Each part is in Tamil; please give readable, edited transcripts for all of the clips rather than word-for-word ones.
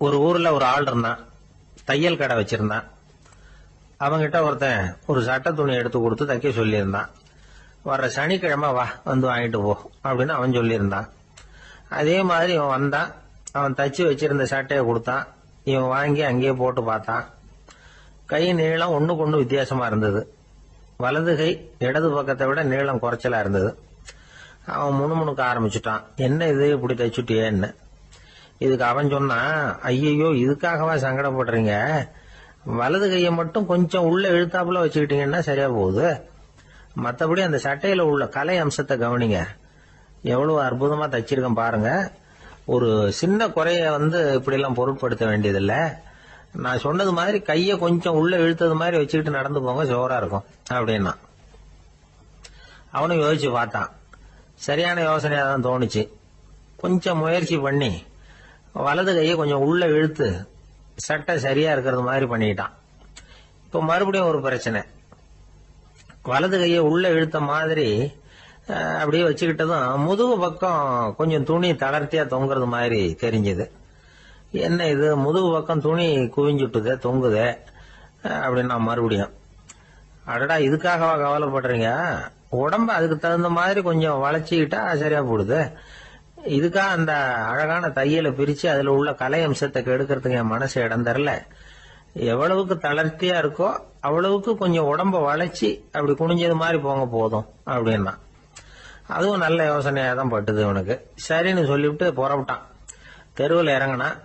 ஒரு ஊர்ல ஒரு ஆள் இருந்தான். தையல் கடை வச்சிருந்தான். அவங்கிட்ட ஒருத்தன் ஒரு சட்டை துணி எடுத்து கொடுத்து தைக்க சொல்லியிருந்தான். வர்ற சனிக்கிழமை வா வந்து வாங்கிட்டு போ அப்படின்னு அவன் சொல்லியிருந்தான். அதே மாதிரி இவன் வந்தான். அவன் தச்சு வச்சிருந்த சட்டையை கொடுத்தான். இவன் வாங்கி அங்கேயே போட்டு பார்த்தான். கை நீளம் ஒண்ணுக்கு ஒண்ணு வித்தியாசமா இருந்தது. வலது கை இடது பக்கத்தை விட நீளம் குறைச்சலா இருந்தது. அவன் முணுமுணுக்க ஆரம்பிச்சுட்டான். என்ன இது இப்படி தைச்சுட்டியேன்னு. இதுக்கு அவன் சொன்னான், ஐயோ இதுக்காகவா சங்கடப்படுறீங்க, வலது கையை மட்டும் கொஞ்சம் உள்ள இழுத்தாப்புல வச்சுக்கிட்டீங்கன்னா சரியா போகுது. மற்றபடி அந்த சட்டையில உள்ள கலை அம்சத்தை கவனிங்க, எவ்வளவு அற்புதமா தச்சிருக்கேன் பாருங்க. ஒரு சின்ன குறைய இப்படி எல்லாம் பொருட்படுத்த வேண்டியதில்லை. நான் சொன்னது மாதிரி கையை கொஞ்சம் உள்ள இழுத்தது மாதிரி வச்சுக்கிட்டு நடந்து போங்க, ஜோரா இருக்கும் அப்படின்னா. அவனும் யோசிச்சு பார்த்தான். சரியான யோசனையா தான் தோணுச்சு. கொஞ்சம் முயற்சி பண்ணி வலது கையை கொஞ்சம் உள்ள இழுத்து சட்டை சரியா இருக்கிறது மாதிரி பண்ணிட்டான். இப்ப மறுபடியும் ஒரு பிரச்சனை. வலது கையை உள்ள இழுத்த மாதிரி அப்படியே வச்சுக்கிட்டதும் முதுகு பக்கம் கொஞ்சம் துணி தளர்த்தியா தொங்குறது மாதிரி தெரிஞ்சது. என்ன இது, முதுகு பக்கம் துணி குவிஞ்சுட்டுதே தொங்குதே அப்படின்னா மறுபடியும், அடடா இதுக்காகவா கவலைப்படுறீங்க, உடம்ப அதுக்கு தகுந்த மாதிரி கொஞ்சம் வளைச்சிக்கிட்டா சரியா போடுது. இதுக்காக அந்த அழகான தையலை பிரிச்சு அதுல உள்ள கலை அம்சத்தை கெடுக்கிறதுக்கு என் மனசு இடம் தரல. எவ்வளவுக்கு தளர்த்தியா இருக்கோ அவ்வளவுக்கு கொஞ்சம் உடம்ப வளைச்சி அப்படி குனிஞ்சது மாதிரி போங்க போதும் அப்படின்னா. அதுவும் நல்ல யோசனையா தான் பட்டுது இவனுக்கு. சரின்னு சொல்லிவிட்டு புறப்பட்டான். தெருவில் இறங்கினான்.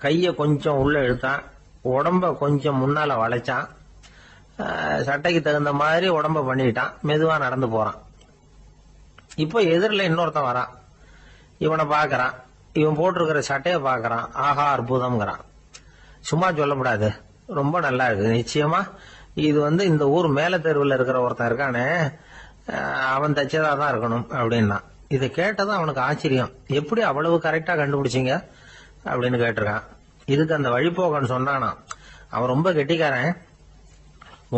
கைய கொஞ்சம் உள்ள இழுத்தான். உடம்ப கொஞ்சம் முன்னால வளைச்சான். சட்டைக்கு தகுந்த மாதிரி உடம்ப பண்ணிட்டான். மெதுவா நடந்து போறான். இப்போ எதிரில் இன்னொருத்தன் வரான். இவனை பாக்குறான். இவன் போட்டிருக்கிற சட்டையை பாக்குறான். ஆஹா அற்புதம்ங்கிறான். சும்மா சொல்லக்கூடாது, ரொம்ப நல்லா இருக்கு, நிச்சயமா இது இந்த ஊர் மேல தெருவில் இருக்கிற ஒருத்தன் இருக்கானே அவன் தச்சதா தான் இருக்கணும் அப்படின்னா. இதை கேட்டதும் அவனுக்கு ஆச்சரியம். எப்படி அவ்வளவு கரெக்டா கண்டுபிடிச்சிங்க அப்படின்னு கேட்டிருக்கான். இதுக்கு அந்த வழிபோக்கன்னு சொன்னானா, அவன் ரொம்ப கெட்டிக்காரன்.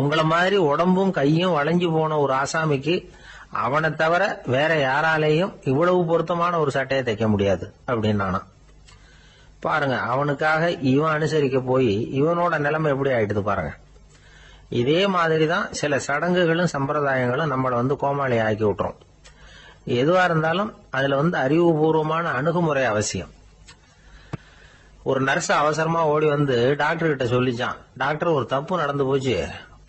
உங்களை மாதிரி உடம்பும் கையும் வளைஞ்சு போன ஒரு ஆசாமிக்கு அவனை தவிர வேற யாராலேயும் இவ்வளவு பொருத்தமான ஒரு சட்டையை தைக்க முடியாது அப்படின்னானா. பாருங்க, அவனுக்காக இவன் அனுசரிக்க போய் இவனோட நிலைமை எப்படி ஆயிடுது பாருங்க. இதே மாதிரிதான் சில சடங்குகளும் சம்பிரதாயங்களும் நம்மளை கோமாளி ஆக்கி விட்டுரும். எதுவா இருந்தாலும் அதுல அறிவுபூர்வமான அணுகுமுறை அவசியம். ஒரு நர்ஸ் அவசரமா ஓடி டாக்டர் கிட்ட சொல்லிச்சான், டாக்டர் ஒரு தப்பு நடந்து போச்சு,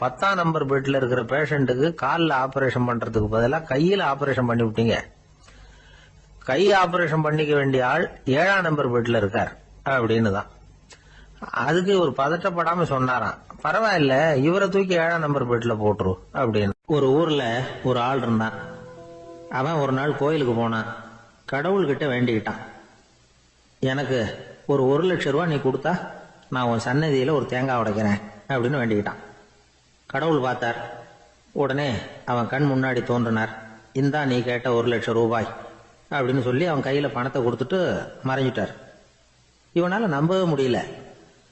10ஆம் நம்பர் பெட்ல இருக்கிற பேஷண்ட்டுக்கு காலில் ஆபரேஷன் பண்றதுக்கு பதிலாக கையில ஆபரேஷன் பண்ணி விட்டீங்க. கை ஆபரேஷன் பண்ணிக்க வேண்டிய ஆள் 7ஆம் நம்பர் பெட்ல இருக்கார் அப்படின்னு தான். அதுக்கு ஒரு பதட்டப்படாம சொன்னாராம், பரவாயில்ல இவரை தூக்கி 7ஆம் நம்பர் பெட்ல போட்டுரு அப்படின்னு. ஒரு ஊர்ல ஒரு ஆள் இருந்தான். அவன் ஒரு நாள் கோயிலுக்கு போனான். கடவுள்கிட்ட வேண்டிக்கிட்டான், எனக்கு ஒரு 1,00,000 ரூபாய் நீ கொடுத்தா நான் உன் சன்னதியில ஒரு தேங்காய் உடைக்கிறேன் அப்படின்னு வேண்டிக்கிட்டான். கடவுள் பார்த்தார். உடனே அவன் கண் முன்னாடி தோன்றினார். இந்தா நீ கேட்ட 1,00,000 ரூபாய் அப்படின்னு சொல்லி அவன் கையில பணத்தை கொடுத்துட்டு மறைஞ்சிட்டார். இவனால நம்பவே முடியல.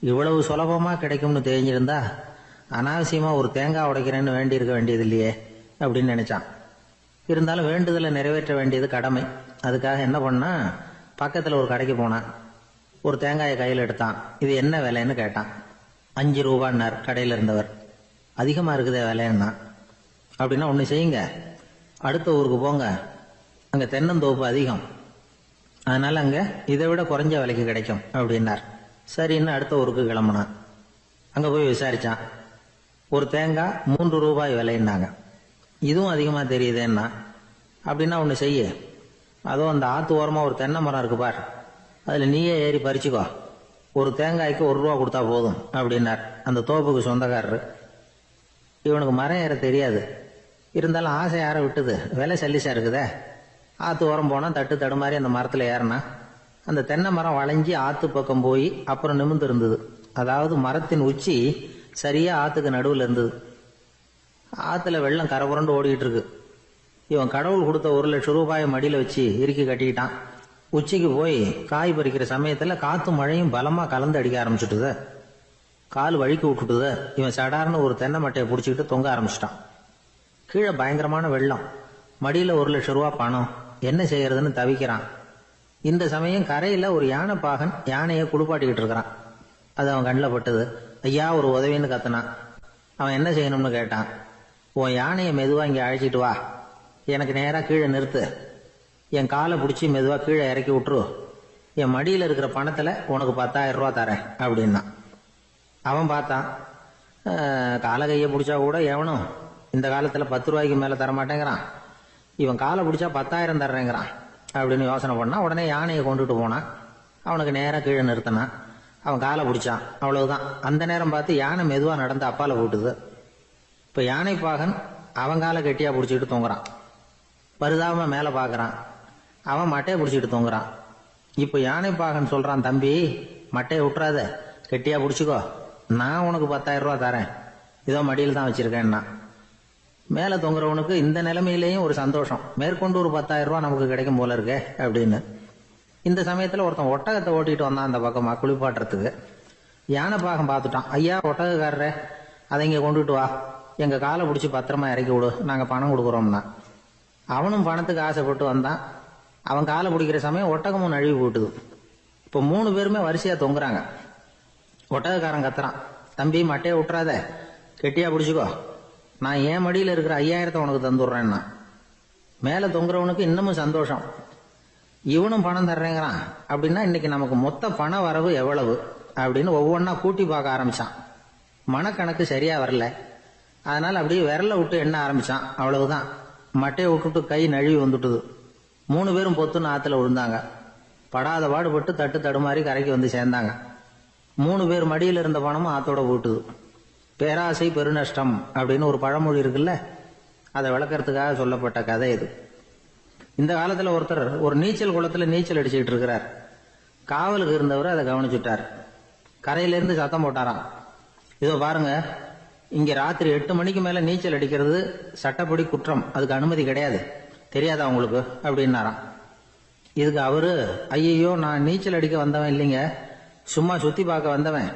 இவ்வளவு சுலபமா கிடைக்கும்னு தெரிஞ்சிருந்தா அனாவசியமா ஒரு தேங்காய் உடைக்கிறேன்னு வேண்டி இருக்க வேண்டியது இல்லையே அப்படின்னு நினைச்சான். இருந்தாலும் வேண்டுதலை நிறைவேற்ற வேண்டியது கடமை. அதுக்காக என்ன பண்ணா, பக்கத்துல ஒரு கடைக்கு போனான். ஒரு தேங்காயை கையில் எடுத்தான். இது என்ன விலைன்னு கேட்டான். 5 ரூபான்னார் கடையில் இருந்தவர். அதிகமா இருக்குதே விலைன்னா. அப்படின்னா ஒண்ணு செய்யுங்க, அடுத்த ஊருக்கு போங்க, அங்க தென்னந்தோப்பு அதிகம், அதனால அங்க இதை விட குறைஞ்ச விலைக்கு கிடைக்கும் அப்படின்னார். சரின்னு அடுத்த ஊருக்கு கிளம்புனான். அங்க போய் விசாரிச்சான். ஒரு தேங்காய் 3 ரூபாய் விலைன்னாங்க. இதுவும் அதிகமா தெரியுதேன்னா. அப்படின்னா ஒண்ணு செய்ய, அதோ அந்த ஆத்து ஓரமா ஒரு தென்னை மரம் இருக்கு பார், அதுல நீயே ஏறி பறிச்சுக்கோ, ஒரு தேங்காய்க்கு 1 ரூபா கொடுத்தா போதும் அப்படின்னார் அந்த தோப்புக்கு சொந்தக்காரரு. இவனுக்கு மரம் ஏற தெரியாது. இருந்தாலும் ஆசை யார விட்டுது, விலை சல்லிசா இருக்குதே. ஆத்து ஓரம் போனா தட்டு தடுமாறி அந்த மரத்துல ஏறினா அந்த தென்னை மரம் வளைஞ்சி ஆத்து பக்கம் போய் அப்புறம் நிமிர்ந்து இருந்தது. அதாவது மரத்தின் உச்சி சரியா ஆத்துக்கு நடுவில் இருந்தது. ஆத்துல வெள்ளம் கரபுரண்டு ஓடிக்கிட்டு இருக்கு. இவன் கடவுள் கொடுத்த 1,00,000 ரூபாயை மடியில வச்சு இறுக்கி கட்டிக்கிட்டான். உச்சிக்கு போய் காய் பறிக்கிற சமயத்துல காத்து மழையும் பலமா கலந்து அடிக்க ஆரம்பிச்சுட்டுது. கால் வழிக்கு விட்டுட்டுது. இவன் சடார்னு ஒரு தென்னை மட்டையை பிடிச்சிக்கிட்டு தொங்க ஆரம்பிச்சிட்டான். கீழே பயங்கரமான வெள்ளம். மடியில 1,00,000 ரூபாய் பணம். என்ன செய்யறதுன்னு தவிக்கிறான். இந்த சமயம் கரையில ஒரு யானை பாகன் யானையை குளிப்பாட்டிக்கிட்டு இருக்கிறான். அது அவன் கண்ணில் பட்டது. ஐயா ஒரு உதவின்னு கத்துனான். அவன் என்ன செய்யணும்னு கேட்டான். உன் யானையை மெதுவா இங்க அழைச்சிட்டு வா, எனக்கு நேரா கீழே நிறுத்து, என் காலை பிடிச்சி மெதுவா கீழே இறக்கி விட்டுரு, என் மடியில் இருக்கிற பணத்துல உனக்கு 10,000 ரூபா தரேன் அப்படின்னா. அவன் பார்த்தான், காலை கையை பிடிச்சா கூட எவனும் இந்த காலத்துல 10 ரூபாய்க்கு மேல தரமாட்டேங்கிறான், இவன் காலை பிடிச்சா 10,000 தர்றேங்கிறான் அப்படின்னு யோசனை பண்ணா. உடனே யானையை கொண்டுட்டு போனான். அவனுக்கு நேரா கீழே நிறுத்தினான். அவன் காலை பிடிச்சான். அவ்வளவுதான். அந்த நேரம் பார்த்து யானை மெதுவா நடந்து அப்பால போட்டுது. இப்ப யானை பாகன் அவன் காலை கெட்டியா பிடிச்சிட்டு தொங்குறான். பரிதாபமா மேல பாக்குறான். அவன் மட்டையை பிடிச்சிட்டு தொங்குறான். இப்ப யானை பாகன் சொல்றான், தம்பி மட்டையை விட்டுறாத, கெட்டியா பிடிச்சிக்கோ, நான் உனக்கு 10,000 ரூபா தரேன், இதோ மடியில் தான் வச்சிருக்கேன்னா. மேல தொங்குறவனுக்கு இந்த நிலைமையிலேயும் ஒரு சந்தோஷம், மேற்கொண்டு ஒரு 10,000 ரூபா நமக்கு கிடைக்கும் போல இருக்கே அப்படின்னு. இந்த சமயத்துல ஒருத்தன் ஒட்டகத்தை ஓட்டிட்டு வந்தான் அந்த பக்கமா குளிப்பாட்டுறதுக்கு. யானை பாகம் பார்த்துட்டான். ஐயா ஒட்டகக்காரரே, அதை இங்க கொண்டுட்டு வா, எங்க காலை பிடிச்சி பத்திரமா இறக்கி விடு, நாங்க பணம் கொடுக்குறோம்னா. அவனும் பணத்துக்கு ஆசைப்பட்டு வந்தான். அவன் காலை பிடிக்கிற சமயம் ஒட்டகமும் நழுவி போட்டுது. இப்ப 3 பேருமே வரிசையா தொங்குறாங்க. ஒட்டகக்காரன் கத்துறான், தம்பி மட்டையை விட்டுறாத, கெட்டியா பிடிச்சிக்கோ, நான் என் மடியில இருக்கிற 5,000 உனக்கு தந்துடுறேன்னா. மேல தொங்குறவனுக்கு இன்னமும் சந்தோஷம், இவனும் பணம் தர்றேங்கிறான் அப்படின்னா இன்னைக்கு நமக்கு மொத்த பண வரவு எவ்வளவு அப்படின்னு ஒவ்வொன்னா கூட்டி பார்க்க ஆரம்பிச்சான். மனக்கணக்கு சரியா வரல. அதனால அப்படியே விரல விட்டு எண்ண ஆரம்பிச்சான். அவ்வளவுதான், மட்டையை விட்டுட்டு கை நழுவி வந்துட்டுது. 3 பேரும் பொத்துன்னு ஆத்துல விழுந்தாங்க. படாத பாடுபட்டு தட்டு தடுமாறி கரைக்கு வந்து சேர்ந்தாங்க. 3 பேர் மடியில் இருந்த பணமும் ஆத்தோட போட்டுது. பேராசை பெருநஷ்டம் அப்படின்னு ஒரு பழமொழி இருக்குல்ல, அதை விளக்கறதுக்காக சொல்லப்பட்ட கதை இது. இந்த காலத்துல ஒருத்தர் ஒரு நீச்சல் குளத்துல நீச்சல் அடிச்சுக்கிட்டு இருக்கிறார். காவலுக்கு இருந்தவர் அதை கவனிச்சுட்டார். கரையில இருந்து சத்தம் போட்டாராம், இதோ பாருங்க, இங்க ராத்திரி 8 மணிக்கு மேல நீச்சல் அடிக்கிறது சட்டப்படி குற்றம், அதுக்கு அனுமதி கிடையாது, தெரியாதா உங்களுக்கு அப்படின்னாராம். இதுக்கு அவரு, ஐயோ நான் நீச்சல் அடிக்க வந்தவன் இல்லைங்க, சும்மா சுத்தி பார்க்க வந்தவன்,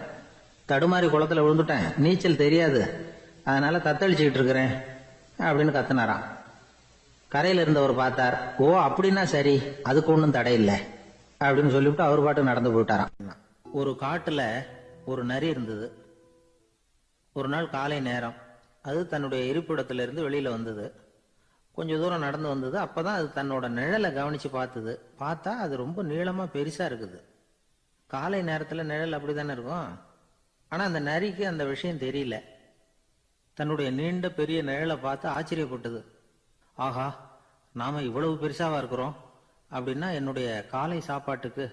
தடுமாறி குளத்துல விழுந்துட்டேன், நீச்சல் தெரியாது, அதனால தத்தளிச்சுக்கிட்டு இருக்கிறேன் அப்படின்னு கத்துனாராம். கரையில இருந்தவர் பார்த்தார். ஓ அப்படின்னா சரி, அதுக்கு ஒன்றும் தடை இல்லை அப்படின்னு சொல்லிவிட்டு அவர் பாட்டு நடந்து போயிட்டாராம். ஒரு காட்டுல ஒரு நரி இருந்தது. ஒரு நாள் காலை நேரம் அது தன்னுடைய இருப்பிடத்திலிருந்து வெளியில வந்தது. கொஞ்சம் தூரம் நடந்து வந்தது. அப்பதான் அது தன்னோட நிழலை கவனிச்சு பார்த்தது. பார்த்தா அது ரொம்ப நீளமா பெருசா இருக்குது. காலை நேரத்துல நிழல் அப்படித்தானே இருக்கும். ஆனா அந்த நரிக்கு அந்த விஷயம் தெரியல. தன்னுடைய நீண்ட பெரிய நிழலை பார்த்து ஆச்சரியப்பட்டது. ஆஹா, நாம இவ்வளவு பெருசாவா இருக்கிறோம் அப்படின்னா என்னுடைய காலை சாப்பாட்டுக்கு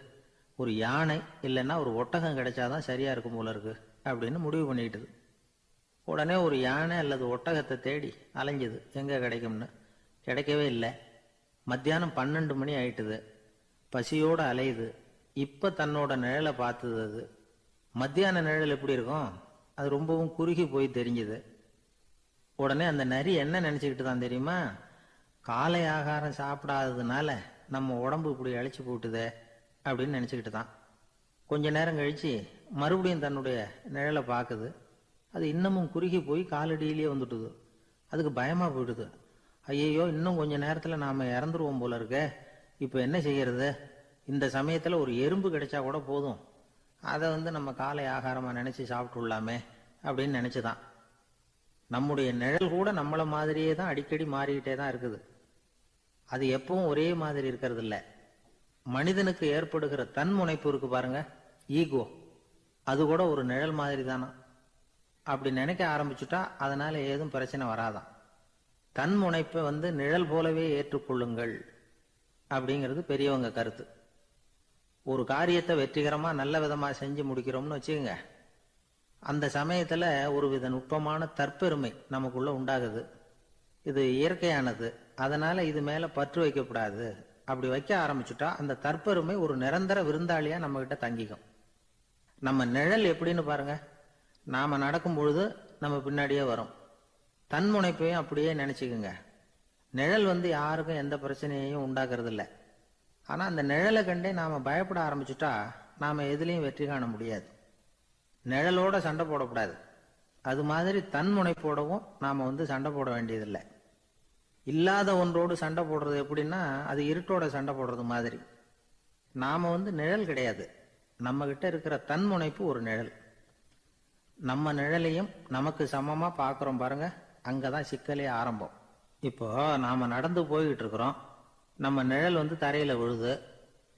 ஒரு யானை இல்லைன்னா ஒரு ஒட்டகம் கிடைச்சாதான் சரியா இருக்கும் போல இருக்கு அப்படின்னு முடிவு பண்ணிக்கிட்டது. உடனே ஒரு யானை அல்லது ஒட்டகத்தை தேடி அலைஞ்சது, எங்க கிடைக்கும்னு. கிடைக்கவே இல்லை. மத்தியானம் 12 மணி ஆயிட்டுது. பசியோட அலையுது. இப்ப தன்னோட நிழலை பார்த்தது. அது மத்தியான நிழல் எப்படி இருக்கும், அது ரொம்பவும் குறுகி போய் தெரிஞ்சுது. உடனே அந்த நரி என்ன நினைச்சுக்கிட்டு தான் தெரியுமா, காலை ஆகாரம் சாப்பிடாததுனால நம்ம உடம்பு இப்படி அழிச்சு போட்டுதே அப்படின்னு நினைச்சுக்கிட்டு தான். கொஞ்ச நேரம் கழிச்சு மறுபடியும் தன்னுடைய நிழலை பார்க்குது. அது இன்னமும் குறுகி போய் காலடியிலேயே வந்துட்டுது. அதுக்கு பயமா போயிடுது. ஐயையோ, இன்னும் கொஞ்ச நேரத்துல நாம இறந்துருவோம் போல இருக்க, இப்ப என்ன செய்யறது? இந்த சமயத்துல ஒரு எறும்பு கிடைச்சா கூட போதும், அதை நம்ம காலை ஆகாரமா நினைச்சு சாப்பிட்டு விடலாமே அப்படின்னு நினைச்சுதான். நம்முடைய நிழல் கூட நம்மள மாதிரியே தான் அடிக்கடி மாறிக்கிட்டே தான் இருக்குது. அது எப்பவும் ஒரே மாதிரி இருக்கிறது இல்ல. மனிதனுக்கு ஏற்படுகிற தன்முனைப்பு இருக்கு பாருங்க, ஈகோ, அது கூட ஒரு நிழல் மாதிரி தானா. அப்படி நினைக்க ஆரம்பிச்சுட்டா அதனால ஏதும் பிரச்சனை வராதான். தன்முனைப்பை நிழல் போலவே ஏற்றுக்கொள்ளுங்கள் அப்படிங்கிறது பெரியவங்க கருத்து. ஒரு காரியத்தை வெற்றிகரமா நல்ல விதமா செஞ்சு முடிக்கிறோம்னு வச்சுக்கோங்க, அந்த சமயத்துல ஒரு வித நுட்பமான தற்பெருமை நமக்குள்ள உண்டாகுது. இது இயற்கையானது, அதனால இது மேல பற்று வைக்கப்படாது. அப்படி வைக்க ஆரம்பிச்சுட்டா அந்த தற்பெருமை ஒரு நிரந்தர விருந்தாளியா நம்ம கிட்ட தங்கிக்கும். நம்ம நிழல் எப்படின்னு பாருங்க, நாம நடக்கும் பொழுது நம்ம பின்னாடியே வரும். தன்முனைப்பையும் அப்படியே நினைச்சுக்குங்க. நிழல் யாருக்கும் எந்த பிரச்சனையையும் உண்டாக்குறது இல்லை. ஆனா அந்த நிழலை கண்டே நாம பயப்பட ஆரம்பிச்சுட்டா நாம எதுலையும் வெற்றி காண முடியாது. நிழலோட சண்டை போடக்கூடாது. அது மாதிரி தன்முனைப்போடவும் நாம சண்டை போட வேண்டியதில்லை. இல்லாத ஒன்றோடு சண்டை போடுறது எப்படின்னா, அது இருட்டோட சண்டை போடுறது மாதிரி. நாம நிழல் கிடையாது. நம்ம கிட்ட இருக்கிற தன்முனைப்பு ஒரு நிழல். நம்ம நிழலையும் நமக்கு சமமா பாக்குறோம் பாருங்க, அங்கதான் சிக்கலே ஆரம்பம். இப்போ நாம நடந்து போய்கிட்டு இருக்கிறோம். நம்ம நிழல் தரையில விழுது.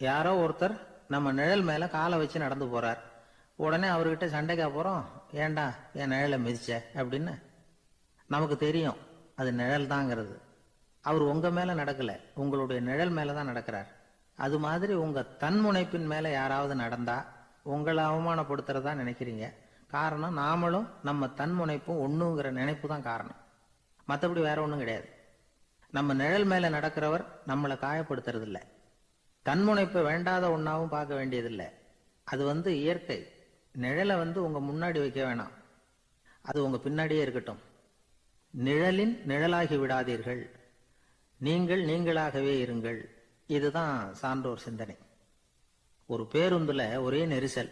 யாரோ ஒருத்தர் நம்ம நிழல் மேல காலை வச்சு நடந்து போறார். உடனே அவர்கிட்ட சண்டைக்கா போறோம், ஏண்டா என் நிழலை மிதிச்ச அப்படின்னு. நமக்கு தெரியும் அது நிழல் தாங்கிறது. அவர் உங்க மேல நடக்கல, உங்களுடைய நிழல் மேலதான் நடக்கிறார். அது மாதிரி உங்க தன்முனைப்பின் மேல யாராவது நடந்தா உங்களை அவமானப்படுத்துறதா நினைக்கிறீங்க. காரணம், நாமளும் நம்ம தன்முனைப்பும் ஒண்ணுங்கிற நினைப்பு தான் காரணம். மற்றபடி வேற ஒண்ணும் கிடையாது. நம்ம நிழல் மேல நடக்கிறவர் நம்மளை காயப்படுத்துறது இல்லை. தன்முனைப்பை வேண்டாத ஒன்னாவும் பார்க்க வேண்டியதில்லை. அது இயற்கை. நிழலை உங்க முன்னாடி வைக்க வேணாம், அது உங்க பின்னாடியே இருக்கட்டும். நிழலின் நிழலாகி விடாதீர்கள், நீங்கள் நீங்களாகவே இருங்கள். இதுதான் சான்றோர் சிந்தனை. ஒரு பேருந்துல ஒரே நெரிசல்.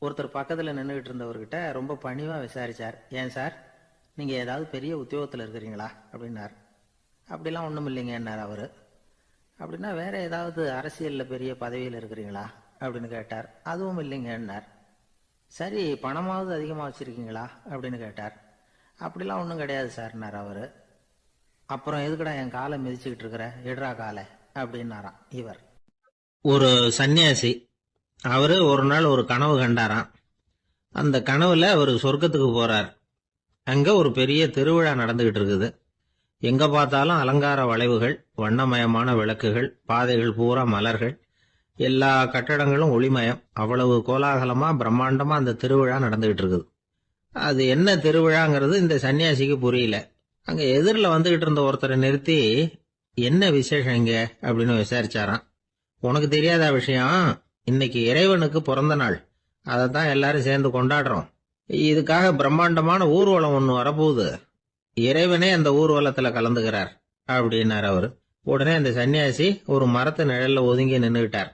ஒருத்தர் பக்கத்துல நின்றுகிட்டு இருந்தவர்கிட்ட ரொம்ப பணிவா விசாரிச்சார், ஏன் சார் நீங்க ஏதாவது பெரிய உத்தியோகத்துல இருக்கிறீங்களா அப்படின்னார். அப்படிலாம் ஒண்ணும் இல்லைங்கன்னார் அவரு. அப்படின்னா வேற ஏதாவது அரசியல்ல பெரிய பதவியில் இருக்கிறீங்களா அப்படின்னு கேட்டார். அதுவும் இல்லைங்கன்னார். சரி, பணமாவது அதிகமா வச்சிருக்கீங்களா அப்படின்னு கேட்டார். அப்படிலாம் ஒன்றும் கிடையாது சார்னார் அவரு. அப்புறம் எதுக்குடா என் காலை மிதிச்சுக்கிட்டு இருக்கிற, எடுறா காலை அப்படின்னாராம் இவர். ஒரு சன்னியாசி, அவரு ஒரு நாள் ஒரு கனவு கண்டாராம். அந்த கனவுல அவர் சொர்க்கத்துக்கு போறார். அங்க ஒரு பெரிய திருவிழா நடந்துகிட்டு இருக்குது. எங்க பார்த்தாலும் அலங்கார வளைவுகள், வண்ணமயமான விளக்குகள், பாதைகள் பூரா மலர்கள், எல்லா கட்டடங்களும் ஒளிமயம். அவ்வளவு கோலாகலமா பிரம்மாண்டமா அந்த திருவிழா நடந்துகிட்டு இருக்குது. அது என்ன திருவிழாங்கிறது இந்த சன்னியாசிக்கு புரியல. அங்க எதிரில் வந்துகிட்டு இருந்த ஒருத்தரை நிறுத்தி, என்ன விசேஷம் இங்க அப்படின்னு விசாரிச்சாராம். உனக்கு தெரியாத விஷயம், இன்னைக்கு இறைவனுக்கு பிறந்த நாள், அதைத்தான் எல்லாரும் சேர்ந்து கொண்டாடுறோம். இதுக்காக பிரம்மாண்டமான ஊர்வலம் ஒண்ணு வரப்போகுது. இறைவனே அந்த ஊர்வலத்துல கலந்துகிறார் அப்படின்னார் அவரு. உடனே அந்த சன்னியாசி ஒரு மரத்து நிழல்ல ஒதுங்கி நின்றுகிட்டார்.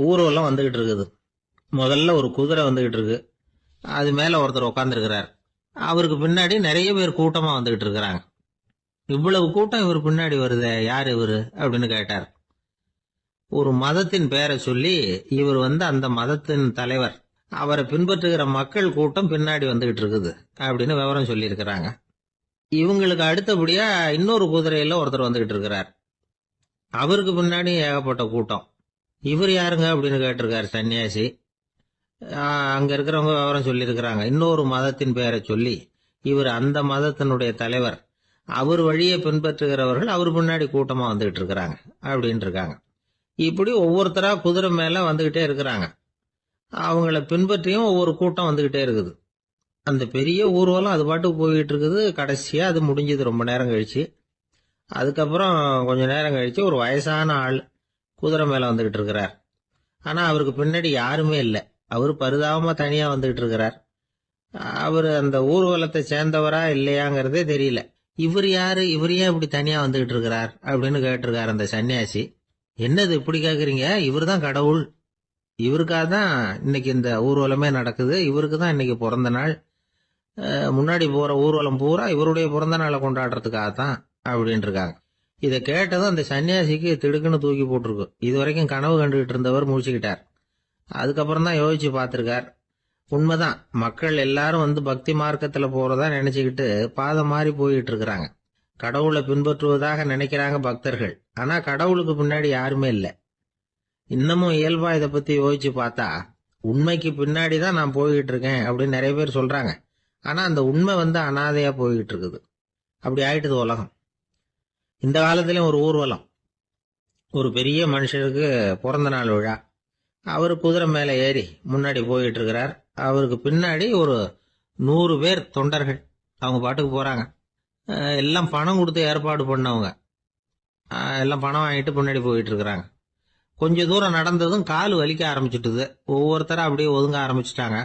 ஊர்வலம் வந்துகிட்டு இருக்குது. முதல்ல ஒரு குதிரை வந்துகிட்டு இருக்கு. அது மேல ஒருத்தர் உட்காந்துருக்கிறார். அவருக்கு பின்னாடி நிறைய பேர் கூட்டமா வந்துகிட்டு இருக்கிறாங்க. இவ்வளவு கூட்டம் இவர் பின்னாடி வருதே, யார் இவரு அப்படின்னு கேட்டார். ஒரு மதத்தின் பெயரை சொல்லி, இவர் அந்த மதத்தின் தலைவர், அவரை பின்பற்றுகிற மக்கள் கூட்டம் பின்னாடி வந்துகிட்டு இருக்குது அப்படின்னு விவரம் சொல்லி இருக்கிறாங்க. இவங்களுக்கு அடுத்தபடியா இன்னொரு குதிரையில ஒருத்தர் வந்துகிட்டு இருக்கிறார். அவருக்கு பின்னாடி ஏகப்பட்ட கூட்டம். இவர் யாருங்க அப்படின்னு கேட்டிருக்காரு சன்னியாசி. அங்க இருக்கிறவங்க விவரம் சொல்லி இருக்கிறாங்க. இன்னொரு மதத்தின் பெயரை சொல்லி, இவர் அந்த மதத்தினுடைய தலைவர், அவர் வழியை பின்பற்றுகிறவர்கள் அவர் பின்னாடி கூட்டமா வந்துகிட்டு இருக்கிறாங்க அப்படின்னு இருக்காங்க. இப்படி ஒவ்வொருத்தரா குதிரை மேல வந்துகிட்டே இருக்கிறாங்க. அவங்கள பின்பற்றியும் ஒவ்வொரு கூட்டம் வந்துகிட்டே இருக்குது. அந்த பெரிய ஊர்வலம் அது பாட்டுக்கு போயிட்டு இருக்குது. கடைசியா அது முடிஞ்சது ரொம்ப நேரம் கழிச்சு. அதுக்கப்புறம் கொஞ்ச நேரம் கழிச்சு ஒரு வயசான ஆள் குதிரை மேல வந்துகிட்டு இருக்கிறார். ஆனா அவருக்கு பின்னாடி யாருமே இல்லை. அவர் பரிதாபமா தனியா வந்துகிட்டு இருக்கிறார். அவர் அந்த ஊர்வலத்தை சேர்ந்தவரா இல்லையாங்கிறதே தெரியல. இவர் யாரு, இவர் ஏன் இப்படி தனியா வந்துகிட்டு இருக்கிறார் அப்படின்னு கேட்டிருக்காரு அந்த சன்னியாசி. என்னது இப்படி கேக்குறீங்க, இவர் தான் கடவுள், இவருக்காக தான் இன்னைக்கு இந்த ஊர்வலமே நடக்குது, இவருக்கு தான் இன்னைக்கு பிறந்த நாள், முன்னாடி போற ஊர்வலம் பூரா இவருடைய பிறந்த நாளை கொண்டாடுறதுக்காகத்தான் அப்படின்னு இருக்காங்க. இதை கேட்டதும் அந்த சன்னியாசிக்கு திடுக்குன்னு தூக்கி போட்டிருக்கு. இது வரைக்கும் கனவு கண்டுகிட்டு இருந்தவர் முடிச்சுக்கிட்டார். அதுக்கப்புறம் தான் யோசிச்சு பார்த்திருக்கார். உண்மைதான், மக்கள் எல்லாரும் பக்தி மார்க்கத்துல போறதா நினைச்சுக்கிட்டு பாதை மாறி போயிட்டு இருக்கிறாங்க. கடவுளை பின்பற்றுவதாக நினைக்கிறாங்க பக்தர்கள். ஆனா கடவுளுக்கு பின்னாடி யாருமே இல்லை. இன்னமும் இயல்பா இதை பத்தி யோசிச்சு பார்த்தா, உண்மைக்கு பின்னாடிதான் நான் போய்கிட்டு இருக்கேன் அப்படின்னு நிறைய பேர் சொல்றாங்க. ஆனா அந்த உண்மை அனாதையா போய்கிட்டு இருக்குது. அப்படி ஆயிட்டுது உலகம். இந்த காலத்திலயும் ஒரு ஊர்வலம், ஒரு பெரிய மனுஷருக்கு பிறந்த நாள் விழா. அவரு குதிரை மேல ஏறி முன்னாடி போயிட்டு இருக்கிறார். அவருக்கு பின்னாடி ஒரு 100 பேர் தொண்டர்கள். அவங்க பாட்டுக்கு போறாங்க. எல்லாம் பணம் கொடுத்து ஏற்பாடு பண்ணவங்க. எல்லாம் பணம் வாங்கிட்டு பின்னாடி போயிட்டு இருக்கிறாங்க. கொஞ்ச தூரம் நடந்ததும் கால் வலிக்க ஆரம்பிச்சுட்டுது. ஒவ்வொருத்தரும் அப்படியே ஒதுங்க ஆரம்பிச்சுட்டாங்க.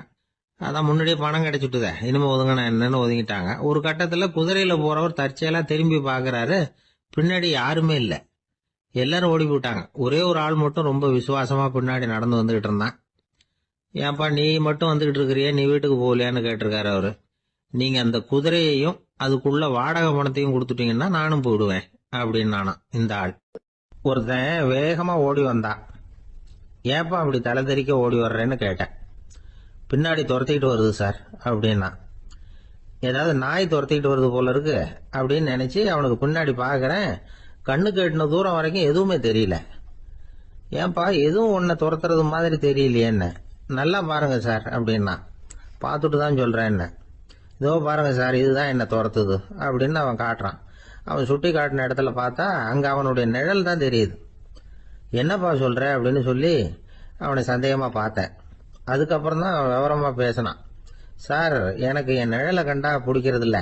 அதான் முன்னாடியே பணம் கிடைச்சிட்டுதே, இனிமே ஒதுங்கினா என்னன்னு ஒதுங்கிட்டாங்க. ஒரு கட்டத்துல குதிரையில போறவர் தற்செயலா திரும்பி பாக்குறாரு, பின்னாடி யாருமே இல்லை. எல்லாரும் ஓடி போயிட்டாங்க. ஒரே ஒரு ஆள் மட்டும் ரொம்ப விசுவாசமா பின்னாடி நடந்து வந்துகிட்டு இருந்தான். ஏன்பா நீ மட்டும் வந்துகிட்டு இருக்கிறிய, நீ வீட்டுக்கு போகலையான்னு கேட்டிருக்காரு அவரு. நீங்க அந்த குதிரையையும் அதுக்குள்ள வாடகை பணத்தையும் கொடுத்துட்டீங்கன்னா நானும் போயிடுவேன் அப்படின்னு நானா இந்த ஆள். ஒருத்தன் வேகமா ஓடி வந்தான். ஏப்பா அப்படி தலை தெறிக்க ஓடி வர்றேன்னு கேட்டேன். பின்னாடி துரத்திக்கிட்டு வருது சார் அப்படின்னா. ஏதாவது நாய் துரத்திக்கிட்டு வருது போல இருக்கு அப்படின்னு நினைச்சு அவனுக்கு பின்னாடி பாக்குறேன். கண்ணு கேட்டின தூரம் வரைக்கும் எதுவுமே தெரியல. ஏன்பா எதுவும் உன்னை துரத்துறது மாதிரி தெரியலையே என்ன? நல்லா பாருங்க சார் அப்படின்னா. பார்த்துட்டு தான் சொல்றேன் என்ன. இதோ பாருங்க சார், இதுதான் என்ன துரத்துது அப்படின்னு அவன் காட்டுறான். அவன் சுட்டி காட்டின இடத்துல பார்த்தா அங்க அவனுடைய நிழல் தான் தெரியுது. என்னப்பா சொல்ற அப்படின்னு சொல்லி அவனை சந்தேகமா பார்த்தேன். அதுக்கப்புறம் தான் அவன் விவரமா பேசினான். சார், எனக்கு என் நிழலை கண்டா பிடிக்கிறது இல்ல.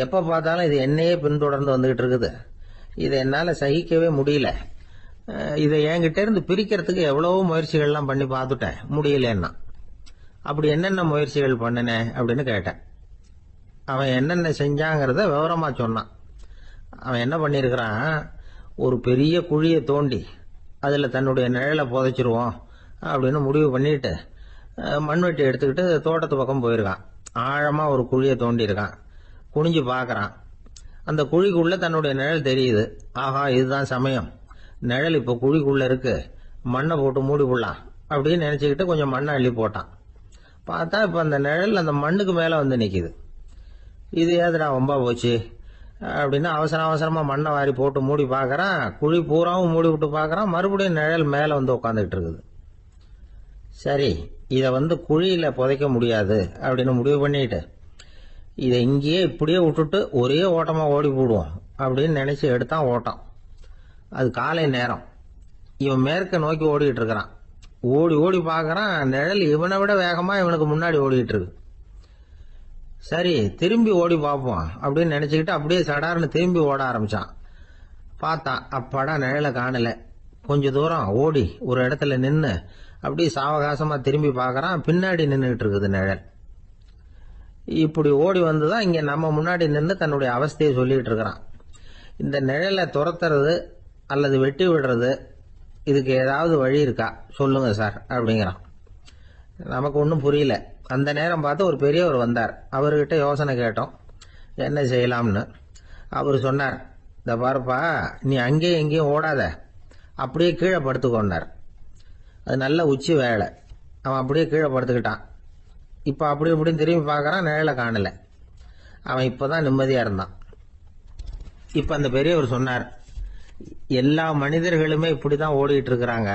எப்ப பார்த்தாலும் இது என்னையே பின்தொடர்ந்து வந்துகிட்டு இருக்குது. இதை என்னால சகிக்கவே முடியல. இதை என்கிட்ட இருந்து பிரிக்கிறதுக்கு எவ்வளவோ முயற்சிகள்லாம் பண்ணி பார்த்துட்டேன், முடியலன்னா. அப்படி என்னென்ன முயற்சிகள் பண்ணினேன் அப்படின்னு கேட்டேன். அவன் என்னென்ன செஞ்சாங்கிறத விவரமா சொன்னான். அவன் என்ன பண்ணிருக்கிறான், ஒரு பெரிய குழியை தோண்டி அதுல தன்னுடைய நிழலை புதைச்சிருவோம் அப்படின்னு முடிவு பண்ணிட்டு மண்வெட்டி எடுத்துக்கிட்டு தோட்டத்து பக்கம் போயிருக்கான். ஆழமா ஒரு குழியை தோண்டி இருக்கான். குனிஞ்சு பாக்குறான். அந்த குழிக்குள்ள தன்னுடைய நிழல் தெரியுது. ஆஹா, இதுதான் சமயம், நிழல் இப்ப குழிக்குள்ள இருக்கு, மண்ணை போட்டு மூடி போடலாம் அப்படின்னு நினைச்சுக்கிட்டு கொஞ்சம் மண்ணை அள்ளி போட்டான். பார்த்தா இப்ப அந்த நிழல் அந்த மண்ணுக்கு மேல வந்து நிக்குது. இது ஏதுடா வம்பா போச்சு அப்படின்னு அவசரமா மண்ணை வாரி போட்டு மூடி பாக்குறான். குழி பூராவும் மூடி விட்டு பாக்குறான். மறுபடியும் நிழல் மேல வந்து உட்காந்துட்டு இருக்குது. சரி, இத குழியில புதைக்க முடியாது அப்படின்னு முடிவு பண்ணிட்டு இதை இங்கேயே இப்படியே விட்டுட்டு ஒரே ஓட்டமா ஓடி போடுவோம் அப்படின்னு நினைச்சு எடுத்தான் ஓட்டம். அது காலை நேரம். இவன் மேற்க நோக்கி ஓடிட்டு இருக்கிறான். ஓடி ஓடி பாக்குறான், நிழல் இவனை விட வேகமா இவனுக்கு முன்னாடி ஓடிட்டு இருக்கு. சரி, திரும்பி ஓடி பார்ப்போம் அப்படின்னு நினைச்சுக்கிட்டு அப்படியே சடார்னு திரும்பி ஓட ஆரம்பிச்சான். பார்த்தான், அப்பாடா நிழலை காணல. கொஞ்ச தூரம் ஓடி ஒரு இடத்துல நின்னு அப்படியே சாவகாசமா திரும்பி பாக்குறான். பின்னாடி நின்றுட்டு இருக்குது நிழல். இப்படி ஓடி வந்துதான் இங்க நம்ம முன்னாடி நின்று தன்னுடைய அவஸ்தையை சொல்லிட்டு இருக்கிறான். இந்த நிழலை துரத்துறது அல்லது வெட்டி விடுறது, இதுக்கு ஏதாவது வழி இருக்கா சொல்லுங்க சார் அப்படிங்கிறான். நமக்கு ஒன்றும் புரியல. அந்த நேரம் பார்த்து ஒரு பெரியவர் வந்தார். அவர்கிட்ட யோசனை கேட்டோம், என்ன செய்யலாம்னு. அவர் சொன்னார், இந்த பாருப்பா, நீ அங்கேயும் எங்கேயும் ஓடாத, அப்படியே கீழே படுத்துக்கொண்டார். அது நல்ல உச்சி வேலை. அவன் அப்படியே கீழே படுத்துக்கிட்டான். இப்ப அப்படி இப்படின்னு திரும்பி பார்க்கறான், நிழலை காணல. அவன் இப்பதான் நிம்மதியா இருந்தான். இப்ப அந்த பெரியவர் சொன்னார், எல்லா மனிதர்களுமே இப்படிதான் ஓடிட்டு இருக்கிறாங்க.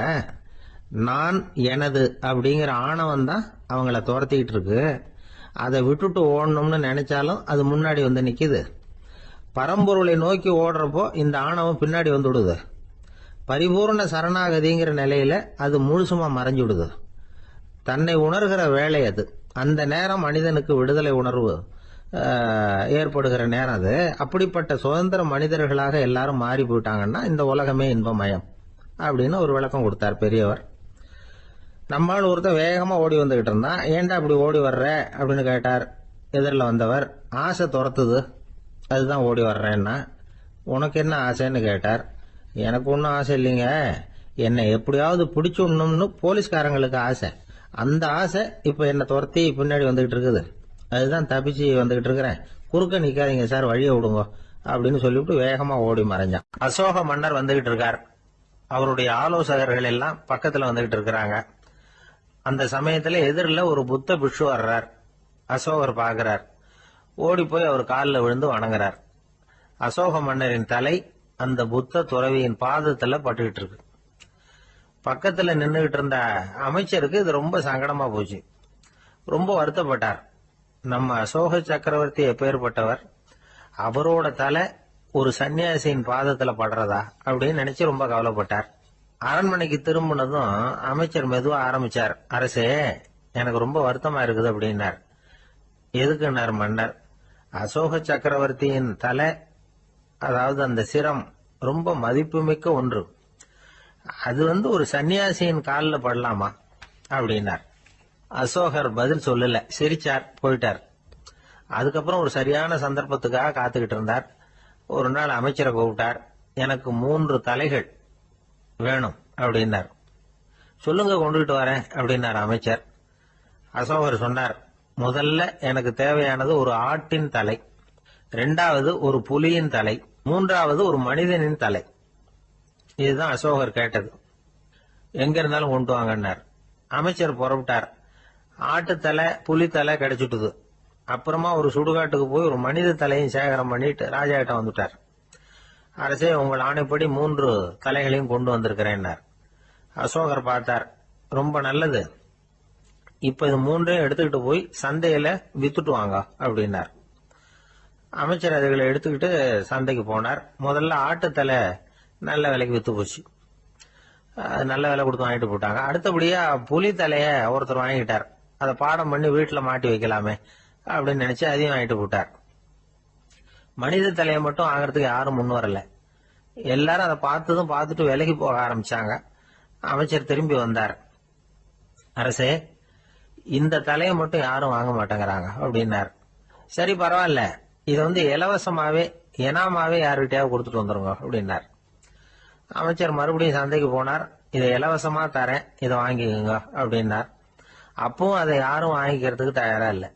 நான் எனது அப்படிங்கிற ஆணவம் தான் அவங்கள துரத்திக்கிட்டு இருக்கு. அதை விட்டுட்டு ஓடணும்னு நினைச்சாலும் அது முன்னாடி வந்து நிக்குது. பரம்பொருளை நோக்கி ஓடுறப்போ இந்த ஆணவம் பின்னாடி வந்துடுது. பரிபூர்ண சரணாகதிங்கிற நிலையில அது முழுசுமா மறைஞ்சுடுது. தன்னை உணர்கிற வேலை அது. அந்த நேரம் மனிதனுக்கு விடுதலை உணர்வு ஏற்படுகிற நேரம் அது. அப்படிப்பட்ட சுதந்திர மனிதர்களாக எல்லாரும் மாறி போயிட்டாங்கன்னா இந்த உலகமே இன்பமயம் அப்படின்னு ஒரு விளக்கம் கொடுத்தார் பெரியவர். நம்மால் ஒருத்தர் வேகமா ஓடி வந்துகிட்டு இருந்தான். ஏன்டா அப்படி ஓடி வர்ற அப்படின்னு கேட்டார் எதிரில் வந்தவர். ஆசை துரத்துது, அதுதான் ஓடி வர்றேன்னா. உனக்கு என்ன ஆசைன்னு கேட்டார். எனக்கு ஒன்றும் ஆசை இல்லைங்க, என்னை எப்படியாவது பிடிச்சுடணும்னு போலீஸ்காரங்களுக்கு ஆசை. அந்த ஆசை இப்ப என்ன துரத்தி பின்னாடி வந்துகிட்டு இருக்குது. அதுதான் தப்பிச்சு வந்துகிட்டு இருக்கிறேன். குறுக்க நிக்காதீங்க சார், வழியை விடுங்க அப்படின்னு சொல்லிவிட்டு வேகமா ஓடி மறைஞ்சான். அசோக மன்னர் வந்துகிட்டு இருக்கார். அவருடைய ஆலோசகர்கள் எல்லாம் பக்கத்துல வந்துகிட்டு இருக்கிறாங்க. அந்த சமயத்துல எதிரில் ஒரு புத்த பிக்ஷு வர்றார். அசோகர் பாக்குறார். ஓடி போய் அவர் காலில் விழுந்து வணங்குறார். அசோக மன்னரின் தலை அந்த புத்த துறவியின் பாதத்துல பட்டுக்கிட்டு இருக்கு. பக்கத்துல நின்றுகிட்டு இருந்த அமைச்சருக்கு இது ரொம்ப சங்கடமா போச்சு. ரொம்ப வருத்தப்பட்டார். நம்ம அசோக சக்கரவர்த்தி எப்பேற்பட்டவர், அவரோட தலை ஒரு சன்னியாசியின் பாதத்துல படுறதா அப்படின்னு நினைச்சு ரொம்ப கவலைப்பட்டார். அரண்மனைக்கு திரும்பினதும் அமைச்சர் மெதுவா ஆரம்பிச்சார். அரசே, எனக்கு ரொம்ப வருத்தமா இருக்குது அப்படின்னார். எதுக்குன்னார் மன்னர். அசோக சக்கரவர்த்தியின் தலை, அதாவது அந்த சிரம், ரொம்ப மதிப்புமிக்க ஒன்று. அது ஒரு சன்னியாசியின் காலில் படலாமா அப்படின்னார். அசோகர் பதில் சொல்லல, சிரிச்சார், போயிட்டார். அதுக்கப்புறம் ஒரு சரியான சந்தர்ப்பத்துக்காக காத்துக்கிட்டு இருந்தார். ஒரு நாள் அமைச்சரை கூப்பிட்டார். எனக்கு 3 தலைகள் வேணும் அப்படின்னார். சொல்லுங்க, கொண்டுகிட்டு வரேன் அப்படின்னார் அமைச்சர். அசோகர் சொன்னார், முதல்ல எனக்கு தேவையானது ஒரு ஆட்டின் தலை, 2வது ஒரு புலியின் தலை, 3வது ஒரு மனிதனின் தலை. இதுதான் அசோகர் கேட்டது. எங்க இருந்தாலும் கொண்டு வாங்கன்னார். அமைச்சர் புறப்பட்டார். ஆட்டுத்தலை புலித்தலை கிடைச்சிட்டுது. அப்புறமா ஒரு சுடுகாட்டுக்கு போய் ஒரு மனித தலையும் சேகரம் பண்ணிட்டு ராஜா கிட்ட வந்துட்டார். அரசே, உங்கள் ஆணைப்படி 3 தலைகளையும் கொண்டு வந்திருக்கிறேன்னார். அசோகர் பார்த்தார். ரொம்ப நல்லது, இப்ப இது 3ஐயும் எடுத்துக்கிட்டு போய் சந்தையில வித்துட்டு வாங்க அப்படின்னார். அமைச்சர் அதுகளை எடுத்துக்கிட்டு சந்தைக்கு போனார். முதல்ல ஆட்டுத்தலை நல்ல விலைக்கு வித்து போச்சு. நல்ல விலை கொடுத்து வாங்கிட்டு போட்டாங்க. அடுத்தபடியா புலி தலைய ஒருத்தர் வாங்கிட்டார். அதை பாடம் பண்ணி வீட்டுல மாட்டி வைக்கலாமே அப்படின்னு நினைச்சு அதையும் வாங்கிட்டு போட்டார். மனித தலையை மட்டும் வாங்கறதுக்கு யாரும் முன் வரல. எல்லாரும் அதை பார்த்துட்டு விலைக்கு போக ஆரம்பிச்சாங்க. அமைச்சர் திரும்பி வந்தார். அரசே, இந்த தலையை மட்டும் யாரும் வாங்க மாட்டேங்கிறாங்க அப்படின்னார். சரி, பரவாயில்ல, இதை இலவசமாவே எனாமாவே யாருக்கிட்டையாவது கொடுத்துட்டு வந்துருங்க அப்படின்னார். அமைச்சர் மறுபடியும் சந்தைக்கு போனார். இதை இலவசமா தரேன், இதை வாங்கிக்கோங்க அப்படின்னார். அப்பவும் அதை யாரும் வாங்கிக்கிறதுக்கு தயாரா இல்லை.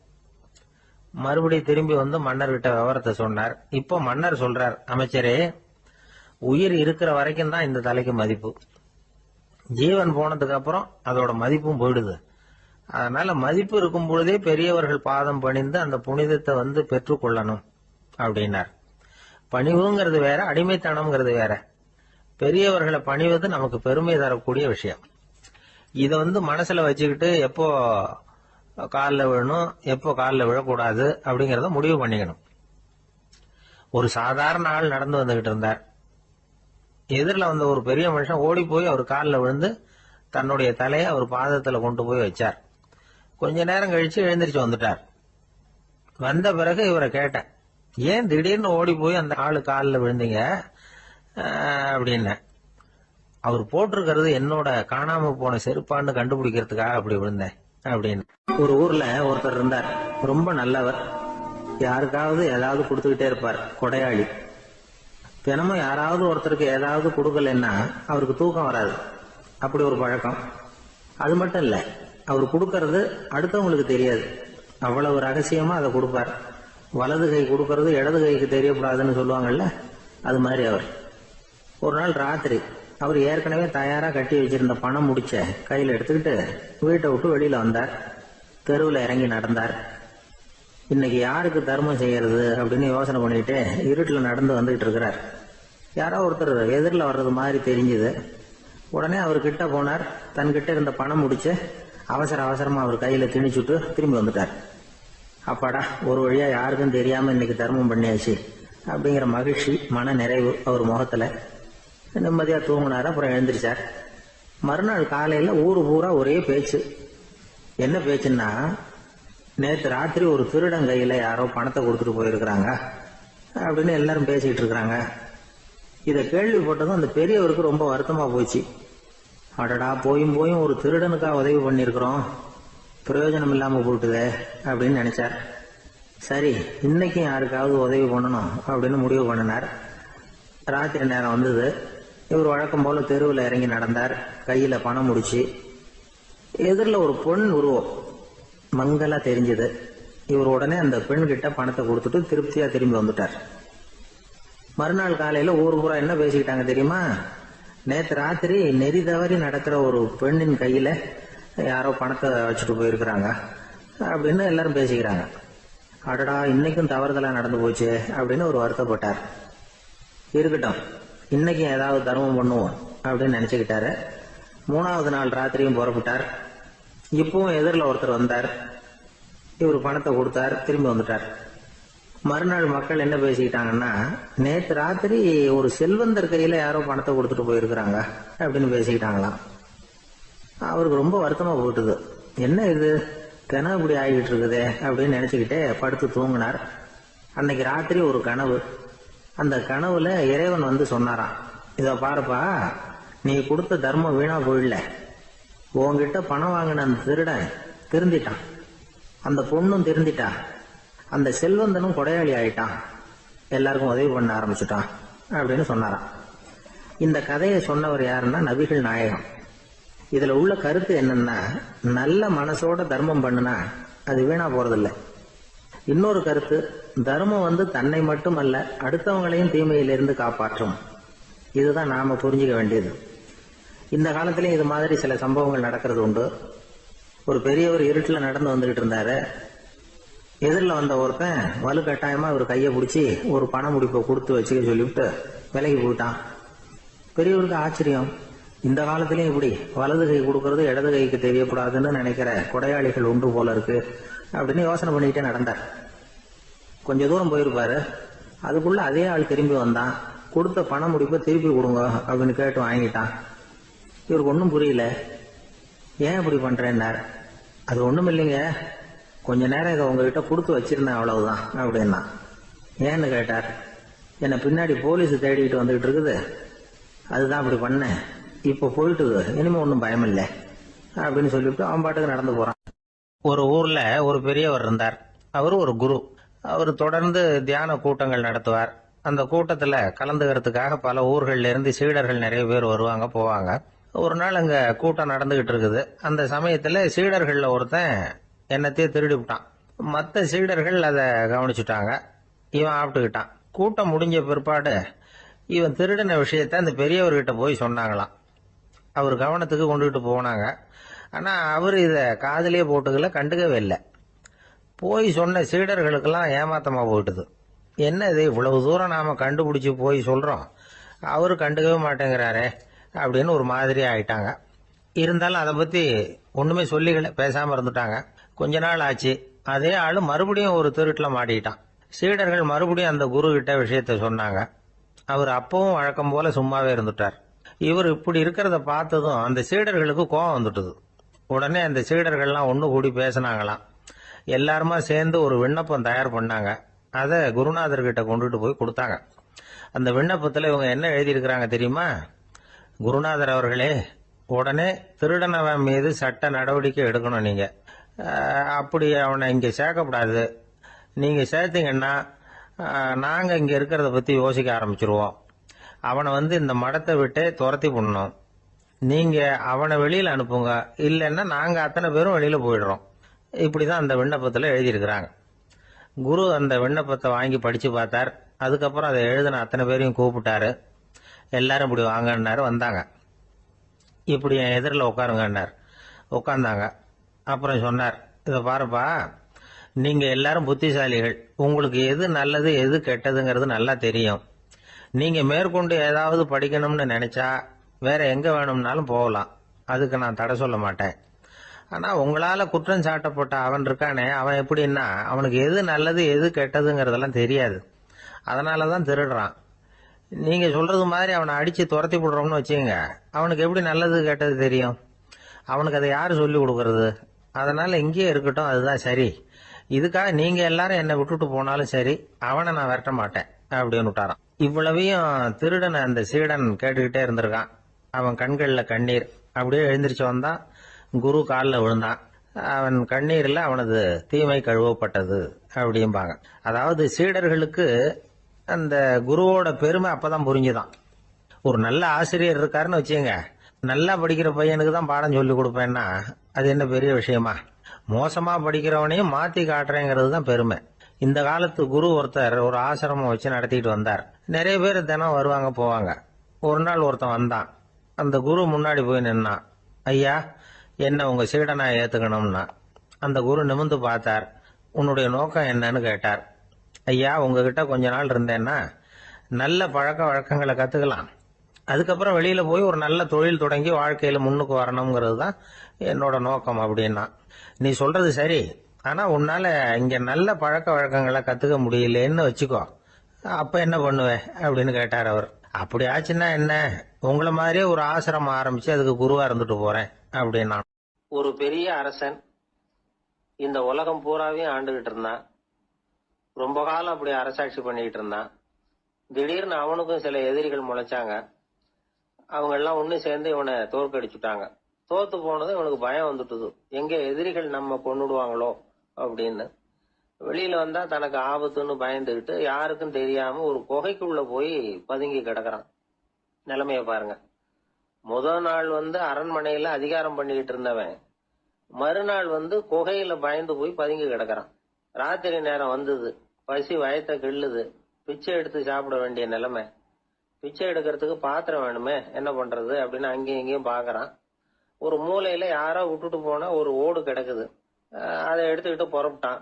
மறுபடியும் திரும்பி வந்து மன்னர்கிட்ட விவரத்தை சொன்னார். இப்போ மன்னர் சொல்றார், அமைச்சரே, உயிர் இருக்கிற வரைக்கும் தான் இந்த தலைக்கு மதிப்பு. ஜீவன் போனதுக்கு அப்புறம் அதோட மதிப்பும் போயிடுது. அதனால மதிப்பு இருக்கும் பொழுதே பெரியவர்கள் பாதம் பணிந்து அந்த புனிதத்தை பெற்றுக்கொள்ளணும் அப்படின்னார். பணிவுங்கிறது வேற, அடிமைத்தனம்ங்கிறது வேற. பெரியவர்களை பணிவது நமக்கு பெருமை தரக்கூடிய விஷயம். இதை மனசுல வச்சுக்கிட்டு எப்போ காலில் விழணும், எப்போ காலில் விழக்கூடாது அப்படிங்கறத முடிவு பண்ணிக்கணும். ஒரு சாதாரண ஆள் நடந்து வந்துகிட்டு இருந்தார். எதிரில் வந்த ஒரு பெரிய மனுஷன் ஓடி போய் அவர் காலில் விழுந்து தன்னுடைய தலையை அவர் பாதத்துல கொண்டு போய் வச்சார். கொஞ்ச நேரம் கழிச்சு எழுந்திரிச்சு வந்துட்டார். வந்த பிறகு இவரை கேட்டேன், ஏன் திடீர்னு ஓடி போய் அந்த ஆளு காலில் விழுந்தீங்க அப்படின்னு. அவர் போட்டிருக்கிறது என்னோட காணாம போன செருப்பான்னு கண்டுபிடிக்கிறதுக்காக அப்படி விழுந்தேன் அப்படின்னு. ஒரு ஊர்ல ஒருத்தர் இருந்தார். ரொம்ப நல்லவர். யாருக்காவது ஏதாவது கொடுத்துக்கிட்டே இருப்பார். கொடையாளி. தினமும் யாராவது ஒருத்தருக்கு ஏதாவது கொடுக்கலன்னா அவருக்கு தூக்கம் வராது. அப்படி ஒரு பழக்கம். அது மட்டும் இல்ல, அவர் கொடுக்கறது அடுத்தவங்களுக்கு தெரியாது. அவ்வளவு ரகசியமா அதை கொடுப்பார். வலது கை கொடுக்கறது இடது கைக்கு தெரியக்கூடாதுன்னு சொல்லுவாங்கல்ல, அது மாதிரி அவர். ஒரு நாள் ராத்திரி அவர் ஏற்கனவே தயாரா கட்டி வச்சிருந்த பணம் முடிச்ச கையில எடுத்துக்கிட்டு வீட்டை விட்டு வெளியில வந்தார். தெருவில் இறங்கி நடந்தார். இன்னைக்கு யாருக்கு தர்மம் செய்யறது அப்படின்னு யோசனை பண்ணிட்டு இருட்டில் நடந்து வந்துகிட்டு இருக்கிறார். யாரோ ஒருத்தர் எதிரில் வர்றது மாதிரி தெரிஞ்சுது. உடனே அவர் கிட்ட போனார். தன்கிட்ட இருந்த பணம் முடிச்சு அவசரமா அவர் கையில திணிச்சுட்டு திரும்பி வந்துட்டார். அப்பாடா, ஒரு வழியா யாருக்கும் தெரியாம இன்னைக்கு தர்மம் பண்ணியாச்சு அப்படிங்கிற மகிழ்ச்சி, மன நிறைவு அவர் முகத்துல. நிம்மதியா தூங்கினார். அப்புறம் எழுந்திரிச்சார். மறுநாள் காலையில ஊரு பூரா ஒரே பேச்சு. என்ன பேச்சுன்னா, நேற்று ராத்திரி ஒரு திருடன் கையில யாரோ பணத்தை கொடுத்துட்டு போயிருக்கிறாங்க அப்படின்னு எல்லாரும் பேசிக்கிட்டு இருக்கிறாங்க. இதை கேள்விப்பட்டதும் அந்த பெரியவருக்கு ரொம்ப வருத்தமா போச்சு. அடடா, போயும் ஒரு திருடனுக்கா உதவி பண்ணிருக்கிறோம், பிரயோஜனம் இல்லாம போட்டுதே அப்படின்னு நினைச்சார். சரி, இன்னைக்கும் யாருக்காவது உதவி பண்ணணும் அப்படின்னு முடிவு பண்ணினார். ராத்திரி நேரம் வந்தது. இவர் வழக்கம் போல தெருவில் இறங்கி நடந்தார். கையில பணம் முடிச்சு. எதிரில் ஒரு பெண் உருவம் மங்களா தெரிஞ்சது. இவர் உடனே அந்த பெண் கிட்ட பணத்தை கொடுத்துட்டு திருப்தியா திரும்பி வந்துட்டார். மறுநாள் காலையில ஊர் பூரா என்ன பேசிக்கிட்டாங்க தெரியுமா? நேற்று ராத்திரி நெறி தவறி நடக்கிற ஒரு பெண்ணின் கையில யாரோ பணத்தை வச்சுட்டு போயிருக்கிறாங்க அப்படின்னு எல்லாரும் பேசிக்கிறாங்க. அடடா, இன்னைக்கும் தவறுதலா நடந்து போச்சு அப்படின்னு ஒரு வருத்தப்பட்டார். இருக்கட்டும், இன்னைக்கும் ஏதாவது தர்மம் பண்ணுவோம் அப்படின்னு நினைச்சுக்கிட்டாரு. 3வது நாள் ராத்திரியும் புறப்பட்டார். இப்பவும் எதிரில் ஒருத்தர் வந்தார். இவர் பணத்தை கொடுத்தார், திரும்பி வந்துட்டார். மறுநாள் மக்கள் என்ன பேசிக்கிட்டாங்கன்னா, நேற்று ராத்திரி ஒரு செல்வந்தர் கையில யாரோ பணத்தை கொடுத்துட்டு போயிருக்கிறாங்க அப்படின்னு பேசிக்கிட்டாங்களாம். அவருக்கு ரொம்ப வருத்தமா போட்டுது. என்ன இது, தினம் இப்படி ஆகிட்டு இருக்குதே அப்படின்னு நினைச்சுக்கிட்டே படுத்து தூங்கினார். அன்னைக்கு ராத்திரி ஒரு கனவு. அந்த கனவுல இறைவன் சொன்னாராம், இத பாருப்பா, நீ கொடுத்த தர்மம் வீணா போயிடல. உன்கிட்ட பணம் வாங்கின அந்த திருடன் திருந்திட்டான், அந்த பொண்ணும் திருந்திட்டா, அந்த செல்வந்தனும் கொடையாளி ஆயிட்டான், எல்லாருக்கும் உதவி பண்ண ஆரம்பிச்சுட்டான் அப்படின்னு சொன்னாராம். இந்த கதையை சொன்னவர் யாருன்னா நபிகள் நாயகம். இதுல உள்ள கருத்து என்னன்னா, நல்ல மனசோட தர்மம் பண்ணுனா அது வீணா போறதில்லை. இன்னொரு கருத்து, தர்மம் தன்னை மட்டுமல்ல அடுத்தவங்களையும் தீமையிலிருந்து காப்பாற்றும். இதுதான் நாம புரிஞ்சுக்க வேண்டியது. இந்த காலத்திலயும் இது மாதிரி சில சம்பவங்கள் நடக்கிறது உண்டு. ஒரு பெரியவர் இருட்டில் நடந்து வந்துகிட்டு இருந்தாரு. எதிரில் வந்த ஒருத்தன் வலுக்கட்டாயமா ஒரு கையை பிடிச்சி ஒரு பண முடிப்பை கொடுத்து வச்சுக்க சொல்லிவிட்டு விலகி போயிட்டான். பெரியவருக்கு ஆச்சரியம், இந்த காலத்திலயும் இப்படி வலது கை கொடுக்கறது இடது கைக்கு தெரியக்கூடாதுன்னு நினைக்கிற கொடையாளிகள் உண்டு போல இருக்கு அப்படின்னு யோசனை பண்ணிக்கிட்டே நடந்தார். கொஞ்ச தூரம் போயிருப்பாரு. அதுக்குள்ள அதே ஆள் திரும்பி வந்தான். கொடுத்த பண முடிப்பை திருப்பி கொடுங்க அப்படின்னு கேட்டு வாங்கிட்டான். இவருக்கு ஒன்றும் புரியல. ஏன் இப்படி பண்றேன்னார். அது ஒண்ணும் இல்லைங்க, கொஞ்ச நேரம் இதை உங்ககிட்ட கொடுத்து வச்சிருந்தேன் அவ்வளவுதான் அப்படின்னா. ஏன்னு கேட்டார். என்னை பின்னாடி போலீஸ் தேடிக்கிட்டு வந்துகிட்டு இருக்குது, அதுதான் அப்படி பண்ணேன். இப்ப போயிட்டுது, இனிமே ஒன்றும் பயம் இல்லை அப்படின்னு சொல்லிவிட்டு அவன் பாட்டுக்கு நடந்து போறான். ஒரு ஊர்ல ஒரு பெரியவர் இருந்தார். அவரு ஒரு குரு. அவர் தொடர்ந்து தியான கூட்டங்கள் நடத்துவார். அந்த கூட்டத்துல கலந்துக்கிறதுக்காக பல ஊர்கள்ல இருந்து சீடர்கள் நிறைய பேர் வருவாங்க போவாங்க. ஒரு நாள் அங்க கூட்டம் நடந்துகிட்டு இருக்குது. அந்த சமயத்துல சீடர்கள்ல ஒருத்தன் என்னத்தையே திருடி விட்டான். மற்ற சீடர்கள் அதை கவனிச்சுட்டாங்க. இவன் ஆப்பிட்டுக்கிட்டான். கூட்டம் முடிஞ்ச பிற்பாடு இவன் திருடின விஷயத்த அந்த பெரியவர்கிட்ட போய் சொன்னாங்களாம். அவர் கவனத்துக்கு கொண்டுகிட்டு போனாங்க. ஆனா அவர் இத காதலியே போட்டுக்கல, கண்டுக்கவே இல்லை. போய் சொன்ன சீடர்களுக்கெல்லாம் ஏமாத்தமா போயிட்டுது. என்ன இது, இவ்வளவு தூரம் நாம கண்டுபிடிச்சு போய் சொல்றோம், அவரு கண்டுக்கவே மாட்டேங்கிறாரே அப்படின்னு ஒரு மாதிரி ஆயிட்டாங்க. இருந்தாலும் அதை பத்தி ஒண்ணுமே சொல்லிக்கல, பேசாம இருந்துட்டாங்க. கொஞ்ச நாள் ஆச்சு. அதே ஆளு மறுபடியும் ஒரு திருட்டுல மாட்டிக்கிட்டான். சீடர்கள் மறுபடியும் அந்த குரு கிட்ட விஷயத்த சொன்னாங்க. அவர் அப்பவும் வழக்கம் போல சும்மாவே இருந்துட்டார். இவர் இப்படி இருக்கிறத பார்த்ததும் அந்த சீடர்களுக்கு கோபம் வந்துட்டுது. உடனே அந்த சீடர்கள்லாம் ஒண்ணு கூடி பேசினாங்களாம். எல்லாருமா சேர்ந்து ஒரு விண்ணப்பம் தயார் பண்ணாங்க. அதை குருநாதர்கிட்ட கொண்டுட்டு போய் கொடுத்தாங்க. அந்த விண்ணப்பத்துல இவங்க என்ன எழுதியிருக்கிறாங்க தெரியுமா? குருநாதர் அவர்களே, உடனே திருடனவன் மீது சட்ட நடவடிக்கை எடுக்கணும். நீங்க அப்படி அவனை இங்க சேர்க்கக்கூடாது. நீங்க சேர்த்தீங்கன்னா நாங்க இங்க இருக்கிறத பத்தி யோசிக்க ஆரம்பிச்சிருவோம். அவனை இந்த மடத்தை விட்டே துரத்தி பண்ணணும். நீங்க அவனை வெளியில அனுப்புங்க, இல்லைன்னா நாங்க அத்தனை பேரும் வெளியில போயிடுறோம். இப்படிதான் அந்த விண்ணப்பத்துல எழுதியிருக்கிறாங்க. குரு அந்த விண்ணப்பத்தை வாங்கி படிச்சு பார்த்தார். அதுக்கப்புறம் அதை எழுதின அத்தனை பேரையும் கூப்பிட்டாரு. எல்லாரும் இப்படி வாங்கன்னாரு. வந்தாங்க. இப்படி என் எதிரில் உட்காருங்கன்னார். உட்கார்ந்தாங்க. அப்புறம் சொன்னார், இதை பாருப்பா, நீங்க எல்லாரும் புத்திசாலிகள். உங்களுக்கு எது நல்லது எது கெட்டதுங்கிறது நல்லா தெரியும். நீங்க மேற்கொண்டு ஏதாவது படிக்கணும்னு நினைச்சா வேற எங்க வேணும்னாலும் போகலாம். அதுக்கு நான் தடை சொல்ல மாட்டேன். ஆனா உங்களால குற்றம் சாட்டப்பட்ட அவன் இருக்கானே, அவன் எப்படின்னா அவனுக்கு எது நல்லது எது கெட்டதுங்கிறதெல்லாம் தெரியாது. அதனாலதான் திருடுறான். நீங்க சொல்றது மாதிரி அவனை அடிச்சு துரத்தி விடுறோம்னு வச்சுங்க, அவனுக்கு எப்படி நல்லது கெட்டது தெரியும்? அவனுக்கு அதை யாரு சொல்லி கொடுக்கறது? அதனால இங்கேயே இருக்கட்டும், அதுதான் சரி. இதுக்காக நீங்க எல்லாரும் என்னை விட்டுட்டு போனாலும் சரி, அவனை நான் விரட்ட மாட்டேன் அப்படின்னு விட்டாரான். இவ்வளவையும் திருடனை அந்த சீடன் கேட்டுக்கிட்டே இருந்திருக்கான். அவன் கண்கள்ல கண்ணீர். அப்படியே எழுந்திரிச்சு வந்தான். குரு காலில் விழுந்தான். அவன் கண்ணீர்ல அவனது தீமை கழுவப்பட்டது அப்படிம்பாங்க. அதாவது சீடர்களுக்கு அந்த குருவோட பெருமை அப்பதான் புரிஞ்சுதான். ஒரு நல்ல ஆசிரியர் இருக்காருன்னு வச்சுங்க, நல்லா படிக்கிற பையனுக்கு தான் பாடம் சொல்லி கொடுப்பேன்னா அது என்ன பெரிய விஷயமா? மோசமா படிக்கிறவனையும் மாத்தி காட்டுறேங்கிறது தான் பெருமை. இந்த காலத்து குரு ஒருத்தர் ஒரு ஆசிரமம் வச்சு நடத்திட்டு வந்தார். நிறைய பேர் தினம் வருவாங்க போவாங்க. ஒரு நாள் ஒருத்தன் வந்தான். அந்த குரு முன்னாடி போய் நின்னான். ஐயா, என்ன உங்க சீடனா ஏத்துக்கணும்னா. அந்த குரு நிமிர்ந்து பார்த்தார். உன்னுடைய நோக்கம் என்னன்னு கேட்டார். ஐயா, உங்ககிட்ட கொஞ்ச நாள் இருந்தேன்னா நல்ல பழக்க வழக்கங்களை கத்துக்கலாம். அதுக்கப்புறம் வெளியில போய் ஒரு நல்ல தொழில் தொடங்கி வாழ்க்கையில முன்னுக்கு வரணுங்கிறது தான் என்னோட நோக்கம் அப்படின்னா. நீ சொல்றது சரி, ஆனா உன்னால இங்க நல்ல பழக்க வழக்கங்களை கத்துக்க முடியலன்னு வச்சுக்கோ, அப்ப என்ன பண்ணுவே அப்படின்னு கேட்டார் அவர். அப்படி ஆச்சுன்னா என்ன, உங்களை மாதிரியே ஒரு ஆசிரமம் ஆரம்பிச்சு அதுக்கு குருவா இருந்துட்டு போறேன் அப்படின்னா. ஒரு பெரிய அரசன் இந்த உலகம் பூராவையும் ஆண்டுகிட்டு இருந்தான். ரொம்ப காலம் அப்படி அரசாட்சி பண்ணிட்டு இருந்தான். திடீர்னு அவனுக்கும் சில எதிரிகள் முளைச்சாங்க. அவங்க எல்லாம் ஒண்ணு சேர்ந்து இவனை தோற்கடிச்சுட்டாங்க. தோத்து போனது இவனுக்கு பயம் வந்துட்டுது, எங்க எதிரிகள் நம்ம கொன்னுடுவாங்களோ அப்படின்னு. வெளியில வந்தா தனக்கு ஆபத்துன்னு பயந்துகிட்டு யாருக்கும் தெரியாம ஒரு குகைக்குள்ள போய் பதுங்கி கிடக்குறான். நிலைமைய பாருங்க. முதல் நாள் அரண்மனையில அதிகாரம் பண்ணிக்கிட்டு இருந்தவன் மறுநாள் குகையில பயந்து போய் பதுங்கி கிடக்குறான். ராத்திரி நேரம் வந்தது. பசி வயத்தை கிள்ளுது. பிச்சை எடுத்து சாப்பிட வேண்டிய நிலைமை. பிச்சை எடுக்கிறதுக்கு பாத்திரம் வேணுமே, என்ன பண்றது அப்படின்னு அங்கேயும் இங்கேயும் பாக்குறான். ஒரு மூலையில யாரோ விட்டுட்டு போன ஒரு ஓடு கிடக்குது. அதை எடுத்துக்கிட்டு புறப்பட்டான்.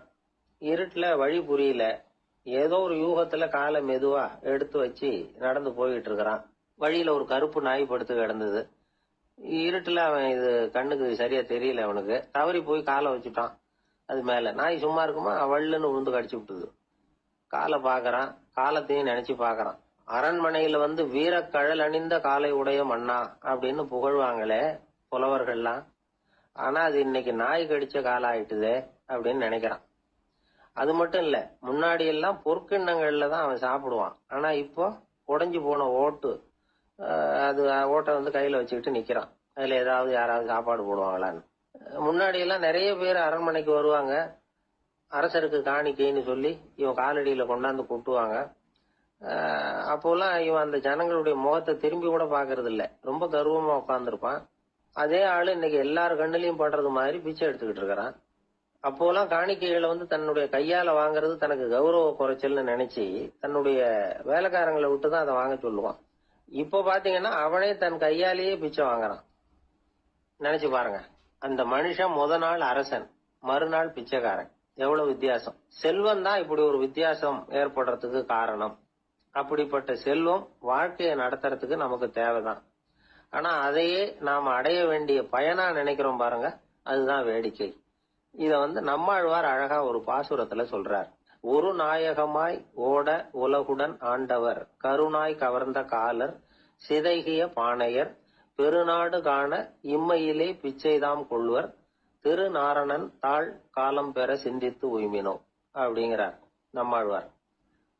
இருட்டுல வழி புரியல. ஏதோ ஒரு யூகத்துல காலை மெதுவா எடுத்து வச்சு நடந்து போயிட்டு இருக்கிறான். வழியில ஒரு கருப்பு நாய் படுத்து கிடந்தது. இருட்டுல அவன் இது கண்ணுக்கு சரியா தெரியல, அவனுக்கு தவறி போய் காலை வச்சுட்டான் அது மேல. நாய் சும்மா இருக்குமா, வள்ளுன்னு உழுந்து கடிச்சு விட்டுது. காலை பாக்குறான், காலத்தையும் நினைச்சு பாக்குறான். அரண்மனையில வந்து வீரக்கழல் அணிந்த காலை உடைய மன்னா அப்படின்னு புகழ்வாங்களே புலவர்கள்லாம். ஆனா அது இன்னைக்கு நாய் கடிச்ச காலம் ஆயிட்டுதே அப்படின்னு நினைக்கிறான். அது மட்டும் இல்ல, முன்னாடி எல்லாம் பொற்கிண்ணங்கள்ல தான் அவன் சாப்பிடுவான். ஆனா இப்போ உடைஞ்சு போன ஓட்டு, அது ஓட்டை வந்து கையில வச்சுக்கிட்டு நிக்கிறான். அதுல ஏதாவது யாராவது சாப்பாடு போடுவாங்களான்னு. முன்னாடி எல்லாம் நிறைய பேர் அரண்மனைக்கு வருவாங்க. அரசருக்கு காணிக்கைன்னு சொல்லி இவன் காலடியில கொண்டாந்து கொட்டுவாங்க. அப்போலாம் இவன் அந்த ஜனங்களுடைய முகத்தை திரும்பி கூட பாக்குறது இல்ல, ரொம்ப கர்வமா உட்காந்துருப்பான். அதே ஆளு இன்னைக்கு எல்லார் கண்ணிலையும் படுறது மாதிரி பிச்சை எடுத்துக்கிட்டு இருக்கிறான். அப்போலாம் காணிக்கைகளை வந்து தன்னுடைய கையால வாங்குறது தனக்கு கௌரவ குறைச்சல்னு நினைச்சு தன்னுடைய வேலைக்காரங்களை விட்டுதான் அதை வாங்க சொல்லுவான். இப்போ பாத்தீங்கன்னா அவனே தன் கையாலேயே பிச்சை வாங்குறான். நினைச்சு பாருங்க, அந்த மனுஷன் முத நாள் அரசன், மறுநாள் பிச்சைக்காரன். எவ்வளவு வித்தியாசம்! செல்வம் தான் இப்படி ஒரு வித்தியாசம் ஏற்படுறதுக்கு காரணம். அப்படிப்பட்ட செல்வம் வாழ்க்கையை நடத்துறதுக்கு நமக்கு தேவைதான். ஆனா அதையே நாம அடைய வேண்டிய பயனா நினைக்கிறோம் பாருங்க, அதுதான் வேடிக்கை. இத வந்து நம்மாழ்வார் அழகா ஒரு பாசுரத்துல சொல்றார். ஒரு நாயகமாய் ஓட உலகுடன் ஆண்டவர், கருணாய் கவர்ந்த காலர், சிதைகிய பானையர், பெருநாடு காண இம்மையிலே பிச்சைதாம் கொள்வர், திருநாரணன் தாழ் காலம் பெற சிந்தித்து உய்மினோ அப்படிங்கிறார் நம்மாழ்வார்.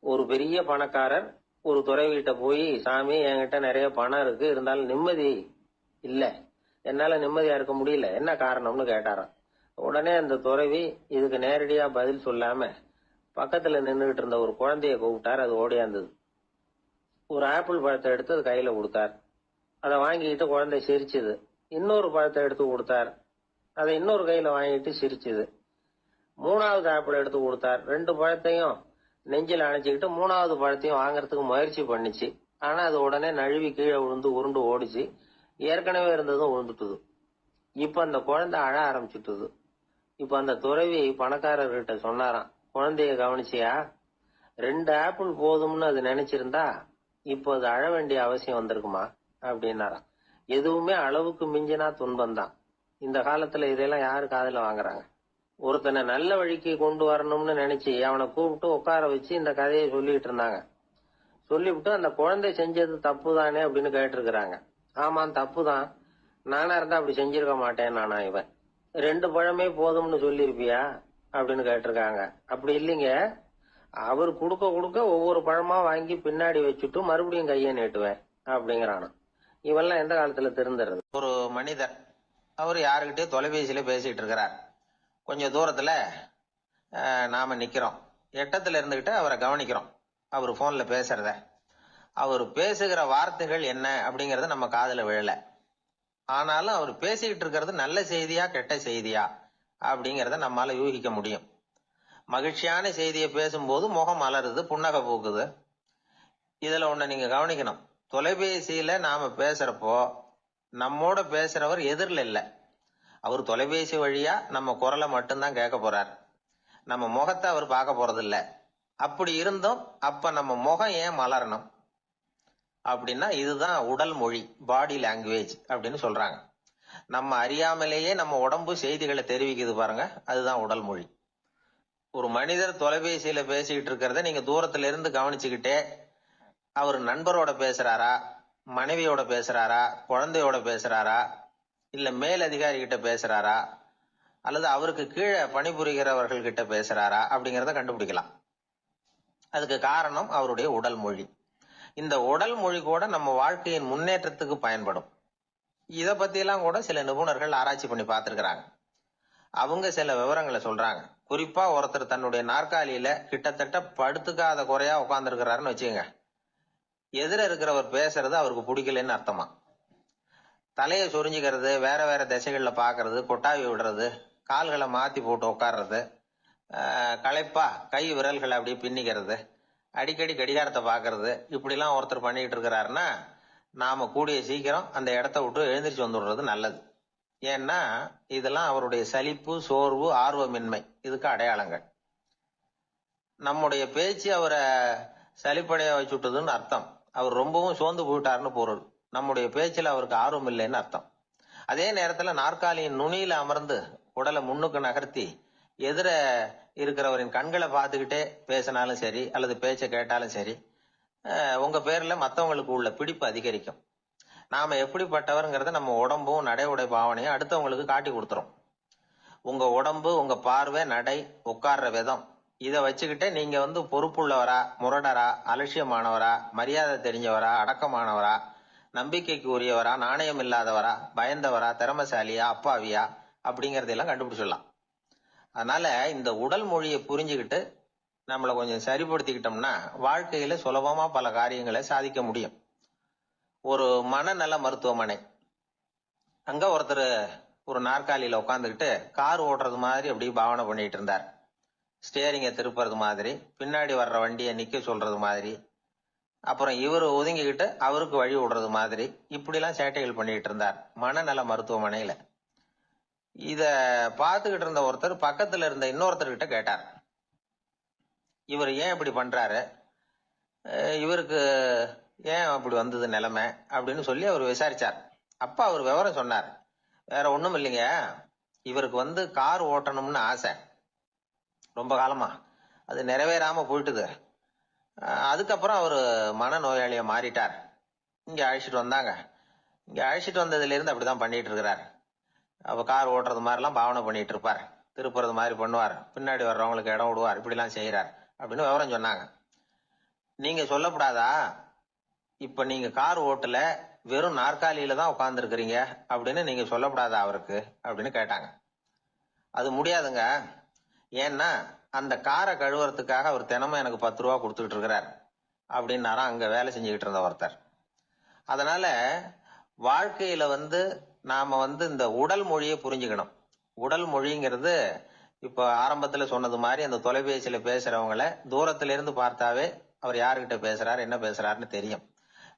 ஒரு பெரிய பணக்காரர் ஒரு துறவிகிட்ட போய், சாமி என்கிட்ட நிறைய பணம் இருக்கு, இருந்தாலும் நிம்மதி இல்ல, என்னால நிம்மதியா இருக்க முடியல, என்ன காரணம்னு கேட்டாராம். உடனே அந்த துறவி இதுக்கு நேரடியா பதில் சொல்லாம பக்கத்துல நின்றுகிட்டு இருந்த ஒரு குழந்தைய கூப்பிட்டார். அது ஓடியாந்தது. ஒரு ஆப்பிள் பழத்தை எடுத்து அது கையில கொடுத்தார். அதை வாங்கிக்கிட்டு குழந்தை சிரிச்சுது. இன்னொரு பழத்தை எடுத்து கொடுத்தார். அதை இன்னொரு கையில வாங்கிட்டு சிரிச்சுது. மூணாவது ஆப்பிள் எடுத்து கொடுத்தார். 2 பழத்தையும் நெஞ்சில் அணைச்சிக்கிட்டு 3வது பழத்தையும் வாங்கறதுக்கு முயற்சி பண்ணிச்சு. ஆனா அது உடனே நழுவி கீழே விழுந்து உருண்டு ஓடிச்சு. ஏற்கனவே இருந்ததும் விழுந்துட்டுது. இப்ப அந்த குழந்தை அழ ஆரம்பிச்சுட்டுது. இப்ப அந்த துறவி பணக்காரர்கிட்ட சொன்னாராம், குழந்தைய கவனிச்சியா? 2 ஆப்பிள் போதும்னு அது நினைச்சிருந்தா இப்போ அது அழ வேண்டிய அவசியம் வந்திருக்குமா அப்படின்னாராம். எதுவுமே அளவுக்கு மிஞ்சினா துன்பம் தான். இந்த காலத்துல இதெல்லாம் யாரு காதுல வாங்குறாங்க? ஒருத்தனை நல்ல வழிக்கு கொண்டு வரணும்னு நினைச்சு அவனை கூப்பிட்டு உட்கார வச்சு இந்த கதையை சொல்லிட்டு இருந்தாங்க. சொல்லிவிட்டு அந்த குழந்தை செஞ்சது தப்பு தானே அப்படின்னு கேட்டிருக்கிறாங்க. ஆமாம், தப்பு தான், நானா இருந்தா அப்படி செஞ்சிருக்க மாட்டேன் நானா இவன். 2 பழமே போதும்னு சொல்லிருப்பியா அப்படின்னு கேட்டிருக்காங்க. அப்படி இல்லைங்க, அவர் கொடுக்க கொடுக்க ஒவ்வொரு பழமா வாங்கி பின்னாடி வச்சுட்டு மறுபடியும் கையை நீட்டுவேன் அப்படிங்கிறானா. இவெல்லாம் எந்த காலத்துல திருந்துறது? ஒரு மனிதர், அவர் யாருக்கிட்டே தொலைபேசியில பேசிட்டு இருக்கிறார். கொஞ்சம் தூரத்துல நாம நிக்கிறோம். எட்டத்துல இருந்துகிட்டு அவரை கவனிக்கிறோம். அவர் போன்ல பேசுறத, அவர் பேசுகிற வார்த்தைகள் என்ன அப்படிங்கறத நம்ம காதுல விழல. ஆனாலும் அவர் பேசிக்கிட்டு இருக்கிறது நல்ல செய்தியா கெட்ட செய்தியா அப்படிங்கறத நம்மால யூகிக்க முடியும். மகிழ்ச்சியான செய்தியை பேசும்போது முகம் மலருது, புன்னகை பூக்குது. இதுல ஒண்ணு நீங்க கவனிக்கணும். தொலைபேசியில நாம பேசுறப்போ நம்மோட பேசுறவர் எதிரில் இல்ல. அவர் தொலைபேசி வழியா நம்ம குரலை மட்டும்தான் கேட்க போறார். நம்ம முகத்தை அவர் பார்க்க போறது இல்ல. அப்படி இருந்தும் அப்ப நம்ம முகம் ஏன் மலரணும் அப்படின்னா, இதுதான் உடல் மொழி, பாடி லாங்குவேஜ் அப்படின்னு சொல்றாங்க. நம்ம அறியாமலேயே நம்ம உடம்பு செய்திகளை தெரிவிக்குது பாருங்க, அதுதான் உடல் மொழி. ஒரு மனிதர் தொலைபேசியில பேசிக்கிட்டு இருக்கிறத நீங்க தூரத்துல இருந்து கவனிச்சுக்கிட்டே, அவர் நண்பரோட பேசுறாரா, மனைவியோட பேசுறாரா, குழந்தையோட பேசுறாரா, இல்ல மேல் அதிகாரி கிட்ட பேசுறாரா, அல்லது அவருக்கு கீழே பணிபுரிகிறவர்கள் கிட்ட பேசுறாரா அப்படிங்கறத கண்டுபிடிக்கலாம். அதுக்கு காரணம் அவருடைய உடல் மொழி. இந்த உடல் மொழி கூட நம்ம வாழ்க்கையின் முன்னேற்றத்துக்கு பயன்படும். இத பத்தி எல்லாம் கூட சில நிபுணர்கள் ஆராய்ச்சி பண்ணி பார்த்திருக்கிறாங்க. அவங்க சில விவரங்களை சொல்றாங்க. குறிப்பா ஒருத்தர் தன்னுடைய நாற்காலியில கிட்டத்தட்ட படுத்துக்காத குறையா உட்கார்ந்து இருக்கிறாருன்னு வச்சுக்கோங்க. எதிர இருக்கிறவர் பேசுறது அவருக்கு பிடிக்கலன்னு அர்த்தமா. தலையை சொரிஞ்சுக்கிறது, வேற வேற திசைகள்ல பாக்குறது, கொட்டாவி விடுறது, கால்களை மாத்தி போட்டு உட்கார்றது, களைப்பா கை விரல்களை அப்படியே பின்னிக்கிறது, அடிக்கடி கடிகாரத்தை பாக்குறது இப்படிலாம் ஒருத்தர் பண்ணிட்டு இருக்கிறாருன்னா நாம கூடிய சீக்கிரம் அந்த இடத்த விட்டு எழுந்திரிச்சு வந்துடுறது நல்லது. ஏன்னா இதெல்லாம் அவருடைய சலிப்பு, சோர்வு, ஆர்வமின்மை இதுக்கு அடையாளங்கள். நம்முடைய பேச்சு அவரை சலிப்படைய வச்சுட்டதுன்னு அர்த்தம். அவர் ரொம்பவும் சோர்ந்து போயிட்டாருன்னு பொருள். நம்முடைய பேச்சில் அவருக்கு ஆர்வம் இல்லைன்னு அர்த்தம். அதே நேரத்துல நாற்காலியின் நுனியில அமர்ந்து உடலை முன்னுக்கு நகர்த்தி எதிர இருக்கிறவரின் கண்களை பார்த்துக்கிட்டே பேசினாலும் சரி அல்லது பேச்ச கேட்டாலும் சரி, உங்க பேர்ல மத்தவங்களுக்கு உள்ள பிடிப்பு அதிகரிக்கும். நாம எப்படிப்பட்டவர்ங்கிறத நம்ம உடம்பும் நடை உடை பாவனையும் அடுத்தவங்களுக்கு காட்டி கொடுத்துரும். உங்க உடம்பு, உங்க பார்வை, நடை, உட்கார்ற விதம் இதை வச்சுக்கிட்டே நீங்க பொறுப்புள்ளவரா, முரடரா, அலட்சியமானவரா, மரியாதை தெரிஞ்சவரா, அடக்கமானவரா, நம்பிக்கைக்கு உரியவரா, நாணயம் இல்லாதவரா, பயந்தவரா, திறமசாலியா, அப்பாவியா அப்படிங்கறதெல்லாம் கண்டுபிடிச்சிடலாம். அதனால இந்த உடல் மொழியை புரிஞ்சுக்கிட்டு நம்மளை கொஞ்சம் சரிப்படுத்திக்கிட்டோம்னா வாழ்க்கையில சுலபமா பல காரியங்களை சாதிக்க முடியும். ஒரு மனநல மருத்துவமனை, அங்க ஒருத்தர் ஒரு நாற்காலியில உட்காந்துக்கிட்டு கார் ஓட்டுறது மாதிரி அப்படி பாவனை பண்ணிட்டு இருந்தார். ஸ்டேரிங்க திருப்புறது மாதிரி, பின்னாடி வர்ற வண்டியை நிக்க சொல்றது மாதிரி, அப்புறம் இவர் ஒதுங்கிக்கிட்டு அவருக்கு வழி விடுறது மாதிரி இப்படிலாம் சேட்டைகள் பண்ணிட்டு இருந்தார் மனநல மருத்துவமனையில. இத பார்த்துக்கிட்டு இருந்த ஒருத்தர் பக்கத்துல இருந்த இன்னொருத்தர்கிட்ட கேட்டார், இவர் ஏன் இப்படி பண்றாரு, இவருக்கு ஏன் அப்படி வந்தது நிலைமை அப்படின்னு சொல்லி அவர் விசாரிச்சார். அப்ப அவர் விவரம் சொன்னார். வேற ஒண்ணும் இல்லைங்க, இவருக்கு கார் ஓட்டணும்னு ஆசை ரொம்ப காலமா, அது நிறைவேறாம போயிட்டுது. அதுக்கப்புறம் அவர் மனநோயாளியா மாறிட்டார். இங்க அழைச்சிட்டு வந்தாங்க. இங்க அழைச்சிட்டு வந்ததுல இருந்து அப்படிதான் பண்ணிட்டு இருக்கிறார். அப்ப கார் ஓட்டுறது மாதிரிலாம் பாவனை பண்ணிட்டு இருப்பார், திருப்புறது மாதிரி பண்ணுவார், பின்னாடி வர்றவங்களுக்கு இடம் விடுவார், இப்படிலாம் செய்யறார் அப்படின்னு விவரம் சொன்னாங்க. நீங்க சொல்லப்படாதா, இப்ப நீங்க கார் ஓட்டல, வெறும் நாற்காலியில தான் உட்கார்ந்து இருக்கிறீங்க அப்படின்னு நீங்க சொல்லப்படாதா அவருக்கு அப்படின்னு கேட்டாங்க. அது முடியாதுங்க, ஏன்னா அந்த காரை கழுவுறதுக்காக அவர் தினமும் எனக்கு 10 ரூபா கொடுத்துக்கிட்டு இருக்கிறார் அப்படின்னாராம் அங்க வேலை செஞ்சுக்கிட்டு இருந்த ஒருத்தர். அதனால வாழ்க்கையில நாம இந்த உடல் மொழியை புரிஞ்சுக்கணும். உடல் மொழிங்கிறது இப்ப ஆரம்பத்துல சொன்னது மாதிரி அந்த தொலைபேசியில பேசுறவங்கள தூரத்துல இருந்து பார்த்தாவே அவர் யாருகிட்ட பேசுறாரு, என்ன பேசுறாருன்னு தெரியும்.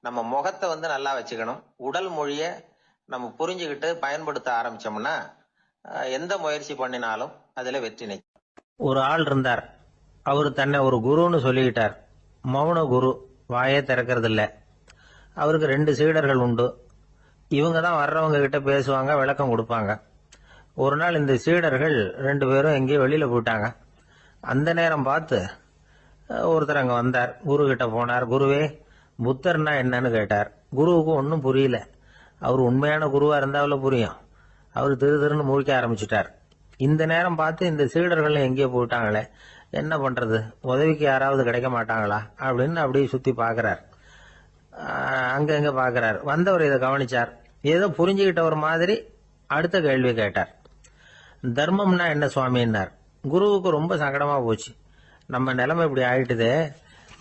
நம்ம முகத்தை நல்லா வச்சுக்கணும். உடல் மொழிய நம்ம புரிஞ்சுக்கிட்டு பயன்படுத்த ஆரம்பிச்சோம்னா எந்த முயற்சி பண்ணினாலும் அதுல வெற்றி நிற்கும். ஒரு ஆள் இருந்தார், அவரு தன்னை ஒரு குருன்னு சொல்லிக்கிட்டார். மௌன குரு, வாயே திறக்கிறது இல்ல. அவருக்கு 2 சீடர்கள் உண்டு. இவங்க தான் வர்றவங்க கிட்ட பேசுவாங்க, விளக்கம் கொடுப்பாங்க. ஒரு நாள் இந்த சீடர்கள் 2 பேரும் எங்கேயோ வெளியில போயிட்டாங்க. அந்த நேரம் பார்த்து ஒருத்தர் அங்க வந்தார், குரு கிட்ட போனார். குருவே, புத்தர்னா என்னன்னு கேட்டார். குருவுக்கு ஒன்னும் புரியல. அவர் உண்மையான குருவா இருந்தாவில புரியும். அவர் திருன்னு முழிக்க ஆரம்பிச்சுட்டார். இந்த நேரம் பார்த்து இந்த சீடர்கள் எங்கேயோ போயிட்டாங்களே, என்ன பண்றது, உதவிக்கு யாராவது கிடைக்க மாட்டாங்களா அப்படின்னு அப்படியே சுத்தி பாக்குறார். அங்க பாக்குறார். வந்தவர் இதை கவனிச்சார். ஏதோ புரிஞ்சுக்கிட்டவர் மாதிரி அடுத்த கேள்வி கேட்டார். தர்மம்னா என்ன சுவாமின்னார். குருவுக்கு ரொம்ப சங்கடமா போச்சு. நம்ம நிலைமை இப்படி ஆயிட்டுதே,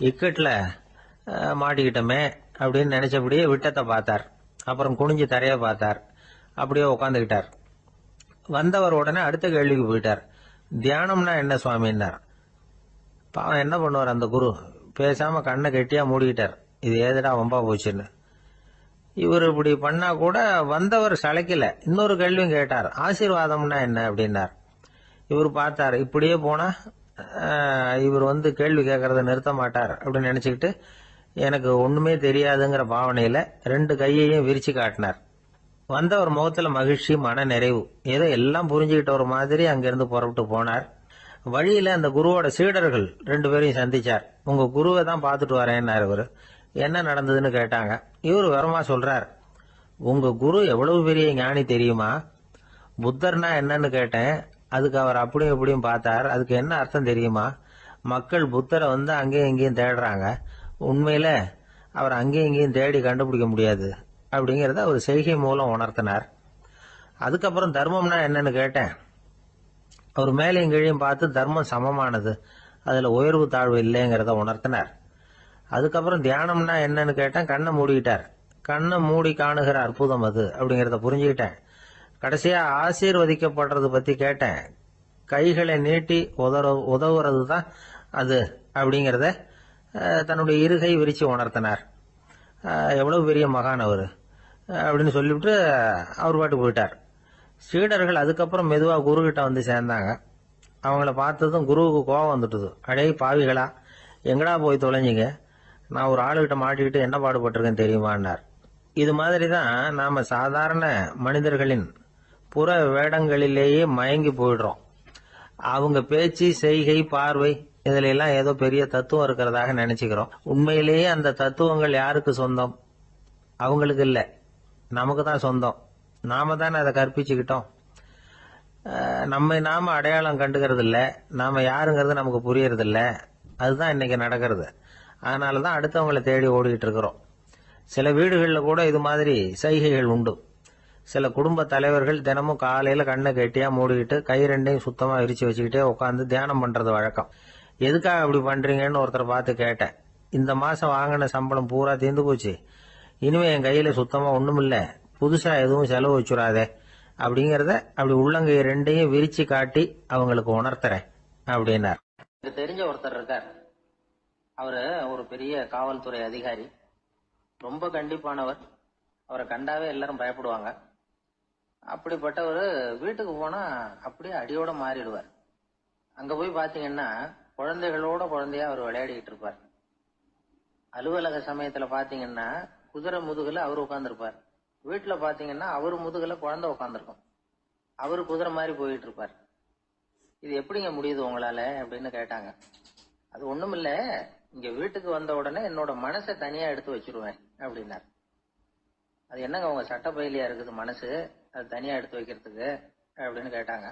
இக்கட்ல மாட்டிக்கிட்டோமே அப்படின்னு நினைச்சபடியே விட்டத்தை பார்த்தார். அப்புறம் குனிஞ்சு தரைய பார்த்தார். அப்படியே உட்காந்துக்கிட்டார். வந்தவர் உடனே அடுத்த கேள்விக்கு போயிட்டார். தியானம்னா என்ன சுவாமின்னார். பாவம் என்ன பண்ணுவார் அந்த குரு, பேசாம கண்ணை கெட்டியா மூடிக்கிட்டார். இது ஏதடா வம்பா போச்சுன்னு. இவர் இப்படி பண்ணா கூட வந்தவர் சளைக்கல. இன்னொரு கேள்வியும் கேட்டார். ஆசீர்வாதம்னா என்ன அப்படின்னார். இவர் பார்த்தார், இப்படியே போனா இவர் கேள்வி கேட்கறத நிறுத்த மாட்டார் அப்படின்னு நினைச்சுக்கிட்டு எனக்கு ஒண்ணுமே தெரியாதுங்கிற பாவனையில 2 கையையும் விரிச்சு காட்டினார். வந்தவர் முகத்துல மகிழ்ச்சி, மன நிறைவு, ஏதோ எல்லாம் புரிஞ்சுக்கிட்ட ஒரு மாதிரி அங்கிருந்து புறப்பட்டு போனார். வழியில அந்த குருவோட சீடர்கள் 2 பேரையும் சந்திச்சார். உங்க குருவை தான் பார்த்துட்டு வரேன்னாரு. இவரு என்ன நடந்ததுன்னு கேட்டாங்க. இவரு விவரமா சொல்றார். உங்க குரு எவ்வளவு பெரிய ஞானி தெரியுமா, புத்தர்னா என்னன்னு கேட்டேன், அதுக்கு அவர் அப்படியும் இப்படியும் பார்த்தார். அதுக்கு என்ன அர்த்தம் தெரியுமா, மக்கள் புத்தரை அங்கேயும் இங்கேயும் தேடுறாங்க, உண்மையில அவர் அங்கேயும் இங்கேயும் தேடி கண்டுபிடிக்க முடியாது அப்படிங்கறத அவர் செய்கை மூலம் உணர்த்தினார். அதுக்கப்புறம் தர்மம்னா என்னன்னு கேட்டேன். அவர் மேலையும் கீழையும் பார்த்து தர்மம் சமமானது, அதுல உயர்வு தாழ்வு இல்லைங்கிறத உணர்த்தினார். அதுக்கப்புறம் தியானம்னா என்னன்னு கேட்டேன். கண்ணை மூடிக்கிட்டார். கண்ணை மூடி காணுகிற அற்புதம் அது அப்படிங்கறத புரிஞ்சுக்கிட்டேன். கடைசியா ஆசீர்வதிக்கப்படுறது பத்தி கேட்டேன். கைகளை நீட்டி உதவுறது தான் அது அப்படிங்கறத தன்னுடைய இருகை விரிச்சு உணர்த்தினார். எவ்வளவு பெரிய மகான் அவரு அப்படின்னு சொல்லிவிட்டு அவர் பாட்டு போயிட்டார். சீடர்கள் அதுக்கப்புறம் மெதுவா குரு கிட்ட வந்து சேர்ந்தாங்க. அவங்கள பார்த்ததும் குருவுக்கு கோபம் வந்துட்டுது. அடே பாவிகளா, எங்கடா போய் தொலைஞ்சிங்க, நான் ஒரு ஆளுகிட்ட மாட்டிக்கிட்டு என்ன பாடுபட்டிருக்கேன் தெரியுமான்னார். இது மாதிரி தான் நாம சாதாரண மனிதர்களின் புற வேடங்களிலேயே மயங்கி போயிடுறோம். அவங்க பேச்சு, செய்கை, பார்வை இதுல எல்லாம் ஏதோ பெரிய தத்துவம் இருக்கிறதாக நினைச்சுக்கிறோம். உண்மையிலேயே அந்த தத்துவங்கள் யாருக்கு சொந்தம்? அவங்களுக்கு இல்ல, நமக்கு தான் சொந்தம். நாம தானே அதை கற்பிச்சுக்கிட்டோம். நம்மை நாம அடையாளம் கண்டுக்கிறது இல்ல, நாம யாருங்கிறது நமக்கு புரியறது இல்ல. அதுதான் இன்னைக்கு நடக்கிறது. அதனாலதான் அடுத்தவங்களை தேடி ஓடிட்டு இருக்கிறோம். சில வீடுகளில் கூட இது மாதிரி சைகைகள் உண்டு. சில குடும்ப தலைவர்கள் தினமும் காலையில கண்ணை கெட்டியா மூடிக்கிட்டு கை ரெண்டையும் சுத்தமா விரிச்சு வச்சுக்கிட்டே உட்காந்து தியானம் பண்றது வழக்கம். எதுக்காக அப்படி பண்றீங்கன்னு ஒருத்தரை பார்த்து கேட்டேன். இந்த மாசம் வாங்கின சம்பளம் பூரா தீர்ந்து போச்சு, இனிமே என் கையில சுத்தமா ஒண்ணும் இல்ல, புதுசா எதுவும் செலவு வச்சுடாதே அப்படிங்கறத அப்படி உள்ளங்கை ரெண்டையும் விரிச்சு காட்டி அவங்களுக்கு உணர்த்துறேன் அப்படின்னார். எனக்கு தெரிஞ்ச ஒருத்தர் இருக்கார். அவரு ஒரு பெரிய காவல்துறை அதிகாரி, ரொம்ப கண்டிப்பானவர். அவரை கண்டாவே எல்லாரும் பயப்படுவாங்க. அப்படிப்பட்டவர் வீட்டுக்கு போனா அப்படியே அடியோட மாறிடுவார். அங்க போய் பாத்தீங்கன்னா குழந்தைகளோட குழந்தையா அவர் விளையாடிட்டு இருப்பார். அலுவலக சமயத்துல பாத்தீங்கன்னா குதிரை முதுகுல அவர் உட்கார்ந்துருப்பார். வீட்டுல பாத்தீங்கன்னா அவரு முதுகுல குழந்தை உட்காந்துருக்கும். அவரு குதிரை மாதிரி போயிட்டு இருப்பார். இது எப்படிங்க முடியுது உங்களால அப்படின்னு கேட்டாங்க. அது ஒண்ணுமில்ல, இங்க வீட்டுக்கு வந்த உடனே என்னோட மனசை தனியா எடுத்து வச்சிருவேன் அப்படின்னார். அது என்னங்க உங்க சட்ட பயிலியா இருக்குது மனசு, அது தனியா எடுத்து வைக்கிறதுக்கு அப்படின்னு கேட்டாங்க.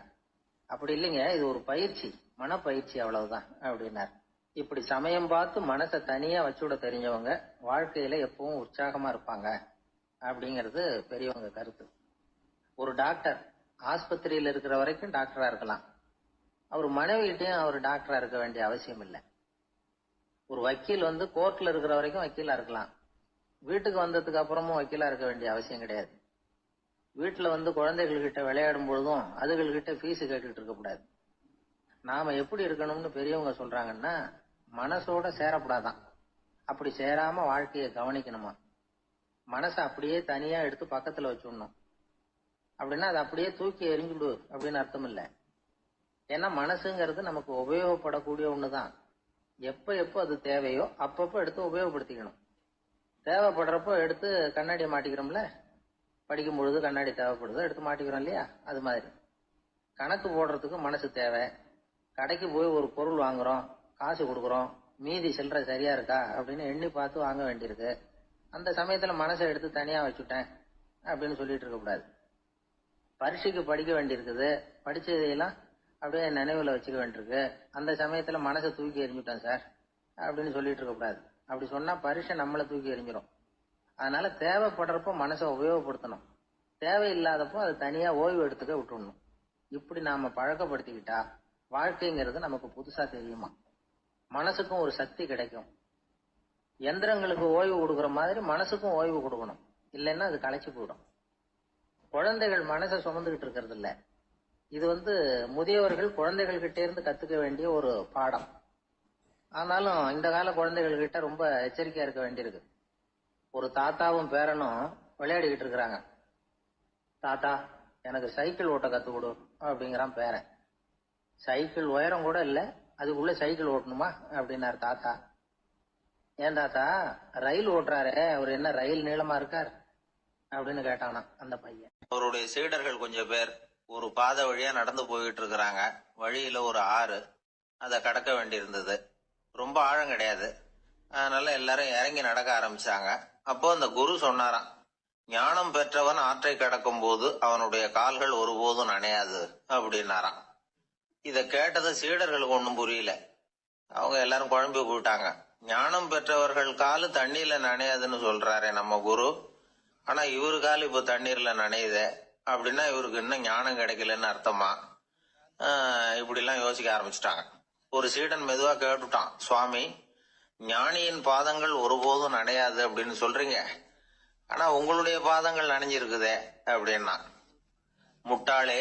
அப்படி இல்லைங்க, இது ஒரு பயிற்சி, மனப்பயிற்சி, அவ்வளவுதான் அப்படின்னார். இப்படி சமயம் பார்த்து மனசை தனியா வச்சுவிட தெரிஞ்சவங்க வாழ்க்கையில எப்பவும் உற்சாகமா இருப்பாங்க அப்படிங்கிறது பெரியவங்க கருத்து. ஒரு டாக்டர் ஆஸ்பத்திரியில இருக்கிற வரைக்கும் டாக்டரா இருக்கலாம். அவர் மனைவிகிட்டையும் அவர் டாக்டரா இருக்க வேண்டிய அவசியம் இல்லை. ஒரு வக்கீல் கோர்ட்ல இருக்கிற வரைக்கும் வக்கீலா இருக்கலாம். வீட்டுக்கு வந்ததுக்கு அப்புறமும் வக்கீலா இருக்க வேண்டிய அவசியம் கிடையாது. வீட்டுல குழந்தைகள் கிட்ட விளையாடும் பொழுதும் அதுகள்கிட்ட ஃபீஸ் கேட்டுட்டு இருக்க கூடாது. நாம எப்படி இருக்கணும்னு பெரியவங்க சொல்றாங்கன்னா, மனசோட சேரப்படாதான். அப்படி சேராம வாழ்க்கையை கவனிக்கணுமா. மனசை அப்படியே தனியா எடுத்து பக்கத்துல வச்சுடணும். அப்படின்னா அதை அப்படியே தூக்கி எறிஞ்சுடு அப்படின்னு அர்த்தம் இல்லை. ஏன்னா மனசுங்கிறது நமக்கு உபயோகப்படக்கூடிய ஒண்ணுதான். எப்ப அது தேவையோ அப்பப்போ எடுத்து உபயோகப்படுத்திக்கணும். தேவைப்படுறப்போ எடுத்து கண்ணாடியை மாட்டிக்கிறோம்ல, படிக்கும் பொழுது கண்ணாடி தேவைப்படுதோ எடுத்து மாட்டிக்கிறோம் இல்லையா, அது மாதிரி கணக்கு போடுறதுக்கு மனசு தேவை. கடைக்கு போய் ஒரு பொருள் வாங்குறோம், காசு கொடுக்குறோம், மீதி சில்லறை சரியா இருக்கா அப்படின்னு எண்ணி பார்த்து வாங்க வேண்டியிருக்கு. அந்த சமயத்துல மனசை எடுத்து தனியா வச்சுட்டேன் அப்படின்னு சொல்லிட்டு இருக்க கூடாது. பரீட்சைக்கு படிக்க வேண்டியிருக்குது, படிச்சதையெல்லாம் அப்படியே நினைவுல வச்சுக்க வேண்டியிருக்கு. அந்த சமயத்துல மனசை தூக்கி எறிஞ்சுட்டேன் சார் அப்படின்னு சொல்லிட்டு இருக்க கூடாது. அப்படி சொன்னா பரீட்சை நம்மளை தூக்கி எறிஞ்சிடும். அதனால தேவைப்படுறப்போ மனசை உபயோகப்படுத்தணும், தேவையில்லாதப்போ அது தனியா ஓய்வு எடுத்துக்க விட்டுடணும். இப்படி நாம பழக்கப்படுத்திக்கிட்டா வாழ்க்கைங்கிறது நமக்கு புதுசா தெரியுமா. மனசுக்கும் ஒரு சக்தி கிடைக்கும். எந்திரங்களுக்கு ஓய்வு கொடுக்கற மாதிரி மனசுக்கும் ஓய்வு கொடுக்கணும், இல்லைன்னா அது களைச்சு போயிடும். குழந்தைகள் மனசை சுமந்துகிட்டு இருக்கிறது இல்ல. இது முதியவர்கள் குழந்தைகள் கிட்ட இருந்து கத்துக்க வேண்டிய ஒரு பாடம். ஆனாலும் இந்த கால குழந்தைகள் கிட்ட ரொம்ப எச்சரிக்கையா இருக்க வேண்டியிருக்கு. ஒரு தாத்தாவும் பேரனும் விளையாடிக்கிட்டு இருக்கிறாங்க. தாத்தா எனக்கு சைக்கிள் ஓட்ட கத்து கொடு அப்படிங்கிறான் பேரன். சைக்கிள் உயரம் கூட இல்ல, அதுக்குள்ள சைக்கிள் ஓட்டணுமா அப்படின்னாரு தாத்தா. ஏன் தாத்தா, ரயில் ஓட்டுறாரு, அவர் என்ன ரயில் நீளமா இருக்கார் அப்படின்னு கேட்டானா அந்த பையன். அவருடைய சீடர்கள் கொஞ்சம் பேர் ஒரு பாதை வழியா நடந்து போயிட்டு இருக்கிறாங்க. வழியில ஒரு ஆறு, அதை கடக்க வேண்டி இருந்தது. ரொம்ப ஆழம் கிடையாது. அதனால எல்லாரும் இறங்கி நடக்க ஆரம்பிச்சாங்க. அப்போ அந்த குரு சொன்னாராம், ஞானம் பெற்றவன் ஆற்றை கடக்கும் போது அவனுடைய கால்கள் ஒருபோதும் நனையாது அப்படின்னாராம். இத கேட்டது சீடர்களுக்கு ஒன்றும் புரியல. அவங்க எல்லாரும் குழம்பி போயிட்டாங்க. ஞானம் பெற்றவர்கள் காலு தண்ணீர்ல நனையாதுன்னு சொல்றாரே நம்ம குரு, ஆனா இவரு கால் இப்ப தண்ணீர்ல நனையுதே அப்படின்னா இவருக்கு இன்னும் ஞானம் கிடைக்கலன்னு அர்த்தமா? இப்படி எல்லாம் யோசிக்க ஆரம்பிச்சுட்டாங்க. ஒரு சீடன் மெதுவா கேட்டுட்டான், சுவாமி, ஞானியின் பாதங்கள் ஒருபோதும் நனையாது அப்படின்னு சொல்றீங்க, ஆனா உங்களுடைய பாதங்கள் நனைஞ்சிருக்குதே அப்படின்னா. முட்டாளே,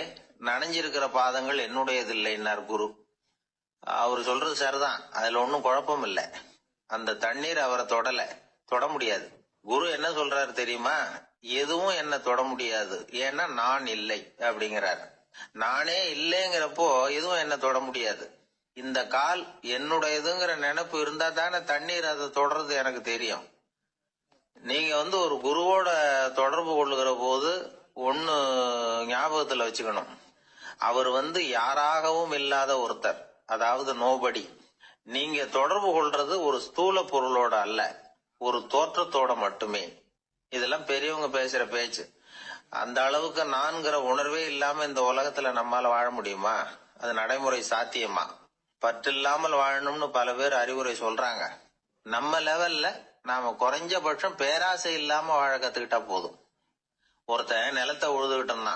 நனைஞ்சிருக்கிற பாதங்கள் என்னுடையது இல்லைன்னார் குரு. அவரு சொல்றது சரிதான், அதுல ஒன்னும் குழப்பம் இல்லை. அந்த தண்ணீர் அவரை தொட முடியாது. குரு என்ன சொல்றாரு தெரியுமா? எதுவும் என்ன தொட முடியாது, ஏன்னா நான் இல்லை அப்படிங்கிறாரு. நானே இல்லைங்கிறப்போ எதுவும் என்ன தொட முடியாது. இந்த கால் என்னுடையதுங்கிற நினைப்பு இருந்தா தானே தண்ணீர் அதை தொடர்றது எனக்கு தெரியும். நீங்க ஒரு குருவோட தொடர்பு கொள்ளுகிற போது ஒன்னு ஞாபகத்துல வச்சுக்கணும். அவர் யாராகவும் இல்லாத ஒருத்தர், அதாவது நோபடி. நீங்க தொடர்பு கொள்றது ஒரு ஸ்தூல பொருளோட அல்ல, ஒரு தோற்றத்தோட மட்டுமே. இதெல்லாம் பெரியவங்க பேசுற பேச்சு. அந்த அளவுக்கு நான்கிற உணர்வே இல்லாம இந்த உலகத்துல நம்மால வாழ முடியுமா? அது நடைமுறை சாத்தியமா? பற்றில்லாமல் வாழணும்னு பல பேர் அறிவுரை சொல்றாங்க. நம்ம லெவல்ல நாம குறைஞ்சபட்சம் பேராசை இல்லாம வாழ கத்துக்கிட்டா போதும். ஒருத்தன் நிலத்தை உழுதுகிட்டோம்னா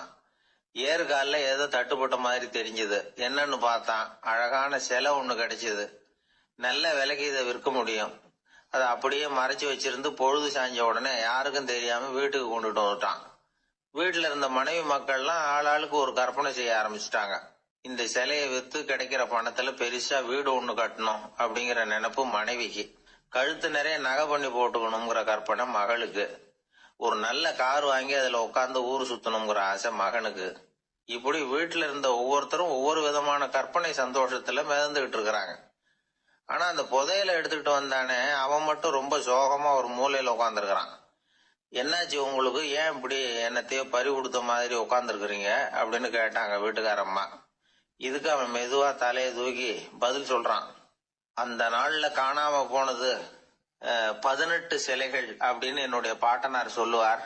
ஏறுகால ஏதோ தட்டுப்பட்ட மாதிரி தெரிஞ்சது. என்னன்னு பார்த்தான், அழகான சிலை ஒண்ணு கிடைச்சது. நல்ல விலைக்கு இதை விற்க முடியும். அதை அப்படியே மறைச்சு வச்சிருந்து பொழுது சாஞ்ச உடனே யாருக்கும் தெரியாம வீட்டுக்கு கொண்டுட்டு வந்துட்டான். வீட்டுல இருந்த மனைவி மக்கள்லாம் ஆளாளுக்கு ஒரு கற்பனை செய்ய ஆரம்பிச்சுட்டாங்க. இந்த சிலையை வித்து கிடைக்கிற பணத்துல பெருசா வீடு ஒண்ணு கட்டணும் அப்படிங்கிற நினைப்பு மனைவிக்கு. கழுத்து நிறைய நகை பண்ணி போட்டுக்கணுங்கிற கற்பனை மகளுக்கு. ஒரு நல்ல கார் வாங்கி அதுல உட்காந்து ஊர் சுத்தணுங்கிற ஆசை மகனுக்கு. இப்படி வீட்டுல இருந்த ஒவ்வொருத்தரும் ஒவ்வொரு விதமான கற்பனை சந்தோஷத்துல மிதந்துகிட்டு இருக்கிறாங்க. ஆனா அந்த புதையல எடுத்துக்கிட்டு வந்தானே, அவன் மட்டும் ரொம்ப சோகமா ஒரு மூலையில உட்காந்துருக்கிறான். என்னாச்சு உங்களுக்கு, ஏன் இப்படி என்னத்தையோ பறி கொடுத்த மாதிரி உட்காந்துருக்கிறீங்க அப்படின்னு கேட்டாங்க வீட்டுக்காரம்மா. இதுக்கு அவன் மெதுவா தலையை தூக்கி பதில் சொல்றான். அந்த நாள்ல காணாம போனது 18 சிலைகள் அப்படின்னு என்னுடைய பாட்டனார் சொல்லுவார்.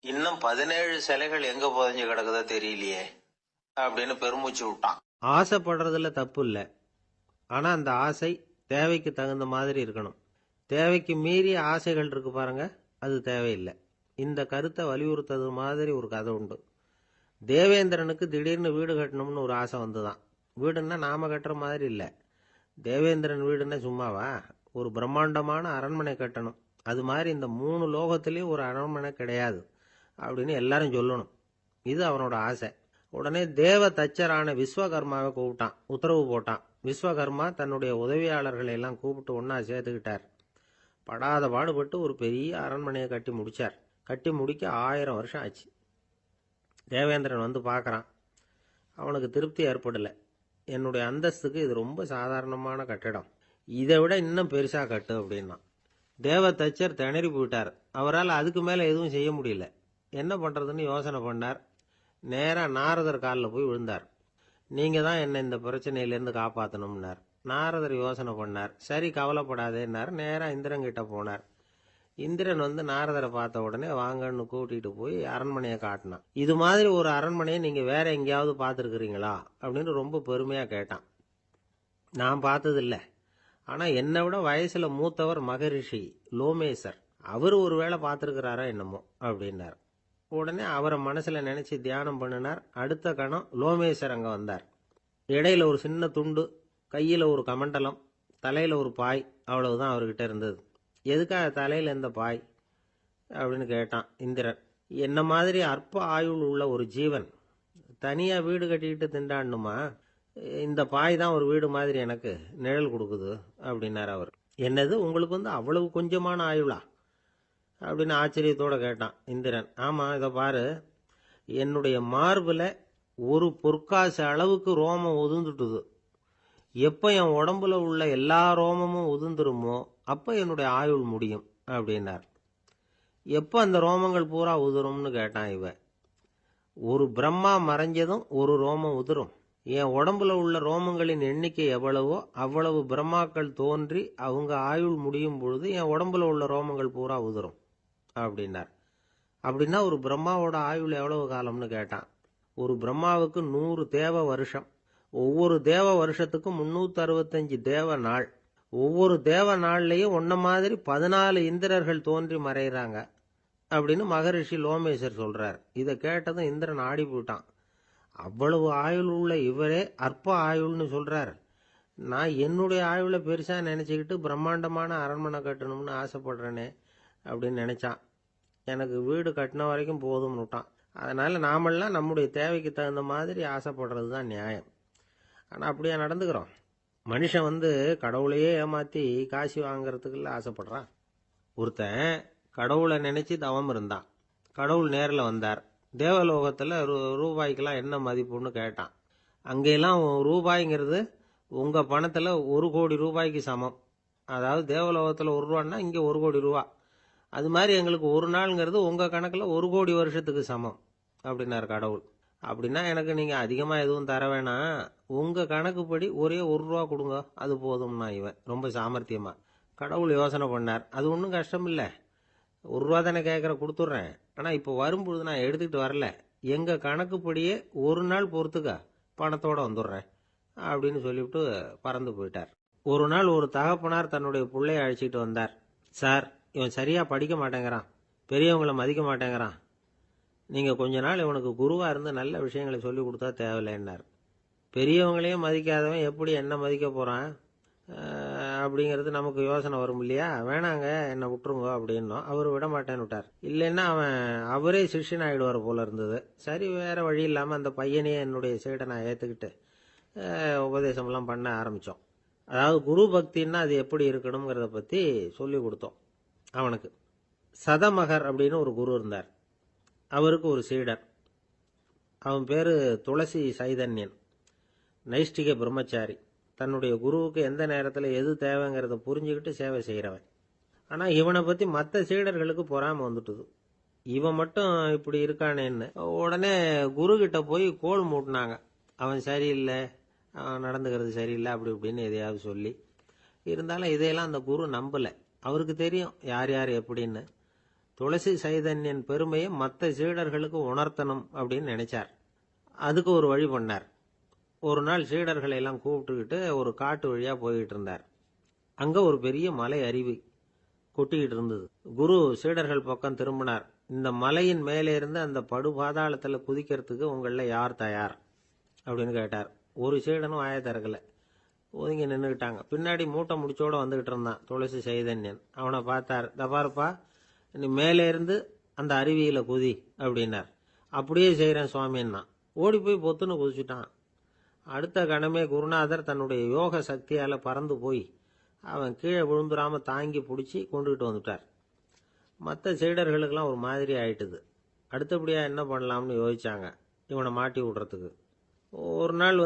இன்னும் 17 சிலைகள் எங்க புதைஞ்சு கிடக்குதோ தெரியலையே அப்படின்னு பெருமூச்சு விட்டான். ஆசைப்படுறதுல தப்பு இல்லை, ஆனா அந்த ஆசை தேவைக்கு தகுந்த மாதிரி இருக்கணும். தேவைக்கு மீறிய ஆசைகள் இருக்கு பாருங்க, அது தேவையில்லை. இந்த கருத்தை வலியுறுத்தது மாதிரி ஒரு கதை உண்டு. தேவேந்திரனுக்கு திடீர்னு வீடு கட்டணும்னு ஒரு ஆசை வந்துதான். வீடுன்னா நாம கட்டுற மாதிரி இல்லை. தேவேந்திரன் வீடுன்னா சும்மாவா? ஒரு பிரம்மாண்டமான அரண்மனை கட்டணும். அது மாதிரி இந்த 3 லோகத்திலயும் ஒரு அரண்மனை கிடையாது அப்படின்னு எல்லாரும் சொல்லணும். இது அவனோட ஆசை. உடனே தேவ தச்சரான விஸ்வகர்மாவை கூப்பிட்டான், உத்தரவு போட்டான். விஸ்வகர்மா தன்னுடைய உதவியாளர்களை எல்லாம் கூப்பிட்டு ஒன்னா சேர்த்துக்கிட்டார். படாத பாடுபட்டு ஒரு பெரிய அரண்மனையை கட்டி முடிச்சார். கட்டி முடிக்க 1000 வருஷம் ஆச்சு. தேவேந்திரன் பார்க்கறான். அவனுக்கு திருப்தி ஏற்படலை. என்னுடைய அந்தஸ்துக்கு இது ரொம்ப சாதாரணமான கட்டிடம், இதை விட இன்னும் பெருசா கட்டு அப்படின்னா. தேவ தச்சர் திணறி போயிட்டார். அவரால் அதுக்கு மேல எதுவும் செய்ய முடியல. என்ன பண்றதுன்னு யோசனை பண்ணார். நேரா நாரதர் காலில் போய் விழுந்தார். நீங்க தான் என்ன இந்த பிரச்சனையிலேருந்து காப்பாற்றணும்னார். நாரதர் யோசனை பண்ணார். சரி கவலைப்படாதேன்னார். நேரா இந்திரன் கிட்ட போனார். இந்திரன் நாரதரை பார்த்த உடனே வாங்கன்னு கூட்டிட்டு போய் அரண்மனையை காட்டினான். இது மாதிரி ஒரு அரண்மனையை நீங்க வேற எங்கேயாவது பார்த்துருக்கிறீங்களா அப்படின்னு ரொம்ப பெருமையா கேட்டான். நான் பார்த்ததில்லை, ஆனா என்னை விட வயசுல மூத்தவர் மகரிஷி லோமேசர், அவர் ஒருவேளை பார்த்துருக்கிறாரா என்னமோ அப்படின்னார். உடனே அவரை மனசுல நினைச்சு தியானம் பண்ணினார். அடுத்த கணம் லோமேசர் அங்க வந்தார். இடையில ஒரு சின்ன துண்டு, கையில ஒரு கமண்டலம், தலையில ஒரு பாய், அவ்வளவுதான் அவர்கிட்ட இருந்தது. எதுக்காக தலையில எந்த பாய் அப்படின்னு கேட்டான் இந்திரன். என்ன மாதிரி அற்ப ஆயுள் உள்ள ஒரு ஜீவன் தனியா வீடு கட்டிக்கிட்டு திண்டாடணுமா? இந்த பாய் தான் ஒரு வீடு மாதிரி எனக்கு நிழல் கொடுக்குது அப்படின்னார் அவர். என்னது, உங்களுக்கு அவ்வளவு கொஞ்சமான ஆயுளா அப்படின்னு ஆச்சரியத்தோட கேட்டான் இந்திரன். ஆமா, இதை பாரு, என்னுடைய மார்புல ஒரு பொற்காசு அளவுக்கு ரோமம் உதிர்ந்துட்டுது. எப்ப என் உடம்புல உள்ள எல்லா ரோமமும் உதிர்ந்துருமோ அப்ப என்னுடைய ஆயுள் முடியும் அப்படின்னார். எப்ப அந்த ரோமங்கள் பூரா உதிரும்னு கேட்டான் இவன். ஒரு பிரம்மா மறைஞ்சதும் ஒரு ரோமம் உதிரும். என் உடம்புல உள்ள ரோமங்களின் எண்ணிக்கை எவ்வளவோ அவ்வளவு பிரம்மாக்கள் தோன்றி அவங்க ஆயுள் முடியும் பொழுது என் உடம்புல உள்ள ரோமங்கள் பூரா உதிரும் அப்படின்னார். அப்படின்னா ஒரு பிரம்மாவோட ஆயுள் எவ்வளவு காலம்னு கேட்டான். ஒரு பிரம்மாவுக்கு 100 தேவ வருஷம். ஒவ்வொரு தேவ வருஷத்துக்கும் 365 தேவ நாள். ஒவ்வொரு தேவ நாள்லயும் ஒன்ன மாதிரி 14 இந்திரர்கள் தோன்றி மறைகிறாங்க அப்படின்னு மகரிஷி லோமேசர் சொல்றார். இதை கேட்டதும் இந்திரன் ஆடி போயிட்டான். அவ்வளவு ஆயுள் உள்ள இவரே அற்ப ஆயுள்னு சொல்றார். நான் என்னுடைய ஆயுளை பெருசா நினைச்சுக்கிட்டு பிரம்மாண்டமான அரண்மனை கட்டணும்னு ஆசைப்படுறேனே அப்படின்னு நினைச்சான். எனக்கு வீடு கட்டின வரைக்கும் போதும்னு விட்டான். அதனால நாமெல்லாம் நம்முடைய தேவைக்கு தகுந்த மாதிரி ஆசைப்படுறது தான் நியாயம். ஆனால் அப்படியே நடந்துக்கிறோம். மனுஷன் கடவுளையே ஏமாத்தி காசு வாங்கறதுக்குள்ள ஆசைப்படுறான். ஒருத்தன் கடவுளை நினைச்சு தவம் இருந்தான். கடவுள் நேரில் வந்தார். தேவலோகத்தில் ரூபாய்க்கெல்லாம் என்ன மதிப்புன்னு கேட்டான். அங்கெல்லாம் ரூபாய்ங்கிறது உங்கள் பணத்தில் 1,00,00,000 ரூபாய்க்கு சமம். அதாவது தேவலோகத்தில் 1 ரூபான்னா இங்கே 1,00,00,000 ரூபா. அது மாதிரி எங்களுக்கு ஒரு நாளுங்கிறது உங்கள் கணக்கில் 1,00,00,000 வருஷத்துக்கு சமம் அப்படின்னார் கடவுள். அப்படின்னா எனக்கு நீங்கள் அதிகமாக எதுவும் தர வேணாம், உங்கள் கணக்குப்படி ஒரே 1 ரூபா கொடுங்க, அது போதும்னா இவன் ரொம்ப சாமர்த்தியமா. கடவுள் யோசனை பண்ணார். அது ஒன்றும் கஷ்டம் இல்லை, 1 ரூபா தானே கேட்குற, கொடுத்துட்றேன். ஆனால் இப்போ வரும்பொழுது நான் எடுத்துக்கிட்டு வரல, எங்கள் கணக்குப்படியே 1 நாள் பொறுத்துக்க பணத்தோடு வந்துடுறேன் அப்படின்னு சொல்லிவிட்டு பறந்து போயிட்டார். ஒரு நாள் ஒரு தகப்பனார் தன்னுடைய பிள்ளைய அழைச்சிக்கிட்டு வந்தார். சார், இவன் சரியாக படிக்க மாட்டேங்கிறான், பெரியவங்களை மதிக்க மாட்டேங்கிறான், நீங்கள் கொஞ்ச நாள் இவனுக்கு குருவாக இருந்து நல்ல விஷயங்களை சொல்லி கொடுத்தா தேவையில்லைன்னார். பெரியவங்களையும் மதிக்காதவன் எப்படி என்ன மதிக்க போகிறான் அப்படிங்கிறது நமக்கு யோசனை வரும் இல்லையா? வேணாங்க, என்னை விட்டுருங்க அப்படின்னோம். அவர் விட மாட்டேன்னு விட்டார். இல்லைன்னா அவரே சிஷ்யன் ஆகிடுவார் போல இருந்தது. சரி, வேற வழி இல்லாமல் அந்த பையனையே என்னுடைய சைடை நான் ஏற்றுக்கிட்டு உபதேசம்லாம் பண்ண ஆரம்பித்தோம். அதாவது குரு பக்தின்னா அது எப்படி இருக்கணுங்கிறத பற்றி சொல்லி கொடுத்தோம் அவனுக்கு. சதமகர் அப்படின்னு ஒரு குரு இருந்தார். அவருக்கு ஒரு சீடர். அவன் பேர் துளசி சைதன்யன், நைஷ்டிக பிரம்மச்சாரி. தன்னுடைய குருவுக்கு எந்த நேரத்தில் எது தேவைங்கிறத புரிஞ்சுக்கிட்டு சேவை செய்கிறவன். ஆனால் இவனை பற்றி மற்ற சீடர்களுக்கு பொறாமை வந்துட்டுது. இவன் மட்டும் இப்படி இருக்கானேன்னு உடனே குரு கிட்ட போய் கோல் மூட்டினாங்க. அவன் சரியில்லை, அவன் நடந்துக்கிறது சரியில்லை, அப்படி இப்படின்னு எதையாவது சொல்லி. இருந்தாலும் இதையெல்லாம் அந்த குரு நம்பலை. அவருக்கு தெரியும் யார் யார் எப்படின்னு. துளசி சைதன்யன் பெருமையை மற்ற சீடர்களுக்கு உணர்த்தணும் அப்படின்னு நினைச்சார். அதுக்கு ஒரு வழி பண்ணார். ஒரு நாள் சீடர்களை எல்லாம் கூப்பிட்டுக்கிட்டு ஒரு காட்டு வழியாக போய்கிட்டு இருந்தார். அங்கே ஒரு பெரிய மலை அருவி கொட்டிக்கிட்டு இருந்தது. குரு சீடர்கள் பக்கம் திரும்பினார். இந்த மலையின் மேலே இருந்து அந்த படுபாதாளத்தில் குதிக்கிறதுக்கு உங்களில் யார் தயார் அப்படின்னு கேட்டார். ஒரு சீடனும் வாயை திறக்கலை, ஒதுங்கி நின்றுக்கிட்டாங்க. பின்னாடி மூட்டை முடிச்சோடு வந்துக்கிட்டு இருந்தான் துளசி சைதன்யன். அவனை பார்த்தார். தபாருப்பா, நீ மேலே இருந்து அந்த அருவியில் குதி அப்படின்னார். அப்படியே செய்கிறேன் சுவாமின்னா ஓடி போய் பொத்துன்னு குதிச்சுட்டான். அடுத்த கணமே குருநாதர் தன்னுடைய யோக சக்தியால் பறந்து போய் அவன் கீழே விழுந்துடாமல் தாங்கி பிடிச்சி கொண்டுகிட்டு வந்துட்டார். மற்ற சீடர்களுக்கெல்லாம் ஒரு மாதிரி ஆயிட்டுது. அடுத்தபடியாக என்ன பண்ணலாம்னு யோசிச்சாங்க இவனை மாட்டி விடுறதுக்கு. ஒரு நாள்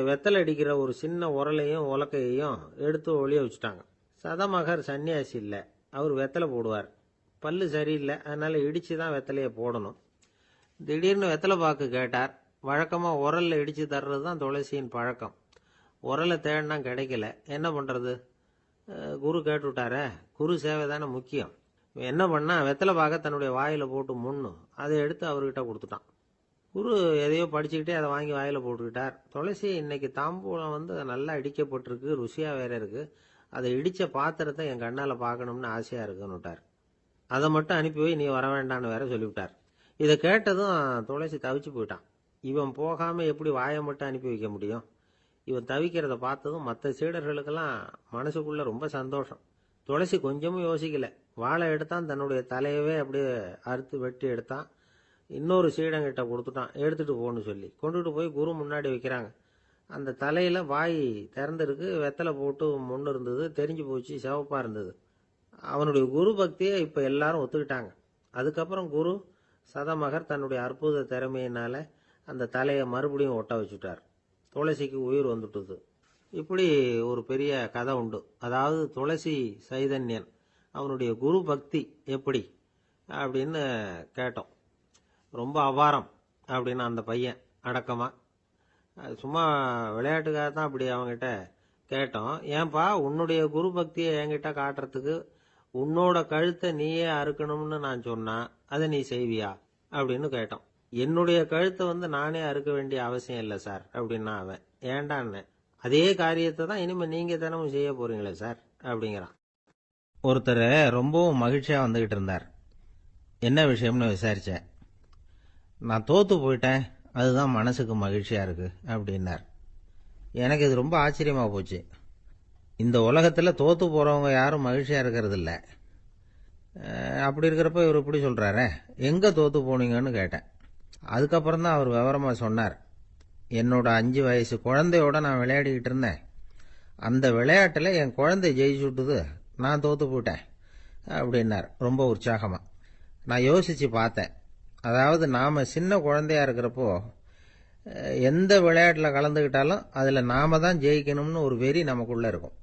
வெத்தலை அடிக்கிற ஒரு சின்ன உரலையும் உலக்கையையும் எடுத்து ஒளிய வச்சுட்டாங்க. சதமகர் சன்னியாசி இல்லை, அவர் வெத்தலை போடுவார். பல்லு சரியில்லை, அதனால் இடித்து தான் வெத்தலையை போடணும். திடீர்னு வெத்தலை பாக்கு கேட்டார். வழக்கமாக உரலில் இடித்து தர்றது தான் துளசியின் பழக்கம். உரலை தேடினா கிடைக்கல, என்ன பண்ணுறது? குரு கேட்டுவிட்டாரே, குரு சேவை தானே முக்கியம். என்ன பண்ணா, வெத்தலை பாக்க தன்னுடைய வாயில் போட்டு முன்னும் அதை எடுத்து அவர்கிட்ட கொடுத்துட்டான். குரு எதையோ படிச்சுக்கிட்டே அதை வாங்கி வாயில் போட்டுக்கிட்டார். துளசி, இன்னைக்கு தாம்பூலம் நல்லா இடிக்கப்பட்டிருக்கு, ருசியாக வேற இருக்குது, அதை இடித்த பாத்திரத்தை என் கண்ணால் பார்க்கணும்னு ஆசையாக இருக்குன்னு விட்டார். அதை மட்டும் அனுப்பி போய் நீ வர வேண்டான்னு வேற சொல்லிவிட்டார். இதை கேட்டதும் துளசி தவிச்சு போயிட்டான். இவன் போகாமல் எப்படி வாயை மட்டும் அனுப்பி வைக்க முடியும்? இவன் தவிக்கிறத பார்த்ததும் மற்ற சீடர்களுக்கெல்லாம் மனசுக்குள்ளே ரொம்ப சந்தோஷம். துளசி கொஞ்சமும் யோசிக்கல, வாழை எடுத்தான், தன்னுடைய தலையவே அப்படியே அறுத்து வெட்டி எடுத்தான். இன்னொரு சீடங்கிட்ட கொடுத்துட்டான், எடுத்துகிட்டு போன்னு சொல்லி. கொண்டுகிட்டு போய் குரு முன்னாடி வைக்கிறாங்க. அந்த தலையில் வாய் திறந்துருக்கு, வெத்தலை போட்டு முன்னு இருந்தது, தெரிஞ்சு போச்சு, சிவப்பாக இருந்தது. அவனுடைய குரு பக்தியை இப்போ எல்லாரும் ஒத்துக்கிட்டாங்க. அதுக்கப்புறம் குரு சதமகர் தன்னுடைய அற்புத திறமையினால அந்த தலையை மறுபடியும் ஒட்ட வச்சுட்டார். துளசிக்கு உயிர் வந்துட்டுது. இப்படி ஒரு பெரிய கதை உண்டு. அதாவது துளசி சைதன்யன் அவனுடைய குரு பக்தி எப்படி அப்படின்னு கேட்டோம். ரொம்ப அபாரம் அப்படின்னு அந்த பையன் அடக்கமா, சும்மா விளையாட்டுக்காக தான் அப்படி அவங்ககிட்ட கேட்டோம். ஏன்பா, உன்னுடைய குரு பக்தியை என்கிட்ட காட்டுறதுக்கு உன்னோட கழுத்தை நீயே அறுக்கணும்னு நான் சொன்னா அதை நீ செய்வியா அப்படின்னு கேட்டோம். என்னுடைய கழுத்தை நானே அறுக்க வேண்டிய அவசியம் இல்லை சார் அப்படின்னா அவன். ஏண்டான்னு, அதே காரியத்தை தான் இனிமேல் நீங்கள் தினமும் செய்ய போறீங்களே சார் அப்படிங்கிறான். ஒருத்தர் ரொம்பவும் மகிழ்ச்சியாக வந்துக்கிட்டு இருந்தார். என்ன விஷயம்னு விசாரித்தேன். நான் தோற்று போயிட்டேன், அதுதான் மனசுக்கு மகிழ்ச்சியாக இருக்குது அப்படின்னார். எனக்கு இது ரொம்ப ஆச்சரியமாக போச்சு. இந்த உலகத்தில் தோற்று போகிறவங்க யாரும் மகிழ்ச்சியாக இருக்கிறது இல்லை. அப்படி இருக்கிறப்ப இவர் இப்படி சொல்கிறாரே, எங்கே தோற்று போனீங்கன்னு கேட்டேன். அதுக்கப்புறம் தான் அவர் விவரமாக சொன்னார். என்னோட 5 வயசு குழந்தையோட நான் விளையாடிக்கிட்டு இருந்தேன். அந்த விளையாட்டில் என் குழந்தை ஜெயிச்சுட்டுது, நான் தோத்து போயிட்டேன் அப்படின்னார் ரொம்ப உற்சாகமாக. நான் யோசித்து பார்த்தேன். அதாவது நாம் சின்ன குழந்தையா இருக்கிறப்போ எந்த விளையாட்டில் கலந்துக்கிட்டாலும் அதில் நாம தான் ஜெயிக்கணும்னு ஒரு வெறி நமக்குள்ளே இருக்கும்.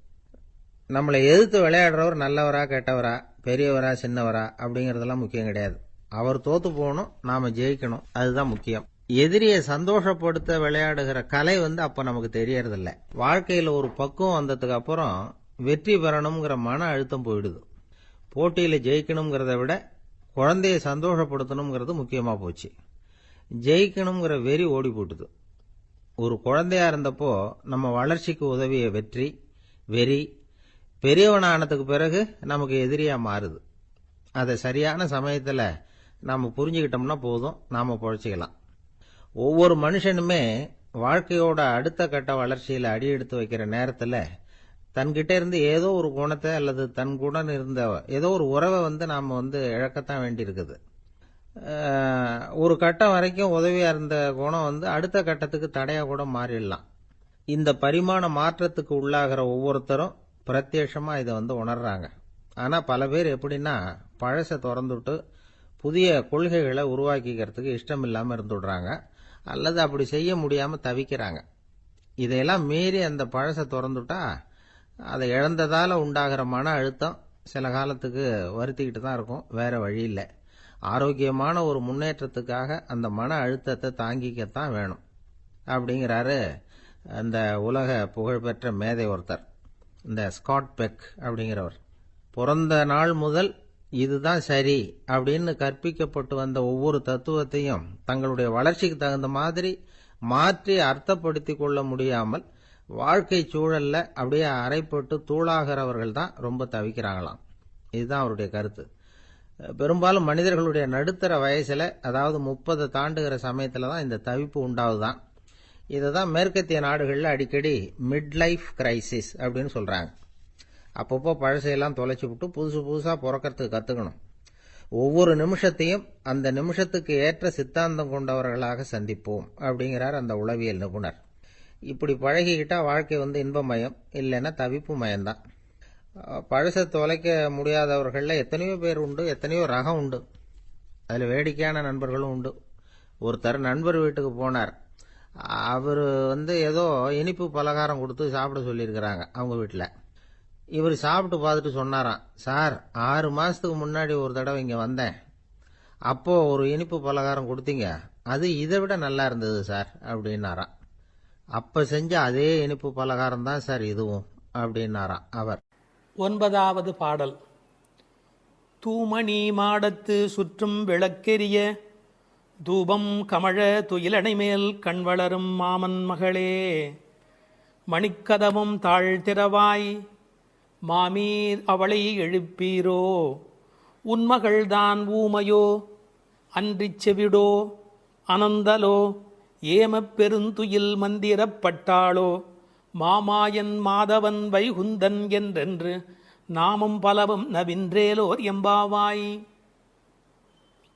நம்மளை எதிர்த்து விளையாடுறவர் நல்லவரா கெட்டவரா, பெரியவரா சின்னவரா அப்படிங்கிறதெல்லாம் முக்கியம் கிடையாது. அவர் தோத்து போகணும், நாம ஜெயிக்கணும், அதுதான் முக்கியம். எதிரியை சந்தோஷப்படுத்த விளையாடுகிற கலை அப்ப நமக்கு தெரியறதில்ல. வாழ்க்கையில் ஒரு பக்குவம் வந்ததுக்கு அப்புறம் வெற்றி பெறணுங்கிற மன அழுத்தம் போயிடுது. போட்டியில ஜெயிக்கணுங்கிறத விட குழந்தைய சந்தோஷப்படுத்தணுங்கிறது முக்கியமா போச்சு. ஜெயிக்கணுங்கிற வெறி ஓடி போட்டுது. ஒரு குழந்தையா இருந்தப்போ நம்ம வளர்ச்சிக்கு உதவிய வெறி பெரியவனானதுக்கு பிறகு நமக்கு எதிரியா மாறுது. அதை சரியான சமயத்தில் நாம புரிஞ்சுக்கிட்டோம்னா போதும், நாம பொழைச்சிக்கலாம். ஒவ்வொரு மனுஷனுமே வாழ்க்கையோட அடுத்த கட்ட வளர்ச்சியில் அடி எடுத்து வைக்கிற நேரத்தில் தன்கிட்ட இருந்து ஏதோ ஒரு குணத்தை அல்லது தன் குணம் இருந்த ஏதோ ஒரு உறவை நாம இழக்கத்தான் வேண்டியிருக்குது. ஒரு கட்டம் வரைக்கும் உதவியா இருந்த குணம் அடுத்த கட்டத்துக்கு தடையா கூட மாறிடலாம். இந்த பரிமாண மாற்றத்துக்கு உள்ளாகிற ஒவ்வொருத்தரும் பிரத்யட்சமா இதை உணர்றாங்க. ஆனா பல பேர் எப்படின்னா பழசை திறந்துட்டு புதிய கொள்கைகளை உருவாக்கிக்கிறதுக்கு இஷ்டம் இல்லாம இருந்துடுறாங்க, அல்லது அப்படி செய்ய முடியாம தவிக்கிறாங்க. இதையெல்லாம் மீறி அந்த பழசை திறந்துட்டா அதை இழந்ததால உண்டாகிற மன அழுத்தம் சில காலத்துக்கு வருத்திக்கிட்டு தான் இருக்கும், வேற வழி இல்லை. ஆரோக்கியமான ஒரு முன்னேற்றத்துக்காக அந்த மன அழுத்தத்தை தாங்கிக்கத்தான் வேணும் அப்படிங்கிறாரு அந்த உலக புகழ்பெற்ற மேதை ஒருத்தர், இந்த ஸ்காட் பெக் அப்படிங்கிறவர். பிறந்த நாள் முதல் இதுதான் சரி அப்படின்னு கற்பிக்கப்பட்டு வந்த ஒவ்வொரு தத்துவத்தையும் தங்களுடைய வளர்ச்சிக்கு தகுந்த மாதிரி மாற்றி அர்த்தப்படுத்தி கொள்ள முடியாமல் வாழ்க்கை சூழல்ல அப்படியே அரைப்பட்டு தூளாகிறவர்கள் தான் ரொம்ப தவிக்கிறாங்களாம். இதுதான் அவருடைய கருத்து. பெரும்பாலும் மனிதர்களுடைய நடுத்தர வயசுல, அதாவது 30 தாண்டுகிற சமயத்துல தான் இந்த தவிப்பு உண்டாவதுதான். இதுதான் மேற்கத்திய நாடுகளில் அடிக்கடி மிட் லைஃப் கிரைசிஸ் அப்படின்னு சொல்றாங்க. அப்பப்போ பழசையெல்லாம் தொலைச்சி விட்டு புதுசா பிறக்கிறதுக்கு கத்துக்கணும். ஒவ்வொரு நிமிஷத்தையும் அந்த நிமிஷத்துக்கு ஏற்ற சித்தாந்தம் கொண்டவர்களாக சந்திப்போம் அப்படிங்கிறார் அந்த உளவியல் நிபுணர். இப்படி பழகிக்கிட்டா வாழ்க்கை இன்பமயம், இல்லைன்னா தவிப்பு மயம்தான். பழசை தொலைக்க முடியாதவர்கள்ல எத்தனையோ பேர் உண்டு, எத்தனையோ ரகம் உண்டு. அதுல வேடிக்கையான நண்பர்களும் உண்டு. ஒருத்தர் நண்பர் வீட்டுக்கு போனார். அவர் ஏதோ இனிப்பு பலகாரம் கொடுத்து சாப்பிட சொல்லியிருக்கிறாங்க அவங்க வீட்டில். இவர் சாப்பிட்டு பார்த்துட்டு சொன்னாராம், சார் 6 மாசத்துக்கு முன்னாடி ஒரு தடவை இங்க வந்தேன், அப்போ ஒரு இனிப்பு பலகாரம் கொடுத்தீங்க, அது இதை விட நல்லா இருந்தது சார் அப்படின்னாராம். அப்ப செஞ்ச அதே இனிப்பு பலகாரம் தான் சார் இதுவும் அப்படின்னாராம் அவர். 9வது பாடல். தூமணி மாடத்து சுற்றும் விளக்கெரிய தூபம் கமழ துயிலணை மேல் கண் வளரும் மாமன் மகளே, மணிக்கதவும் தாழ்திறவாய் மாமீர் அவளை எழுப்பீரோ, உன்மகள்தான் ஊமையோ அன்றிச் செவிடோ அனந்தலோ ஏமப் பெருந்துயில் மந்திரப்பட்டாளோ, மாமாயன் மாதவன் வைகுந்தன் என்றென்று நாமும் பலவும் நவின்றேலோர் எம்பாவாய்.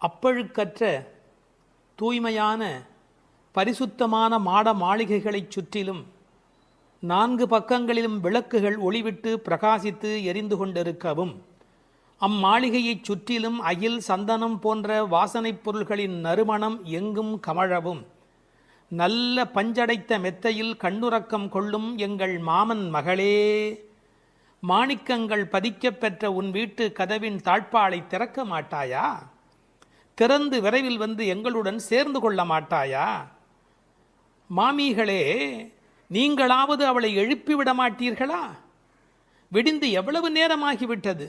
அப்பழுக்கற்ற தூய்மையான பரிசுத்தமான மாட மாளிகைகளைச் சுற்றிலும் 4 பக்கங்களிலும் விளக்குகள் ஒளிவிட்டு பிரகாசித்து எரிந்து கொண்டிருக்கவும், அம்மாளிகையைச் சுற்றிலும் அயில் சந்தனம் போன்ற வாசனைப் பொருள்களின் நறுமணம் எங்கும் கமழவும், நல்ல பஞ்சடைத்த மெத்தையில் கண்ணுறக்கம் கொள்ளும் எங்கள் மாமன் மகளே, மாணிக்கங்கள் பதிக்கப் பெற்ற உன் வீட்டு கதவின் தாழ்பாளை திறக்க மாட்டாயா? திறந்து விரைவில் எங்களுடன் சேர்ந்து கொள்ள மாட்டாயா? மாமிகளே, நீங்களாவது அவளை எழுப்பிவிட மாட்டீர்களா? விடிந்து எவ்வளவு நேரமாகிவிட்டது,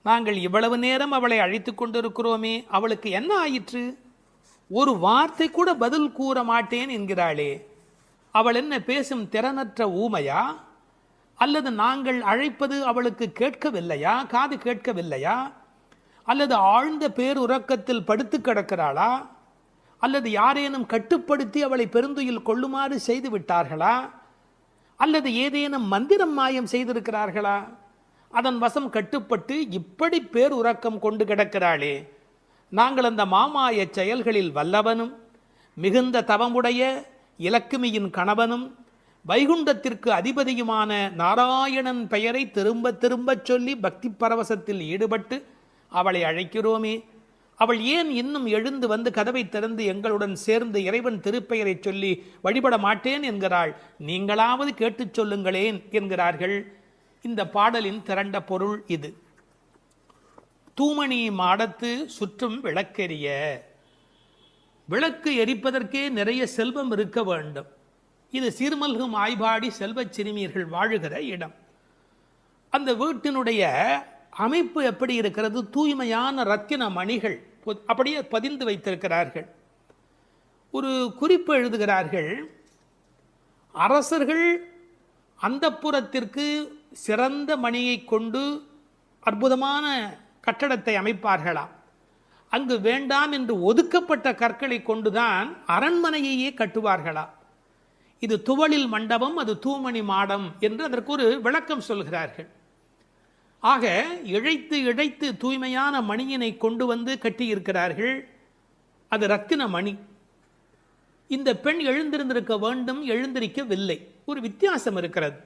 நாங்கள் இவ்வளவு நேரம் அவளை அழைத்து கொண்டிருக்கிறோமே, அவளுக்கு என்ன ஆயிற்று? ஒரு வார்த்தை கூட பதில் கூற மாட்டேன் என்கிறாளே, அவள் என்ன பேசும் திறனற்ற ஊமையா? அல்லது நாங்கள் அழைப்பது அவளுக்கு கேட்கவில்லையா, காது கேட்கவில்லையா? அல்லது ஆழ்ந்த பேருறக்கத்தில் படுத்து கிடக்கிறாளா? அல்லது யாரேனும் கட்டுப்படுத்தி அவளை பெருந்துயில் கொள்ளுமாறு செய்து விட்டார்களா? அல்லது ஏதேனும் மந்திரம் மாயம் செய்திருக்கிறார்களா? அதன் வசம் கட்டுப்பட்டு இப்படி பேருறக்கம் கொண்டு கிடக்கிறாளே, நாங்கள் அந்த மாமாய செயல்களில் வல்லவனும் மிகுந்த தவமுடைய இலக்குமியின் கணவனும் வைகுண்டத்திற்கு அதிபதியுமான நாராயணன் பெயரை திரும்ப திரும்ப சொல்லி பக்தி பரவசத்தில் ஈடுபட்டு அவளை அழைக்கிறோமே, அவள் ஏன் இன்னும் எழுந்து வந்து கதவை திறந்து எங்களுடன் சேர்ந்து இறைவன் திருப்பெயரை சொல்லி வழிபட மாட்டேன் என்கிறாள்? நீங்களாவது கேட்டுச் சொல்லுங்களேன் என்கிறார்கள். இந்த பாடலின் திரண்ட பொருள் இது. தூமணி மாடத்து சுற்றும் விளக்கெரிய. விளக்கு எரிப்பதற்கே நிறைய செல்வம் இருக்க வேண்டும். இது சீர்மல்கும் ஆய்பாடி செல்வச் சிறுமியர்கள் வாழுகிற இடம். அந்த வீட்டினுடைய அமைப்பு எப்படி இருக்கிறது? தூய்மையான ரத்தின மணிகள் அப்படியே பதிந்து வைத்திருக்கிறார்கள். ஒரு குறிப்பு எழுதுகிறார்கள், அரசர்கள் அந்தப்புறத்திற்கு சிறந்த மணியை கொண்டு அற்புதமான கட்டடத்தை அமைப்பார்களாம். அங்கு வேண்டாம் என்று ஒதுக்கப்பட்ட கற்களை கொண்டுதான் அரண்மனையையே கட்டுவார்களாம். இது துவளில் மண்டபம், அது தூமணி மாடம் என்று அதற்கு ஒரு விளக்கம் சொல்கிறார்கள். ஆக இழைத்து இழைத்து தூய்மையான மணியினை கொண்டு வந்து கட்டியிருக்கிறார்கள். அது ரத்தின மணி. இந்த பெண் எழுந்திருந்திருக்க வேண்டும், எழுந்திருக்கவில்லை. ஒரு வித்தியாசம் இருக்கிறது.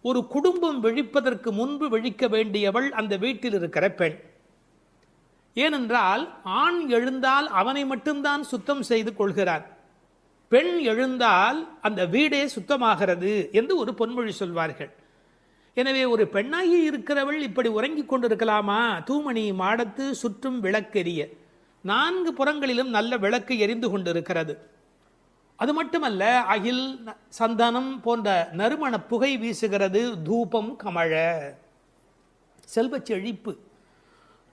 ஒரு குடும்பம் விழிப்பதற்கு முன்பு விழிக்க வேண்டியவள் அந்த வீட்டில் இருக்கிற பெண். ஏனென்றால் ஆண் எழுந்தால் அவனை மட்டும்தான் சுத்தம் செய்து கொள்கிறார். பெண் எழுந்தால் அந்த வீடே சுத்தமாகிறது என்று ஒரு பொன்மொழி சொல்வார்கள். எனவே ஒரு பெண்ணாகி இருக்கிறவள் இப்படி உறங்கிக் கொண்டிருக்கலாமா? தூமணி மாடத்து சுற்றும் விளக்கெரிய. 4 புறங்களிலும் நல்ல விளக்கு எரிந்து கொண்டிருக்கிறது. அது மட்டுமல்ல, அகில் சந்தனம் போன்ற நறுமண புகை வீசுகிறது. தூபம் கமழ. செல்வச் செழிப்பு.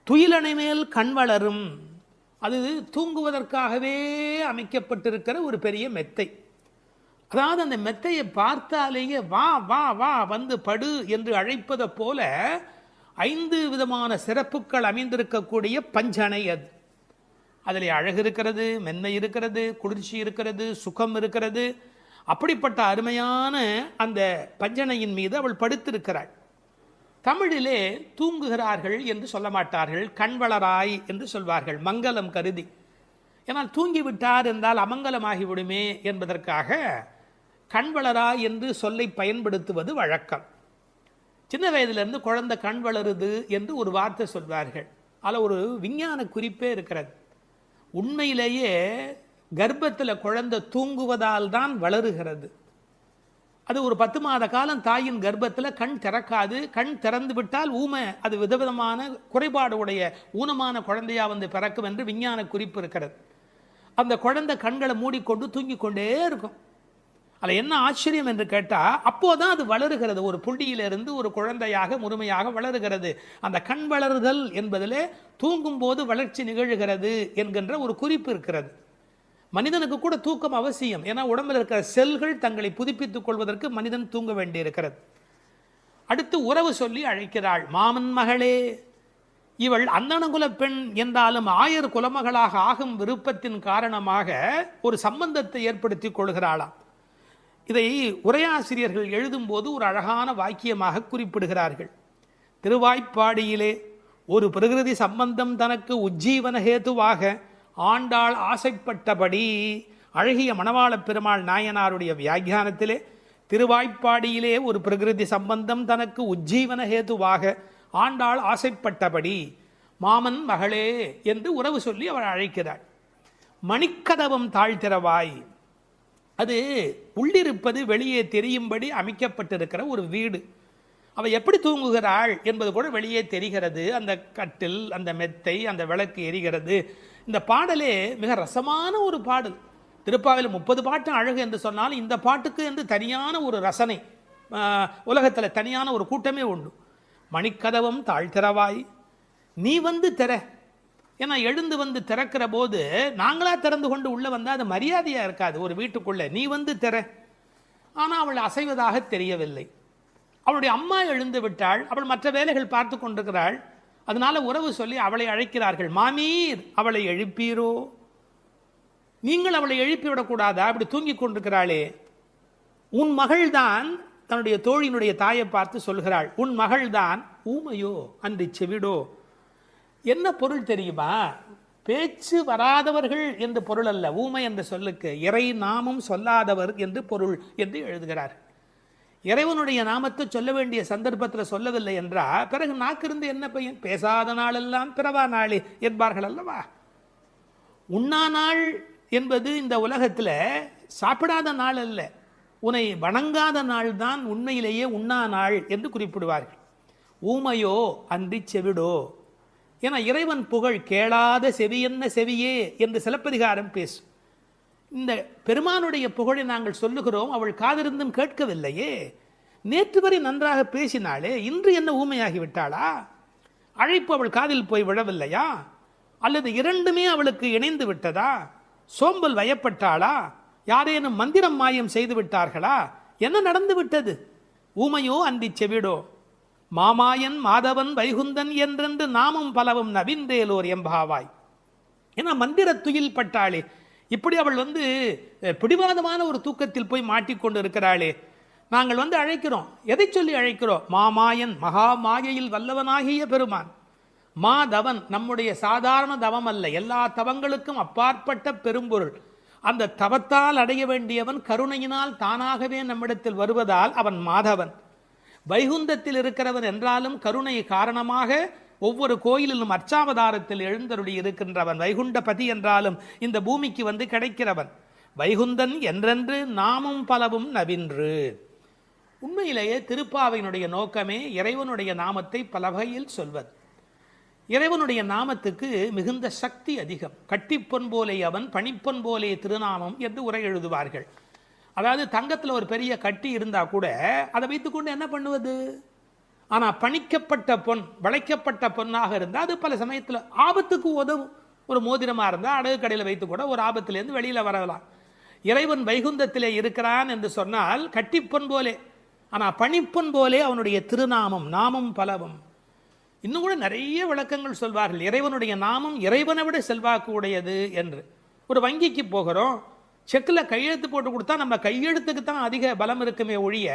துயிலணை மேல் கண் வளரும். அது தூங்குவதற்காகவே அமைக்கப்பட்டிருக்கிற ஒரு பெரிய மெத்தை. அதாவது அந்த மெத்தையை பார்த்தாலேயே வா வா வா வந்து படு என்று அழைப்பதை போல 5 விதமான சிறப்புகள் அமைந்திருக்கக்கூடிய பஞ்சனை அது. அதில் அழகு இருக்கிறது, மென்மை இருக்கிறது, குளிர்ச்சி இருக்கிறது, சுகம் இருக்கிறது. அப்படிப்பட்ட அருமையான அந்த பஞ்சனையின் மீது அவள் படுத்திருக்கிறாள். தமிழிலே தூங்குகிறார்கள் என்று சொல்ல மாட்டார்கள், கண்வளராய் என்று சொல்வார்கள், மங்களம் கருதி. ஏன்னால் தூங்கிவிட்டார் என்றால் அமங்கலமாகிவிடுமே என்பதற்காக கண்வளராய் என்று சொல்லை பயன்படுத்துவது வழக்கம். சின்ன வயதிலிருந்து குழந்தை கண் வளருது என்று ஒரு வார்த்தை சொல்வார்கள். அதில் ஒரு விஞ்ஞான குறிப்பே இருக்கிறது. உண்மையிலேயே கர்ப்பத்தில் குழந்தை தூங்குவதால் தான் வளருகிறது. அது ஒரு 10 மாத காலம் தாயின் கர்ப்பத்தில் கண் திறக்காது. கண் திறந்து விட்டால் ஊமை, அது விதவிதமான குறைபாடு உடைய ஊனமான குழந்தையா வந்து பிறக்கும் என்று விஞ்ஞான குறிப்பு இருக்கிறது. அந்த குழந்தை கண்களை மூடிக்கொண்டு தூங்கிக் கொண்டே இருக்கும். அதில் என்ன ஆச்சரியம் என்று கேட்டால், அப்போதான் அது வளருகிறது. ஒரு புள்ளியிலிருந்து ஒரு குழந்தையாக முழுமையாக வளருகிறது. அந்த கண் வளருதல் என்பதிலே தூங்கும் போது வளர்ச்சி நிகழ்கிறது என்கின்ற ஒரு குறிப்பு இருக்கிறது. மனிதனுக்கு கூட தூக்கம் அவசியம். ஏன்னா உடம்பில் இருக்கிற செல்கள் தங்களை புதுப்பித்துக் கொள்வதற்கு மனிதன் தூங்க வேண்டியிருக்கிறது. அடுத்து உறவு சொல்லி அழைக்கிறாள். மாமன் மகளே. இவள் அந்தணகுல பெண் என்றாலும் 1000 குலமகளாக ஆகும் விருப்பத்தின் காரணமாக ஒரு சம்பந்தத்தை ஏற்படுத்தி கொள்கிறாளாம். இதை உரையாசிரியர்கள் எழுதும்போது ஒரு அழகான வாக்கியமாக குறிப்பிடுகிறார்கள். திருவாய்ப்பாடியிலே ஒரு பிரகிருதி சம்பந்தம் தனக்கு உஜ்ஜீவன ஹேதுவாக ஆண்டாள் ஆசைப்பட்டபடி. அழகிய மணவாள பெருமாள் நாயனாருடைய வியாக்கியானத்திலே திருவாய்ப்பாடியிலே ஒரு பிரகிருதி சம்பந்தம் தனக்கு உஜ்ஜீவன ஹேதுவாக ஆண்டாள் ஆசைப்பட்டபடி மாமன் மகளே என்று உறவு சொல்லி அவள் அழைக்கிறாள். மணிக்கதவம் தாழ்த்திரவாய். அது உள்ளிருப்பது வெளியே தெரியும்படி அமைக்கப்பட்டிருக்கிற ஒரு வீடு. அவள் எப்படி தூங்குகிறாள் என்பது கூட வெளியே தெரிகிறது. அந்த கட்டில், அந்த மெத்தை, அந்த விளக்கு எரிகிறது. இந்த பாடலே மிக ரசமான ஒரு பாடல். திருப்பாவையில் 30 பாட்டு அழகு என்று சொன்னால் இந்த பாட்டுக்கு என்று தனியான ஒரு ரசனை உலகத்தில் தனியான ஒரு கூட்டமே உண்டு. மணிக்கதவம் தாழ்த்திரவாய், நீ வந்து திற. ஏன்னா எழுந்து வந்து திறக்கிற போது நாங்களா திறந்து கொண்டு உள்ள வந்தால் அது மரியாதையாக இருக்காது ஒரு வீட்டுக்குள்ளே. நீ வந்து திற. ஆனால் அவள் அசைவதாக தெரியவில்லை. அவளுடைய அம்மா எழுந்து விட்டாள். அவள் மற்ற வேலைகள் பார்த்து கொண்டிருக்கிறாள். அதனால உறவு சொல்லி அவளை அழைக்கிறார்கள். மாமீர், அவளை எழுப்பீரோ? நீங்கள் அவளை எழுப்பிவிடக்கூடாதா? அப்படி தூங்கி கொண்டிருக்கிறாளே. உன் மகள்தான் தன்னுடைய தோழியினுடைய தாயை பார்த்து சொல்கிறாள், உன் மகள்தான் ஊமையோ அன்றி செவிடோ. என்ன பொருள் தெரியுமா? பேச்சு வராதவர்கள் என்று பொருள் அல்ல. ஊமை என்ற சொல்லுக்கு இறை நாமம் சொல்லாதவர் என்று பொருள் என்று எழுதுகிறார். இறைவனுடைய நாமத்தை சொல்ல வேண்டிய சந்தர்ப்பத்தில் சொல்லவில்லை என்றால் பிறகு நாக்கிருந்து என்ன பையன்? பேசாத நாளெல்லாம் பிறவா நாளே என்பார்கள் அல்லவா? உண்ணா நாள் என்பது இந்த உலகத்தில் சாப்பிடாத நாள் அல்ல, உன்னை வணங்காத நாள் தான் உண்மையிலேயே உண்ணா நாள் என்று குறிப்பிடுவார்கள். ஊமையோ அன்றி செவிடோ என இறைவன் புகழ் கேளாத செவி என்ன செவியே என்று சிலப்பதிகாரம் பேசும். இந்த பெருமானுடைய புகழை நாங்கள் சொல்லுகிறோம், அவள் காதிருந்தும் கேட்கவில்லையே. நேற்று வரை நன்றாக பேசினாளே, இன்று என்ன ஊமையாகிவிட்டாளா? அழைப்பு அவள் காதில் போய் விழவில்லையா? அல்லது இரண்டுமே அவளுக்கு இணைந்து விட்டதா? சோம்பல் வயப்பட்டாளா? யாரேனும் மந்திரம் மாயம் செய்து விட்டார்களா? என்ன நடந்து விட்டது? ஊமையோ அன்றி செவிடோ மாமாயன் மாதவன் வைகுந்தன் என்றென்று நாமும் பலவும் நவின்றேலோர் எம்பாவாய் என மந்திர துயில் பட்டாளே. இப்படி அவள் பிடிவாதமான ஒரு தூக்கத்தில் போய் மாட்டிக்கொண்டு இருக்கிறாளே. நாங்கள் அழைக்கிறோம். எதை சொல்லி அழைக்கிறோம்? மாமாயன், மகா மாயையில் வல்லவனாகிய பெருமான். மாதவன் நம்முடைய சாதாரண தவம் அல்ல, எல்லா தவங்களுக்கும் அப்பாற்பட்ட பெரும்பொருள். அந்த தவத்தால் அடைய வேண்டியவன் கருணையினால் தானாகவே நம்மிடத்தில் வருவதால் அவன் மாதவன். வைகுந்தத்தில் இருக்கிறவன் என்றாலும் கருணை காரணமாக ஒவ்வொரு கோயிலிலும் அர்ச்சாவதாரத்தில் எழுந்தருளி இருக்கின்றவன். வைகுண்டபதி என்றாலும் இந்த பூமிக்கு கிடைக்கிறவன். வைகுந்தன் என்றென்று நாமும் பலவும் நவின்று. உண்மையிலேயே திருப்பாவையினுடைய நோக்கமே இறைவனுடைய நாமத்தை பல வகையில் சொல்வது. இறைவனுடைய நாமத்துக்கு மிகுந்த சக்தி அதிகம். கட்டிப்பொன் போலே அவன், பணிப்பொன் போலே திருநாமம் என்று உரை எழுதுவார்கள். அதாவது தங்கத்தில் ஒரு பெரிய கட்டி இருந்தால் கூட அதை வைத்துக்கொண்டு என்ன பண்ணுவது? ஆனால் பணிக்கப்பட்ட பொன், வளைக்கப்பட்ட பொன்னாக இருந்தால் அது பல சமயத்தில் ஆபத்துக்கு உதவும். ஒரு மோதிரமாக இருந்தால் அடகு கடையில் வைத்து கூட ஒரு ஆபத்திலேருந்து வெளியில் வரலாம். இறைவன் வைகுந்தத்திலே இருக்கிறான் என்று சொன்னால் கட்டிப்பொன் போலே, ஆனால் பணிப்பொன் போலே அவனுடைய திருநாமம், நாமம் பலவும். இன்னும் கூட நிறைய விளக்கங்கள் சொல்வார்கள். இறைவனுடைய நாமம் இறைவனை விட செல்வாக்கு உடையது என்று. ஒரு வங்கிக்கு போகிறோம், செக்கில் கையெழுத்து போட்டு கொடுத்தா நம்ம கையெழுத்துக்கு தான் அதிக பலம் இருக்குமே ஒழிய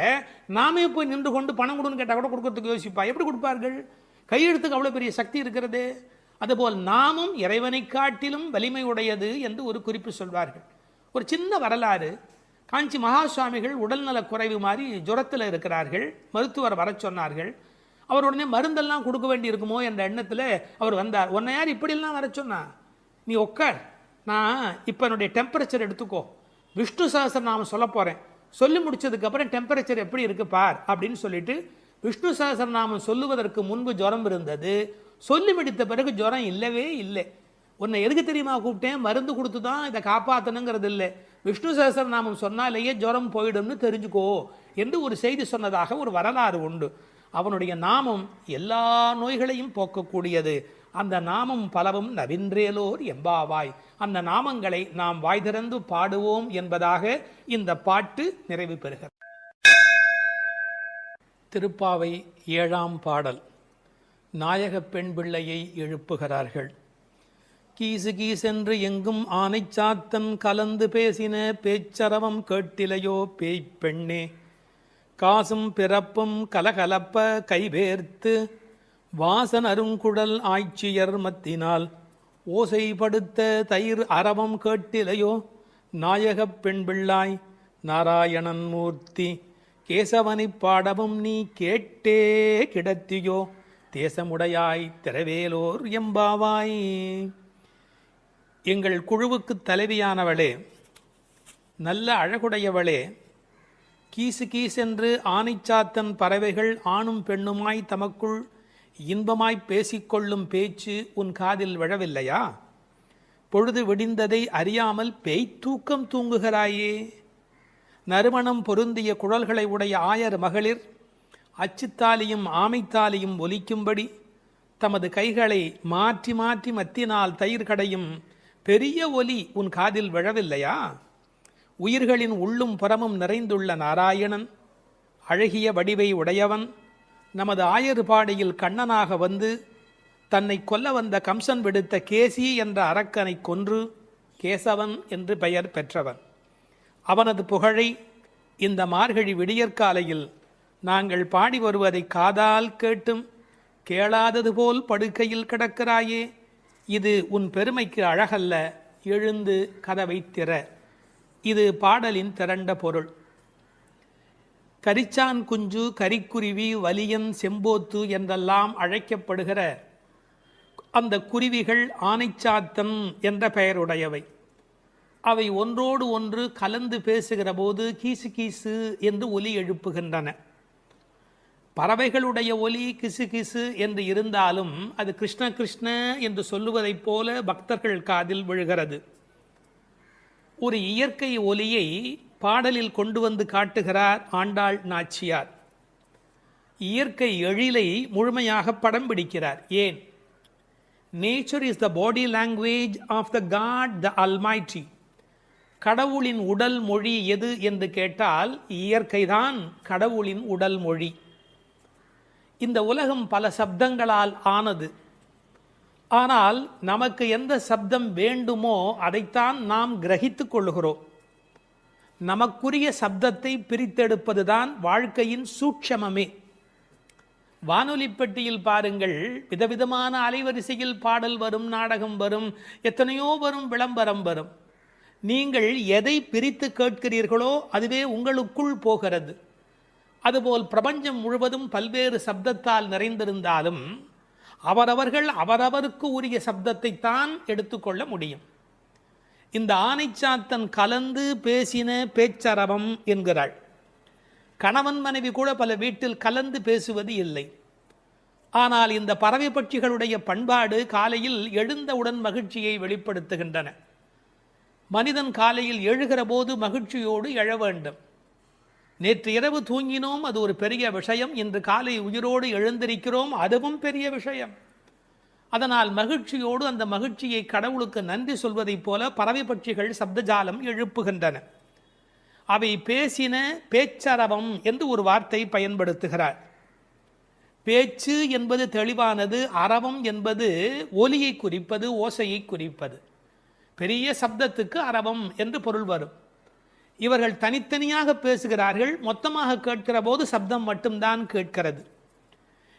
நாமே போய் நின்று கொண்டு பணம் கொடுன்னு கேட்டால் கூட கொடுக்கறதுக்கு யோசிப்பா. எப்படி கொடுப்பார்கள்? கையெழுத்துக்கு அவ்வளோ பெரிய சக்தி இருக்கிறது. அதுபோல் நாமும் இறைவனை காட்டிலும் வலிமை உடையது என்று ஒரு குறிப்பு சொல்வார்கள். ஒரு சின்ன வரலாறு. காஞ்சி மகா சுவாமிகள் உடல்நலக் குறைவு மாதிரி ஜுரத்தில் இருக்கிறார்கள். மருத்துவர் வர சொன்னார்கள். அவர் உடனே மருந்தெல்லாம் கொடுக்க வேண்டி இருக்குமோ என்ற எண்ணத்தில் அவர் வந்தார். உன்னை யார் இப்படியெல்லாம் வர சொன்னா? நீ உட்கார், நான் இப்போ என்னுடைய டெம்பரேச்சர் எடுத்துக்கோ, விஷ்ணு சஹஸ்ரநாமம் சொல்ல போகிறேன், சொல்லி முடிச்சதுக்கப்புறம் டெம்பரேச்சர் எப்படி இருக்கு பார் அப்படின்னு சொல்லிட்டு விஷ்ணு சஹஸ்ரநாமம் சொல்லுவதற்கு முன்பு ஜுரம் இருந்தது. சொல்லி முடித்த பிறகு ஜுரம் இல்லவே இல்லை. உன்னை எதுக்கு தெரியுமா கூப்பிட்டேன்? மருந்து கொடுத்து தான் இதை காப்பாற்றணுங்கிறது இல்லை, விஷ்ணு சஹஸ்ரநாமம் சொன்னாலேயே ஜுரம் போயிடும்னு தெரிஞ்சுக்கோ என்று ஒரு செய்தி சொன்னதாக ஒரு வரலாறு உண்டு. அவனுடைய நாமம் எல்லா நோய்களையும் போக்கக்கூடியது. அந்த நாமம் பலவும் நவின்றேலோர் எம்பாவாய். அந்த நாமங்களை நாம் வாய் திறந்து பாடுவோம் என்பதாக இந்த பாட்டு நிறைவு பெறுகிறது. திருப்பாவை 7ஆம் பாடல். நாயகப் பெண் பிள்ளையை எழுப்புகிறார்கள். கீசு கீசென்று எங்கும் ஆனை சாத்தன் கலந்து பேசின பேச்சரவம் கேட்டிலையோ பேய்ப் பெண்ணே, காசும் பிறப்பும் கலகலப்ப கைவேர்த்து வாசன் அருங்குழல் ஆய்ச்சியர் மத்தினால் ஓசைப்படுத்த தயிர் அரவம் கேட்டிலையோ நாயகப் பெண் பிள்ளாய் நாராயணன் மூர்த்தி, கேசவனைப் பாடவும் நீ கேட்டே கிடத்தியோ தேசமுடையாய் திரவேலோர் எம்பாவாய். எங்கள் குழுவுக்கு தலைவியானவளே, நல்ல அழகுடையவளே, கீசு கீசென்று ஆனைச்சாத்தன் பறவைகள் ஆணும் பெண்ணுமாய் தமக்குள் இன்பமாய் பேசிக்கொள்ளும் பேச்சு உன் காதில் விழவில்லையா? பொழுது விடிந்ததை அறியாமல் பேய்த்தூக்கம் தூங்குகிறாயே. நறுமணம் பொருந்திய குழல்களை உடைய ஆயர் மகளிர் அச்சுத்தாலியும் ஆமைத்தாலியும் ஒலிக்கும்படி தமது கைகளை மாற்றி மாற்றி மத்தினால் தயிர் கடையும் பெரிய ஒலி உன் காதில் விழவில்லையா? உயிர்களின் உள்ளும் புறமும் நிறைந்துள்ள நாராயணன், அழகிய வடிவை உடையவன், நமது ஆயர்பாடியில் கண்ணனாக வந்து தன்னை கொல்ல வந்த கம்சன் விடுத்த கேசி என்ற அரக்கனை கொன்று கேசவன் என்று பெயர் பெற்றவன். அவனது புகழை இந்த மார்கழி விடியற்காலையில் நாங்கள் பாடி வருவதை காதால் கேட்டும் கேளாதது போல் படுக்கையில் கிடக்கிறாயே. இது உன் பெருமைக்கு அழகல்ல, எழுந்து கதவை திற. இது பாடலின் திரண்ட பொருள். கரிச்சான் குஞ்சு, கரிக்குருவி, வலியன், செம்போத்து என்றெல்லாம் அழைக்கப்படுகிற அந்த குருவிகள் ஆனைச்சாத்தன் என்ற பெயருடையவை. அவை ஒன்றோடு ஒன்று கலந்து பேசுகிற போது கீசு கீசு என்று ஒலி எழுப்புகின்றன. பறவைகளுடைய ஒலி கிசு கிசு என்று இருந்தாலும் அது கிருஷ்ண கிருஷ்ண என்று சொல்லுவதைப் போல பக்தர்கள் காதில் விழுகிறது. ஒரு இயற்கை ஒலியை பாடலில் கொண்டு வந்து காட்டுகிறார் ஆண்டாள் நாச்சியார். இயற்கை எழிலை முழுமையாக படம் பிடிக்கிறார். ஏன்? Nature is the body language of the god the almighty. கடவுளின் உடல் மொழி எது என்று கேட்டால் இயற்கைதான் கடவுளின் உடல் மொழி. இந்த உலகம் பல சப்தங்களால் ஆனது. ஆனால் நமக்கு எந்த சப்தம் வேண்டுமோ அதைத்தான் நாம் கிரகித்துக் கொள்கிறோம். நமக்குரிய சப்தத்தை பிரித்தெடுப்பதுதான் வாழ்க்கையின் சூட்சமமே. வானொலி பெட்டியில் பாருங்கள், விதவிதமான அலைவரிசையில் பாடல் வரும், நாடகம் வரும், எத்தனையோ வரும், விளம்பரம் வரும். நீங்கள் எதை பிரித்து கேட்கிறீர்களோ அதுவே உங்களுக்குள் போகிறது. அதுபோல் பிரபஞ்சம் முழுவதும் பல்வேறு சப்தத்தால் நிறைந்திருந்தாலும் அவரவர்கள் அவரவருக்கு உரிய சப்தத்தை தான் எடுத்துக்கொள்ள முடியும். இந்த ஆனைச்சாத்தன் கலந்து பேசின பேச்சரவம் என்கிறாள். கணவன் மனைவி கூட பல வீட்டில் கலந்து பேசுவது இல்லை. ஆனால் இந்த பறவை பட்சிகளுடைய பண்பாடு காலையில் எழுந்தவுடன் மகிழ்ச்சியை வெளிப்படுத்துகின்றன. மனிதன் காலையில் எழுகிற போது மகிழ்ச்சியோடு எழ வேண்டும். நேற்று இரவு தூங்கினோம், அது ஒரு பெரிய விஷயம். இன்று காலை உயிரோடு எழுந்திருக்கிறோம், அதுவும் பெரிய விஷயம். அதனால் மகிழ்ச்சியோடு அந்த மகிழ்ச்சியை கடவுளுக்கு நன்றி சொல்வதைப் போல பறவை பட்சிகள் சப்தஜாலம் எழுப்புகின்றன. அவை பேசின பேச்சரவம் என்று ஒரு வார்த்தை பயன்படுத்துகிறார். பேச்சு என்பது தெளிவானது, அரவம் என்பது ஒலியை குறிப்பது, ஓசையை குறிப்பது. பெரிய சப்தத்துக்கு அரவம் என்று பொருள் வரும். இவர்கள் தனித்தனியாக பேசுகிறார்கள், மொத்தமாக கேட்கிற போது சப்தம் மட்டும்தான் கேட்கிறது.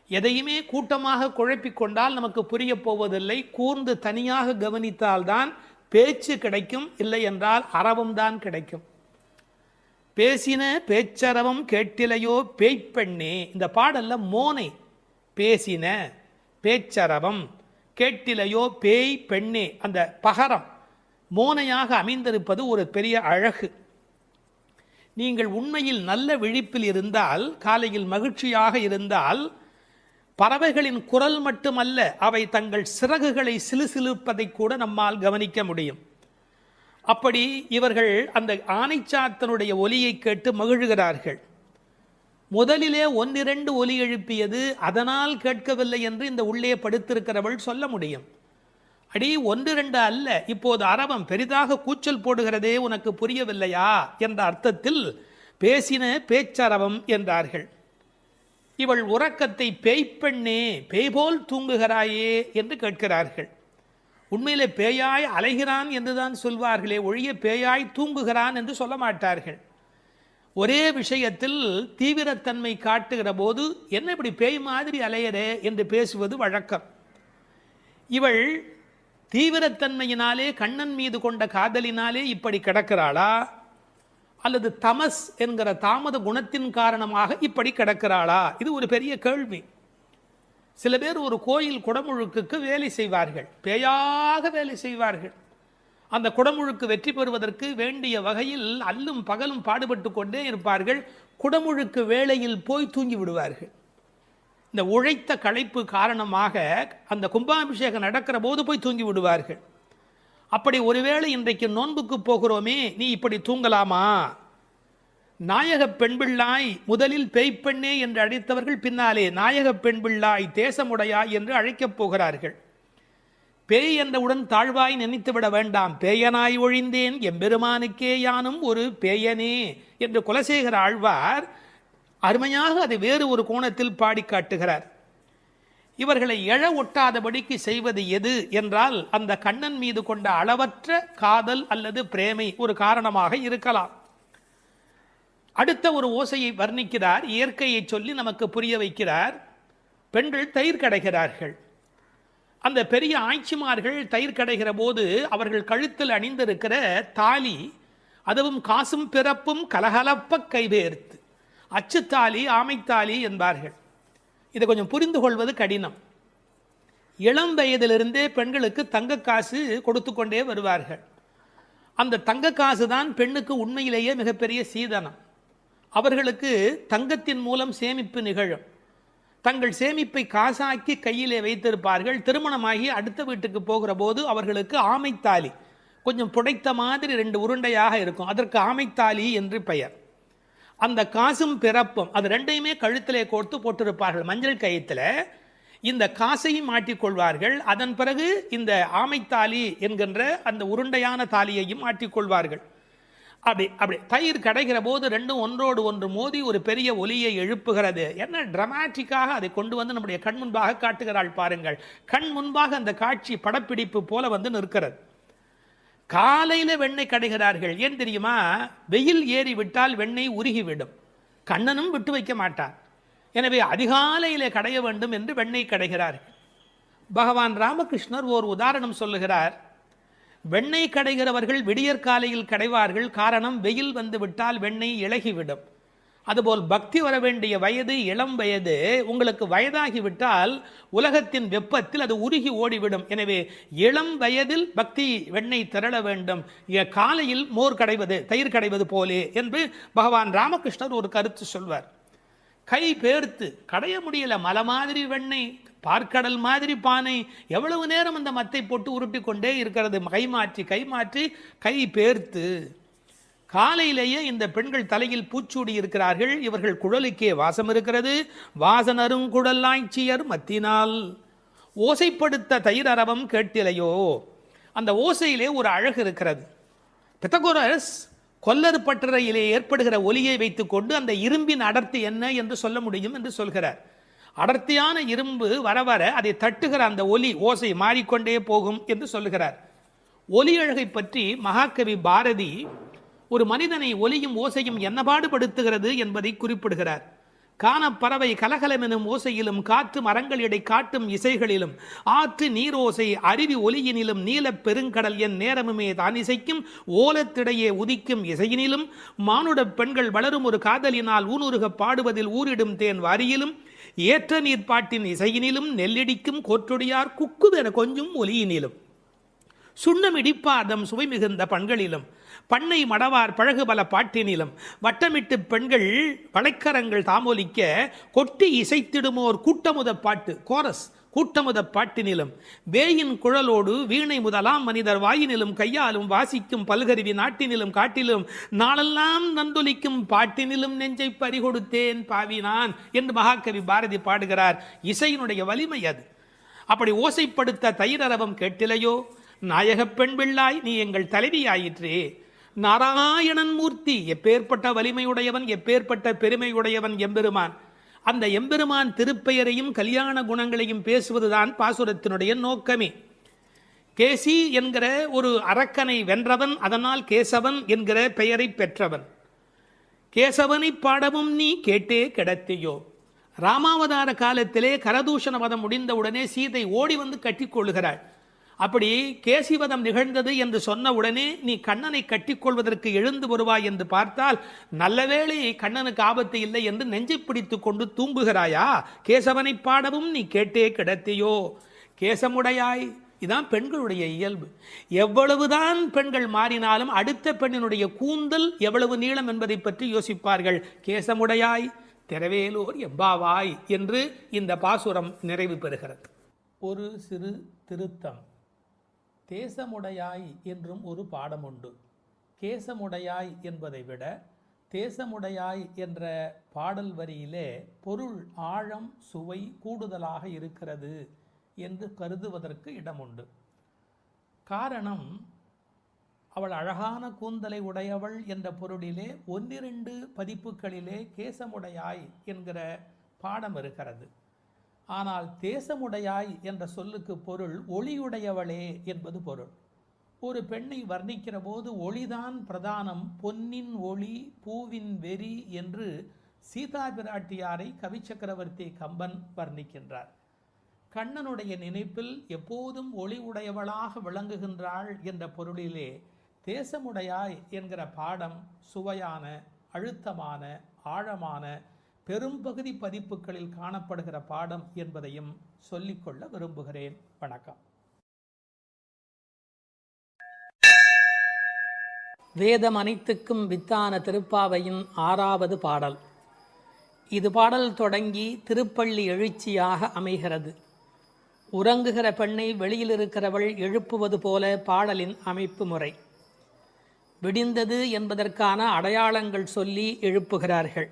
எதையுமே கூட்டமாக குழப்பிக்கொண்டால் நமக்கு புரிய போவதில்லை. கூர்ந்து தனியாக கவனித்தால்தான் பேச்சு கிடைக்கும், இல்லை என்றால் அரவம் தான் கிடைக்கும். பேசின பேச்சரவம் கேட்டிலையோ பேய்ப்பெண்ணே. இந்த பாடல்ல மோனை பேசின பேச்சரவம் கேட்டிலையோ பேய் பெண்ணே, அந்த பகரம் மோனையாக அமைந்திருப்பது ஒரு பெரிய அழகு. நீங்கள் உண்மையில் நல்ல விழிப்பில் இருந்தால், காலையில் மகிழ்ச்சியாக இருந்தால், பறவைகளின் குரல் மட்டுமல்ல, அவை தங்கள் சிறகுகளை சிலுசிலுப்பதை கூட நம்மால் கவனிக்க முடியும். அப்படி இவர்கள் அந்த ஆனைச்சாத்தனுடைய ஒலியை கேட்டு மகிழ்கிறார்கள். முதலிலே ஒன்னிரண்டு ஒலி எழுப்பியது, அதனால் கேட்கவில்லை என்று இந்த உள்ளே படுத்திருக்கிறவள் சொல்ல முடியும். அடி ஒன்று ரெண்டு அல்ல, இப்போது அரவம் பெரிதாக கூச்சல் போடுகிறதே, உனக்கு புரியவில்லையா என்ற அர்த்தத்தில் பேசின பேச்சரவம் என்றார்கள். இவள் உறக்கத்தை பேய்ப்பெண்ணே, பேய்போல் தூங்குகிறாயே என்று கேட்கிறார்கள். உண்மையிலே பேயாய் அலைகிறான் என்றுதான் சொல்வார்களே ஒழிய பேயாய் தூங்குகிறான் என்று சொல்ல மாட்டார்கள். ஒரே விஷயத்தில் தீவிரத்தன்மை காட்டுகிற போது என்ன இப்படி பேய் மாதிரி அலையரே என்று பேசுவது வழக்கம். இவள் தீவிரத்தன்மையினாலே, கண்ணன் மீது கொண்ட காதலினாலே இப்படி கிடக்கிறாளா, அல்லது தமஸ் என்கிற தாமத குணத்தின் காரணமாக இப்படி கிடக்கிறாளா? இது ஒரு பெரிய கேள்வி. சில பேர் ஒரு கோயில் குடமுழுக்குக்கு வேலை செய்வார்கள், பேயாக வேலை செய்வார்கள். அந்த குடமுழுக்கு வெற்றி பெறுவதற்கு வேண்டிய வகையில் அல்லும் பகலும் பாடுபட்டு கொண்டே இருப்பார்கள். குடமுழுக்கு வேளையில் போய் தூங்கி விடுவார்கள். இந்த உழைத்த களைப்பு காரணமாக அந்த கும்பாபிஷேகம் நடக்கிற போது போய் தூங்கி விடுவார்கள். அப்படி ஒருவேளை இன்றைக்கு நோன்புக்கு போகிறோமே, நீ இப்படி தூங்கலாமா? நாயக பெண்பிள்ளாய் முதலில் பேய்ப்பெண்ணே என்று அழைத்தவர்கள் பின்னாலே நாயக பெண்பிள்ளாய் தேசமுடையாய் என்று அழைக்கப் போகிறார்கள். பேய் என்றவுடன் தாழ்வாய் நினைத்துவிட வேண்டாம். பேயனாய் ஒழிந்தேன் எம்பெருமானுக்கே யானும் ஒரு பேயனே என்று குலசேகர ஆழ்வார் அருமையாக அதை வேறு ஒரு கோணத்தில் பாடி காட்டுகிறார். இவர்களை எழ ஒட்டாதபடிக்கு செய்வது எது என்றால், அந்த கண்ணன் மீது கொண்ட அளவற்ற காதல் அல்லது பிரேமை ஒரு காரணமாக இருக்கலாம். அடுத்த ஒரு ஓசையை வர்ணிக்கிறார், இயற்கையை சொல்லி நமக்கு புரிய வைக்கிறார். பெண்கள் தயிர் கடைகிறார்கள். அந்த பெரிய ஆட்சிமார்கள் தயிர் கடைகிற போது அவர்கள் கழுத்தில் அணிந்திருக்கிற தாலி, அதுவும் காசும் பிறப்பும் கலகலப்ப கைபேர்த்து, அச்சுத்தாலி ஆமைத்தாலி என்பார்கள். இதை கொஞ்சம் புரிந்து கொள்வது கடினம். இளம் வயதிலிருந்தே பெண்களுக்கு தங்க காசு கொடுத்து கொண்டே வருவார்கள். அந்த தங்க காசு தான் பெண்ணுக்கு உண்மையிலேயே மிகப்பெரிய சீதனம். அவர்களுக்கு தங்கத்தின் மூலம் சேமிப்பு நிகழும். தங்கள் சேமிப்பை காசாக்கி கையிலே வைத்திருப்பார்கள். திருமணமாகி அடுத்த வீட்டுக்கு போகிற போது அவர்களுக்கு ஆமைத்தாலி, கொஞ்சம் புடைத்த மாதிரி 2 உருண்டையாக இருக்கும், அதற்கு ஆமைத்தாலி என்று பெயர். அந்த காசும் பிறப்பும் அது ரெண்டையுமே கழுத்திலே கோர்த்து போட்டிருப்பார்கள். மஞ்சள் கயிற்றில் இந்த காசையும் மாட்டிக்கொள்வார்கள். அதன் பிறகு இந்த ஆமைத்தாலி என்கின்ற அந்த உருண்டையான தாலியையும் மாட்டிக்கொள்வார்கள். அப்படி தயிர் கடைகிற போது ரெண்டும் ஒன்றோடு ஒன்று மோதி ஒரு பெரிய ஒலியை எழுப்புகிறது. என்ன டிராமாட்டிக்காக அதை கொண்டு வந்து நம்முடைய கண் முன்பாக காட்டுகிறாள் பாருங்கள். கண் முன்பாக அந்த காட்சி படப்பிடிப்பு போல வந்து நிற்கிறது. காலையில் வெண்ணெய் கடைகிறார்கள். ஏன் தெரியுமா? வெயில் ஏறி விட்டால் வெண்ணெய் உருகிவிடும், கண்ணனும் விட்டு வைக்க மாட்டார். எனவே அதிகாலையிலே கடைய வேண்டும் என்று வெண்ணெய் கடைகிறார்கள். பகவான் ராமகிருஷ்ணர் ஓர் உதாரணம் சொல்லுகிறார். வெண்ணெய் கடைகிறவர்கள் விடியற் காலையில் கடைவார்கள். காரணம், வெயில் வந்து விட்டால் வெண்ணெய் இளகிவிடும். அதுபோல் பக்தி வர வேண்டிய வயது இளம் வயது. உங்களுக்கு வயதாகிவிட்டால் உலகத்தின் வெப்பத்தில் அது உருகி ஓடிவிடும். எனவே இளம் வயதில் பக்தி வெண்ணெய் திரள வேண்டும், காலையில் மோர் கடைவது தயிர் கடைவது போலே என்று பகவான் ராமகிருஷ்ணர் ஒரு கருத்து சொல்வார். கை பேர்த்து கடைய முடியல, மலை மாதிரி வெண்ணெய், பார்க்கடல் மாதிரி பானை, எவ்வளவு நேரம் அந்த மத்தை போட்டு உருட்டி கொண்டே இருக்கிறது. கை மாற்றி கை பேர்த்து. காலையிலேயே இந்த பெண்கள் தலையில் பூச்சூடி இருக்கிறார்கள். இவர்கள் குழலுக்கே வாசம் இருக்கிறது. வாசனரும் குழலாய்ச்சியர் மத்தினால் ஓசைப்படுத்த தயிர் அரவம் கேட்டிலையோ. அந்த ஓசையிலே ஒரு அழகு இருக்கிறது. பித்தகோரஸ் கொல்லர் பட்டறையிலே ஏற்படுகிற ஒலியை வைத்துக்கொண்டு அந்த இரும்பின் அடர்த்தி என்ன என்று சொல்ல முடியும் என்று சொல்கிறார். அடர்த்தியான இரும்பு வர வர அதை தட்டுகிற அந்த ஒலி ஓசை மாறிக்கொண்டே போகும் என்று சொல்லுகிறார். ஒலி அழகை பற்றி மகாகவி பாரதி ஒரு மனிதனை ஒலியும் ஓசையும் என்ன பாடுபடுத்துகிறது என்பதை குறிப்பிடுகிறார். காணப்பறவை கலகலமெனும் ஓசையிலும், காற்று மரங்கள் இடை காட்டும் இசைகளிலும், ஆற்று நீரோசை அருவி ஒலியினிலும், நீலப் பெருங்கடல் என் நேரமுமே தான் இசைக்கும் ஓலத்திடையே உதிக்கும் இசையினிலும், மானுட பெண்கள் வளரும் ஒரு காதலினால் ஊனுருக பாடுவதில் ஊரிடும் தேன் வாரியிலும், ஏற்ற நீர் பாட்டின் இசையினிலும், நெல்லிடிக்கும் கோற்றொடியார் குக்குவென கொஞ்சும் ஒலியினிலும், சுண்ணமிடிப்பாதம் சுவை மிகுந்த பண்களிலும், பண்ணை மடவார் பழகுபல பாட்டினிலும், வட்டமிட்டு பெண்கள் வளைக்கரங்கள் தாமொலிக்க கொட்டி இசைத்திடுமோர் கூட்டமுத பாட்டு கோரஸ் கூட்டமுத பாட்டினிலும், வேயின் குழலோடு வீணை முதலாம் மனிதர் வாயினிலும் கையாலும் வாசிக்கும் பல்கருவி நாட்டினிலும் காட்டிலும், நாளெல்லாம் நந்தொலிக்கும் பாட்டினிலும் நெஞ்சை பறிகொடுத்தேன் பாவினான் என்று மகாகவி பாரதி பாடுகிறார். இசையினுடைய வலிமை அது. அப்படி ஓசைப்படுத்த தயிரரவம் கேட்டிலையோ. நாயகப் பெண் பிள்ளாய் நீ எங்கள் தலைவியாயிற்றே. நாராயணன் மூர்த்தி எப்பேற்பட்ட வலிமையுடையவன், எப்பேற்பட்ட பெருமையுடையவன் எம்பெருமான். அந்த எம்பெருமான் திருப்பெயரையும் கல்யாண குணங்களையும் பேசுவதுதான் பாசுரத்தினுடைய நோக்கமே. கேசி என்கிற ஒரு அரக்கனை வென்றவன், அதனால் கேசவன் என்கிற பெயரை பெற்றவன். கேசவனை பாடவும் நீ கேட்டே கிடத்தியோ. ராமாவதார காலத்திலே கரதூஷண வதம் முடிந்தவுடனே சீதை ஓடி வந்து கட்டிக்கொள்கிறாள். அப்படி கேசிவதம் நிகழ்ந்தது என்று சொன்ன உடனே நீ கண்ணனை கட்டிக்கொள்வதற்கு எழுந்து வருவாய் என்று பார்த்தால், நல்லவேளை கண்ணனுக்கு ஆபத்து இல்லை என்று நெஞ்சை பிடித்து கொண்டு தூங்குகிறாயா. கேசவனை பாடவும் நீ கேட்டே கிடத்தியோ. கேசமுடையாய். இதான் பெண்களுடைய இயல்பு. எவ்வளவுதான் பெண்கள் மாறினாலும் அடுத்த பெண்ணினுடைய கூந்தல் எவ்வளவு நீளம் என்பதை பற்றி யோசிப்பார்கள். கேசமுடையாய் திரவேலோர் எம்பாவாய் என்று இந்த பாசுரம் நிறைவு பெறுகிறது. ஒரு சிறு திருத்தம். தேசமுடையாய் என்றும் ஒரு பாடம் உண்டு. கேசமுடையாய் என்பதை விட தேசமுடையாய் என்ற பாடல் வரியிலே பொருள் ஆழம் சுவை கூடுதலாக இருக்கிறது என்று கருதுவதற்கு இடமுண்டு. காரணம், அவள் அழகான கூந்தலை உடையவள் என்ற பொருளிலே 1-2 பதிப்புகளிலே கேசமுடையாய் என்கிற பாடம் இருக்கிறது. ஆனால் தேசமுடையாய் என்ற சொல்லுக்கு பொருள் ஒளியுடையவளே என்பது பொருள். ஒரு பெண்ணை வர்ணிக்கிற போது ஒளிதான் பிரதானம், பொன்னின் ஒளி பூவின் வெறி என்று சீதா பிராட்டியாரை கவி சக்கரவர்த்தி கம்பன் வர்ணிக்கின்றார். கண்ணனுடைய நினைப்பில் எப்போதும் ஒளி உடையவளாக விளங்குகின்றாள் என்ற பொருளிலே தேசமுடையாய் என்கிற பாடம் சுவையான, அழுத்தமான, ஆழமான, பெரும்பகுதி பதிப்புகளில் காணப்படுகிற பாடம் என்பதையும் சொல்லிக்கொள்ள விரும்புகிறேன். வணக்கம். வேதம் அனைத்துக்கும் வித்தான திருப்பாவையின் 6வது பாடல். இது பாடல் தொடங்கி திருப்பள்ளி எழுச்சியாக அமைகிறது. உறங்குகிற பெண்ணை வெளியில் இருக்கிறவள் எழுப்புவது போல பாடலின் அமைப்பு முறை. விடிந்தது என்பதற்கான அடையாளங்கள் சொல்லி எழுப்புகிறார்கள்.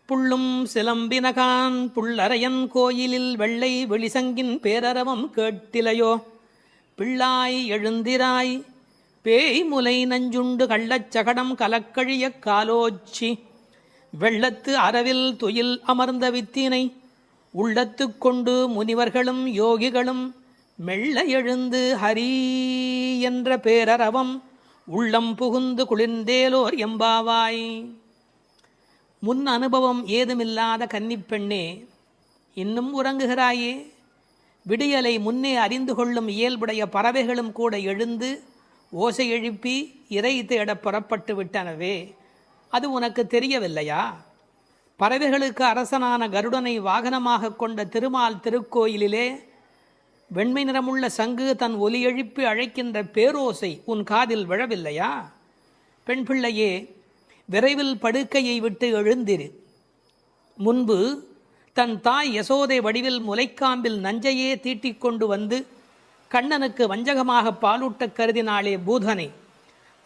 புள்ளும் சிலம்பினகான் புள்ளரையன் கோயிலில் வெள்ளை வெளிசங்கின் பேரரவம் கேட்டிலையோ, பிள்ளாய் எழுந்திராய் பேய் முலை நஞ்சுண்டு கள்ளச்சகடம் கலக்கழிய காலோச்சி, வெள்ளத்து அரவில் துயில் அமர்ந்த வித்தினை உள்ளத்து கொண்டு முனிவர்களும் யோகிகளும் மெல்ல எழுந்து ஹரி என்ற பேரரவம் உள்ளம் புகுந்து குளிர்ந்தேலோர் எம்பாவாய். முன் அனுபவம் ஏதுமில்லாத கன்னிப்பெண்ணே, இன்னும் உறங்குகிறாயே? விடியலை முன்னே அறிந்து கொள்ளும் இயல்புடைய பறவைகளும் கூட எழுந்து ஓசை எழுப்பி இறை தேட புறப்பட்டு விட்டனவே, அது உனக்கு தெரியவில்லையா? பறவைகளுக்கு அரசனான கருடனை வாகனமாக கொண்ட திருமால் திருக்கோயிலிலே வெண்மை நிறமுள்ள சங்கு தன் ஒலி எழுப்பி அழைக்கின்ற பேரோசை உன் காதில் விழவில்லையா? பெண் பிள்ளையே, விரைவில் படுக்கையை விட்டு எழுந்திரு. முன்பு தன் தாய் யசோதை வடிவில் முலைக்காம்பில் நஞ்சையே தீட்டிக் கொண்டு வந்து கண்ணனுக்கு வஞ்சகமாக பாலூட்ட கருதினாளே பூதனை.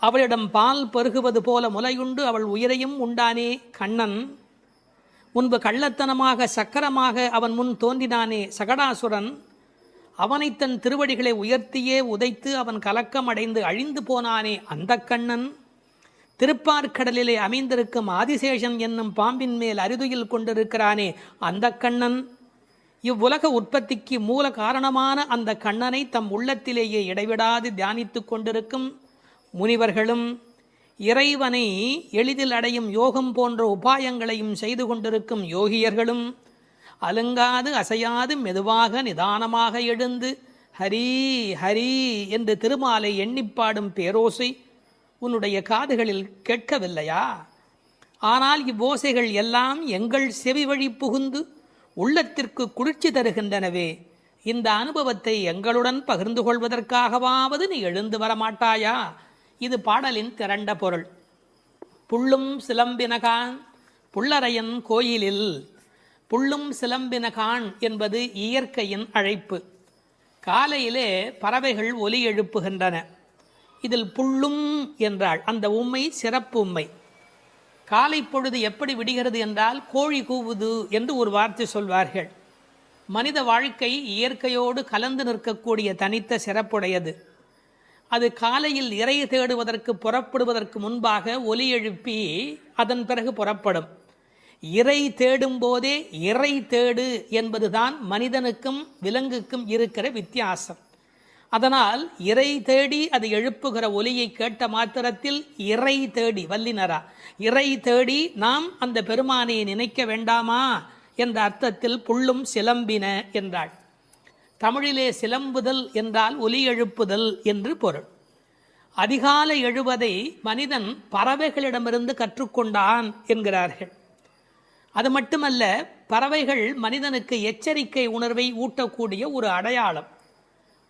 அவளிடம் பால் பருகுவது போல முலையுண்டு அவள் உயிரையும் உண்டானே கண்ணன். முன்பு கள்ளத்தனமாக சக்கரமாக அவன் முன் தோன்றினானே சகடாசுரன். அவனை தன் திருவடிகளை உயர்த்தியே உதைத்து அவன் கலக்கம் அடைந்து அழிந்து போனானே அந்த கண்ணன். திருப்பார்கடலிலே அமைந்திருக்கும் ஆதிசேஷன் என்னும் பாம்பின் மேல் அரிதுயில் கொண்டிருக்கிறானே அந்த கண்ணன். இவ்வுலக உற்பத்திக்கு மூல காரணமான அந்த கண்ணனை தம் உள்ளத்திலேயே இடைவிடாது தியானித்து கொண்டிருக்கும் முனிவர்களும், இறைவனை எளிதில் அடையும் யோகம் போன்ற உபாயங்களையும் செய்து கொண்டிருக்கும் யோகியர்களும் அலுங்காது அசையாது மெதுவாக நிதானமாக எழுந்து ஹரி ஹரி என்று திருமாலை எண்ணிப்பாடும் பேரோசை உன்னுடைய காதுகளில் கேட்கவில்லையா? ஆனால் இவ்வோசைகள் எல்லாம் எங்கள் செவி வழி புகுந்து உள்ளத்திற்கு குளிர்ச்சி தருகின்றனவே. இந்த அனுபவத்தை எங்களுடன் பகிர்ந்து கொள்வதற்காகவாவது நீ எழுந்து வரமாட்டாயா? இது பாடலின் திரண்ட பொருள். புள்ளும் சிலம்பினகான் புள்ளரையன் கோயிலில். புள்ளும் சிலம்பினகான் என்பது இயற்கையின் அழைப்பு. காலையிலே பறவைகள் ஒலி எழுப்புகின்றன. இதில் புள்ளும் என்றால் அந்த உம்மை சிறப்பு உம்மை. காலை பொழுது எப்படி விடுகிறது என்றால் கோழி கூவுது என்று ஒரு வார்த்தை சொல்வார்கள். மனித வாழ்க்கை இயற்கையோடு கலந்து நிற்கக்கூடிய தனித்த சிறப்புடையது. அது காலையில் இறை தேடுவதற்கு புறப்படுவதற்கு முன்பாக ஒலி எழுப்பி அதன் பிறகு புறப்படும். இறை தேடும் போதே இறை தேடு என்பதுதான் மனிதனுக்கும் விலங்குக்கும் இருக்கிற வித்தியாசம். அதனால் இறை தேடி அது எழுப்புகிற ஒலியை கேட்ட மாத்திரத்தில் இறை தேடி வல்லினரா இறை தேடி நாம் அந்த பெருமானை நினைக்க வேண்டாமா என்ற அர்த்தத்தில் புள்ளும் சிலம்பின என்றாள். தமிழிலே சிலம்புதல் என்றால் ஒலி எழுப்புதல் என்று பொருள். அதிகாலை எழுவதை மனிதன் பறவைகளிடமிருந்து கற்றுக்கொண்டான் என்கிறார்கள். அது மட்டுமல்ல, பறவைகள் மனிதனுக்கு எச்சரிக்கை உணர்வை ஊட்டக்கூடிய ஒரு அடையாளம்.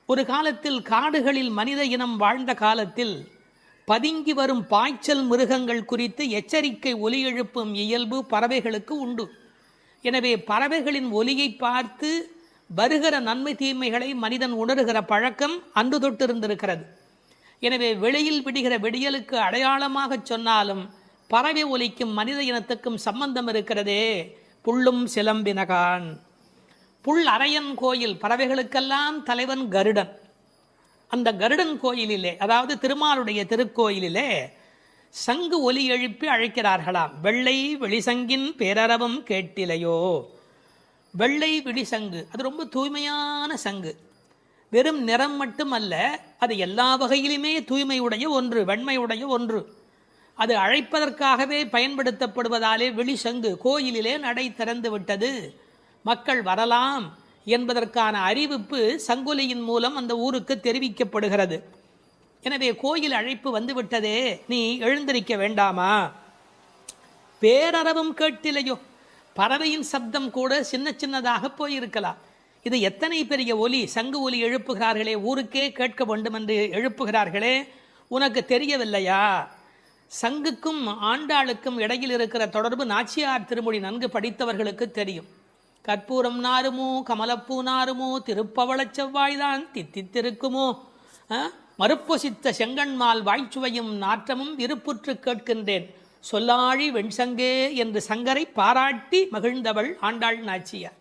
ஒரு காலத்தில் காடுகளில் மனித இனம் வாழ்ந்த காலத்தில் பதுங்கி வரும் பாய்ச்சல் மிருகங்கள் குறித்து எச்சரிக்கை ஒலி எழுப்பும் இயல்பு பறவைகளுக்கு உண்டு. எனவே பறவைகளின் ஒலியை பார்த்து வருகிற நன்மை தீமைகளை மனிதன் உணர்கிற பழக்கம் அன்று தொட்டிருந்திருக்கிறது. எனவே வெளியில் விடுகிற விடியலுக்கு அடையாளமாக சொன்னாலும் பறவை ஒலிக்கும் மனித இனத்துக்கும் சம்பந்தம் இருக்கிறதே. புள்ளும் சிலம்பினகான். புல் அரையன் கோயில், பறவைகளுக்கெல்லாம் தலைவன் கருடன். அந்த கருடன் கோயிலிலே, அதாவது திருமாலுடைய திருக்கோயிலிலே சங்கு ஒலி எழுப்பி அழைக்கிறார்களாம். வெள்ளை வெளிசங்கின் பேரரவம் கேட்டிலையோ. வெள்ளை விழிசங்கு அது ரொம்ப தூய்மையான சங்கு. வெறும் நிறம் மட்டுமல்ல, அது எல்லா வகையிலுமே தூய்மையுடைய ஒன்று, வெண்மையுடைய ஒன்று. அது அழைப்பதற்காகவே பயன்படுத்தப்படுவதாலே விழிசங்கு கோயிலிலே நடை திறந்து விட்டது. மக்கள் வரலாம் என்பதற்கான அறிவிப்பு சங்கொலியின் மூலம் அந்த ஊருக்கு தெரிவிக்கப்படுகிறது. எனவே கோயில் அழைப்பு வந்துவிட்டதே, நீ எழுந்திருக்க வேண்டாமா? பேரறவும் கேட்டிலையோ? பறவையின் சப்தம் கூட சின்ன சின்னதாக போயிருக்கலாம். இது எத்தனை பெரிய ஒலி, சங்கு ஒலி எழுப்புகிறார்களே, ஊருக்கே கேட்க வேண்டும் என்று எழுப்புகிறார்களே, உனக்கு தெரியவில்லையா? சங்குக்கும் ஆண்டாளுக்கும் இடையில் இருக்கிற தொடர்பு நாச்சியார் திருமொழி நன்கு படித்தவர்களுக்கு தெரியும். கற்பூரம் நாருமோ கமலப்பூ நாருமோ திருப்பவளச் செவ்வாய்தான் தித்தித்திருக்குமோ, மறுப்பொசித்த செங்கண்மால் வாய்ச்சுவையும் நாற்றமும் விருப்புற்று கேட்கின்றேன் சொல்லாழி வெண்சங்கே என்று சங்கரை பாராட்டி மகிழ்ந்தவள் ஆண்டாள் நாச்சியார்.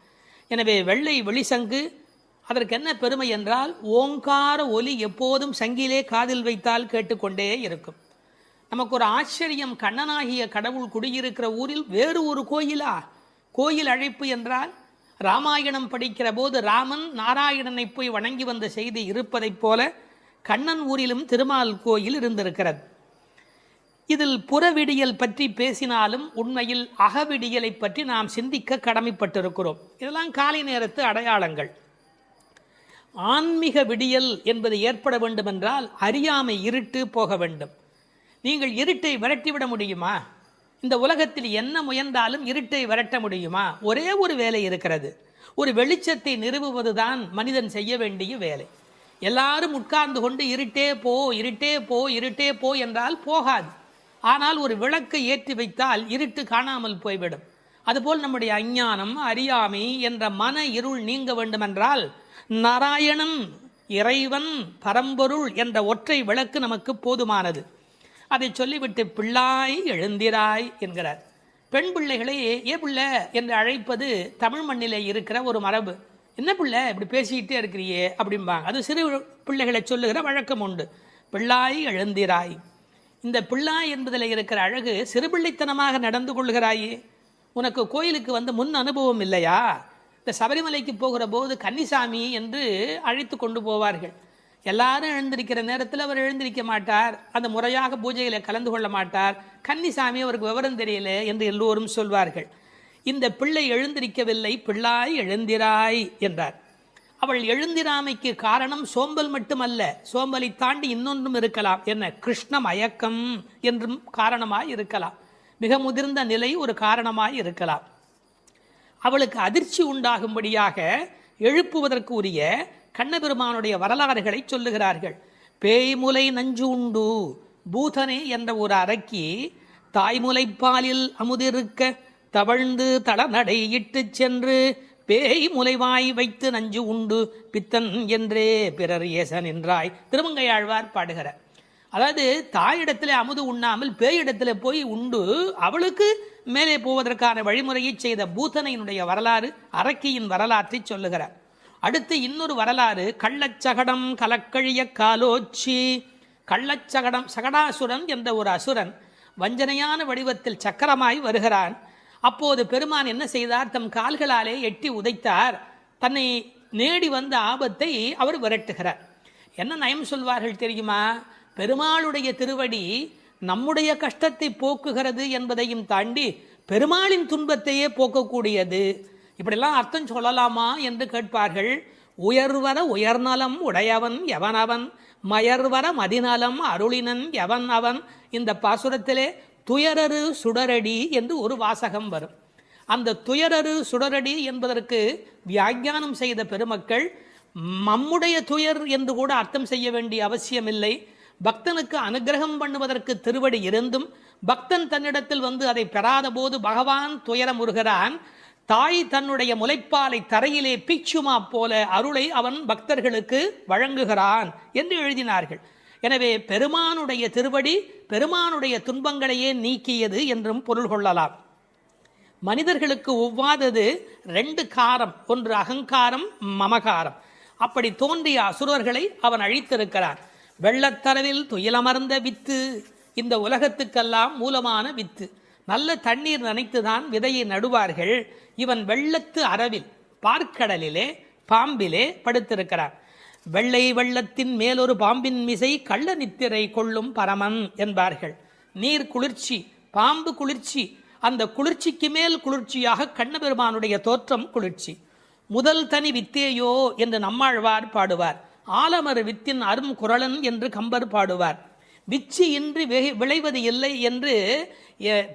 எனவே வெள்ளை வெளிசங்கு, அதற்கு என்ன பெருமை என்றால் ஓங்கார ஒலி எப்போதும் சங்கிலே காதில் வைத்தால் கேட்டுக்கொண்டே இருக்கும். நமக்கு ஒரு ஆச்சரியம், கண்ணனாகிய கடவுள் குடியிருக்கிற ஊரில் வேறு ஒரு கோயிலா? கோயில் அழைப்பு என்றால் ராமாயணம் படிக்கிற போது ராமன் நாராயணனை போய் வணங்கி வந்த செய்தி இருப்பதைப் போல கண்ணன் ஊரிலும் திருமால் கோயில் இருந்திருக்கிறது. இதில் புறவிடியல் பற்றி பேசினாலும் உண்மையில் அகவிடியலை பற்றி நாம் சிந்திக்க கடமைப்பட்டிருக்கிறோம். இதெல்லாம் காலை நேரத்து அடையாளங்கள். ஆன்மீக விடியல் என்பது ஏற்பட வேண்டுமென்றால் அறியாமை, இருட்டு போக வேண்டும். நீங்கள் இருட்டை விரட்டிவிட முடியுமா? இந்த உலகத்தில் என்ன முயன்றாலும் இருட்டை விரட்ட முடியுமா? ஒரே ஒரு வேலை இருக்கிறது, ஒரு வெளிச்சத்தை நிறுவுவதுதான் மனிதன் செய்ய வேண்டிய வேலை. எல்லாரும் உட்கார்ந்து கொண்டு இருட்டே போ இருட்டே போ இருட்டே போ என்றால் போகாது. ஆனால் ஒரு விளக்கை ஏற்றி வைத்தால் இருட்டு காணாமல் போய்விடும். அதுபோல் நம்முடைய அஞ்ஞானம், அறியாமை என்ற மன இருள் நீங்க வேண்டுமென்றால் நாராயணன், இறைவன், பரம்பொருள் என்ற ஒற்றை விளக்கு நமக்கு போதுமானது. அதை சொல்லிவிட்டு பிள்ளாய் எழுந்திராய் என்கிறார். பெண் பிள்ளைகளை ஏ பிள்ளை என்று அழைப்பது தமிழ் மண்ணிலே இருக்கிற ஒரு மரபு. என்ன பிள்ளை இப்படி பேசிக்கிட்டே இருக்கிறியே அப்படிம்பாங்க. அது சிறு பிள்ளைகளை சொல்லுகிற வழக்கம் உண்டு. பிள்ளாய் எழுந்திராய். இந்த பிள்ளாய் என்பதில் இருக்கிற அழகு, சிறுபிள்ளைத்தனமாக நடந்து கொள்கிறாயே. உனக்கு கோயிலுக்கு வந்து முன் அனுபவம் இல்லையா? இந்த சபரிமலைக்கு போகிற போது கன்னிசாமி என்று அழைத்து கொண்டு போவார்கள். எல்லாரும் எழுந்திருக்கிற நேரத்தில் அவர் எழுந்திருக்க மாட்டார், அந்த முறையாக பூஜையில் கலந்து கொள்ள மாட்டார். கன்னிசாமி அவருக்கு விவரம் தெரியல என்று எல்லோரும் சொல்வார்கள். இந்த பிள்ளை எழுந்திருக்கவில்லை, பிள்ளாய் எழுந்திராய் என்றார். அவள் எழுந்திராமைக்கு காரணம் சோம்பல் மட்டுமல்ல, சோம்பலை தாண்டி இன்னொன்றும் இருக்கலாம். என்ன? கிருஷ்ண மயக்கம் என்றும் காரணமாய் இருக்கலாம். மிக முதிர்ந்த நிலை ஒரு காரணமாய் இருக்கலாம். அவளுக்கு அதிர்ச்சி உண்டாகும்படியாக எழுப்புவதற்கு உரிய கண்ணபெருமானுடைய வரலாறுகளை சொல்லுகிறார்கள். பேய்முலை நஞ்சு உண்டு பூதனே என்ற ஒரு அரக்கி தாய்முலைப்பாலில் அமுதிருக்க தவழ்ந்து தளநடை இட்டு சென்று பேய் முலைவாய் வைத்து நஞ்சு உண்டு பித்தன் என்றே பிறர் ஏசன் என்றாய் திருமங்கையாழ்வார் பாடுகிறார். அதாவது தாயிடத்தில் அமுது உண்ணாமல் பேயிடத்தில் போய் உண்டு அவளுக்கு மேலே போவதற்கான வழிமுறையை செய்த பூதனையினுடைய வரலாறு, அரக்கியின் வரலாற்றை சொல்லுகிறார். அடுத்து இன்னொரு வரலாறு, கள்ளச்சகடம் கலக்கழிய காலோச்சி. கள்ளச்சகடம், சகடாசுரன் என்ற ஒரு அசுரன் வஞ்சனையான வடிவத்தில் சக்கரமாய் வருகிறான். அப்போது பெருமான் என்ன செய்தார்? தம் கால்களாலே எட்டி உதைத்தார். தன்னை நேடி வந்த ஆபத்தை அவர் விரட்டுகிறார். என்ன நயம் சொல்வார்கள் தெரியுமா? பெருமாளுடைய திருவடி நம்முடைய கஷ்டத்தை போக்குகிறது என்பதையும் தாண்டி பெருமாளின் துன்பத்தையே போக்கக்கூடியது. இப்படிலாம் அர்த்தம் சொல்லலாமா என்று கேட்பார்கள். உயர்வர உயர்நலம் உடையவன் எவனவன், மயர்வர மதிநலம் அருளினன் எவன் அவன். இந்த பாசுரத்திலே துயரரு சுடரடி என்று ஒரு வாசகம் வரும். அந்த துயரரு சுடரடி என்பதற்கு வியாக்கியானம் செய்த பெருமக்கள் நம்முடைய துயர் என்று கூட அர்த்தம் செய்ய வேண்டிய அவசியமில்லை. பக்தனுக்கு அனுகிரகம் பண்ணுவதற்கு திருவடி இருந்தும் பக்தன் தன்னிடத்தில் வந்து அதை பெறாத போது பகவான் துயரமுறுகிறான். தாய் தன்னுடைய முலைப்பாலை தரையிலே பிச்சுமா போல அருளை அவன் பக்தர்களுக்கு வழங்குகிறான் என்று எழுதினார்கள். எனவே பெருமானுடைய திருவடி பெருமானுடைய துன்பங்களையே நீக்கியது என்றும் பொருள் கொள்ளலாம். மனிதர்களுக்கு ஒவ்வாதது ரெண்டு காரம், ஒன்று அகங்காரம், மமகாரம். அப்படி தோன்றிய அசுரர்களை அவன் அழித்திருக்கிறான். வெள்ளத்தரவில் துயிலமர்ந்த வித்து, இந்த உலகத்துக்கெல்லாம் மூலமான வித்து. நல்ல தண்ணீர் நனைத்துதான் விதையை நடுவார்கள். இவன் வெள்ளத்து அரவில் பார்க்கடலிலே பாம்பிலே படுத்திருக்கிறான். வெள்ளை வெள்ளத்தின் மேலொரு பாம்பின் மிசை கள்ள நித்திரை கொள்ளும் பரமன் என்பார்கள். நீர் குளிர்ச்சி, பாம்பு குளிர்ச்சி, அந்த குளிர்ச்சிக்கு மேல் குளிர்ச்சியாக கண்ணபெருமானுடைய தோற்றம் குளிர்ச்சி. முதல் தனி வித்தேயோ என்று நம்மாழ்வார் பாடுவார். ஆலமர் வித்தின் அரும் குரலன் என்று கம்பர் பாடுவார். விச்சி இன்றி விளைவது இல்லை என்று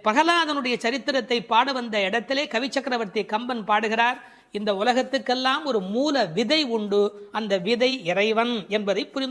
பிரகலாதனுடைய சரித்திரத்தை பாட வந்த இடத்திலே கவி சக்கரவர்த்தி கம்பன் பாடுகிறார். இந்த உலகத்துக்கெல்லாம் ஒரு மூல விதை உண்டு, அந்த விதை இறைவன் என்பதை புரிந்து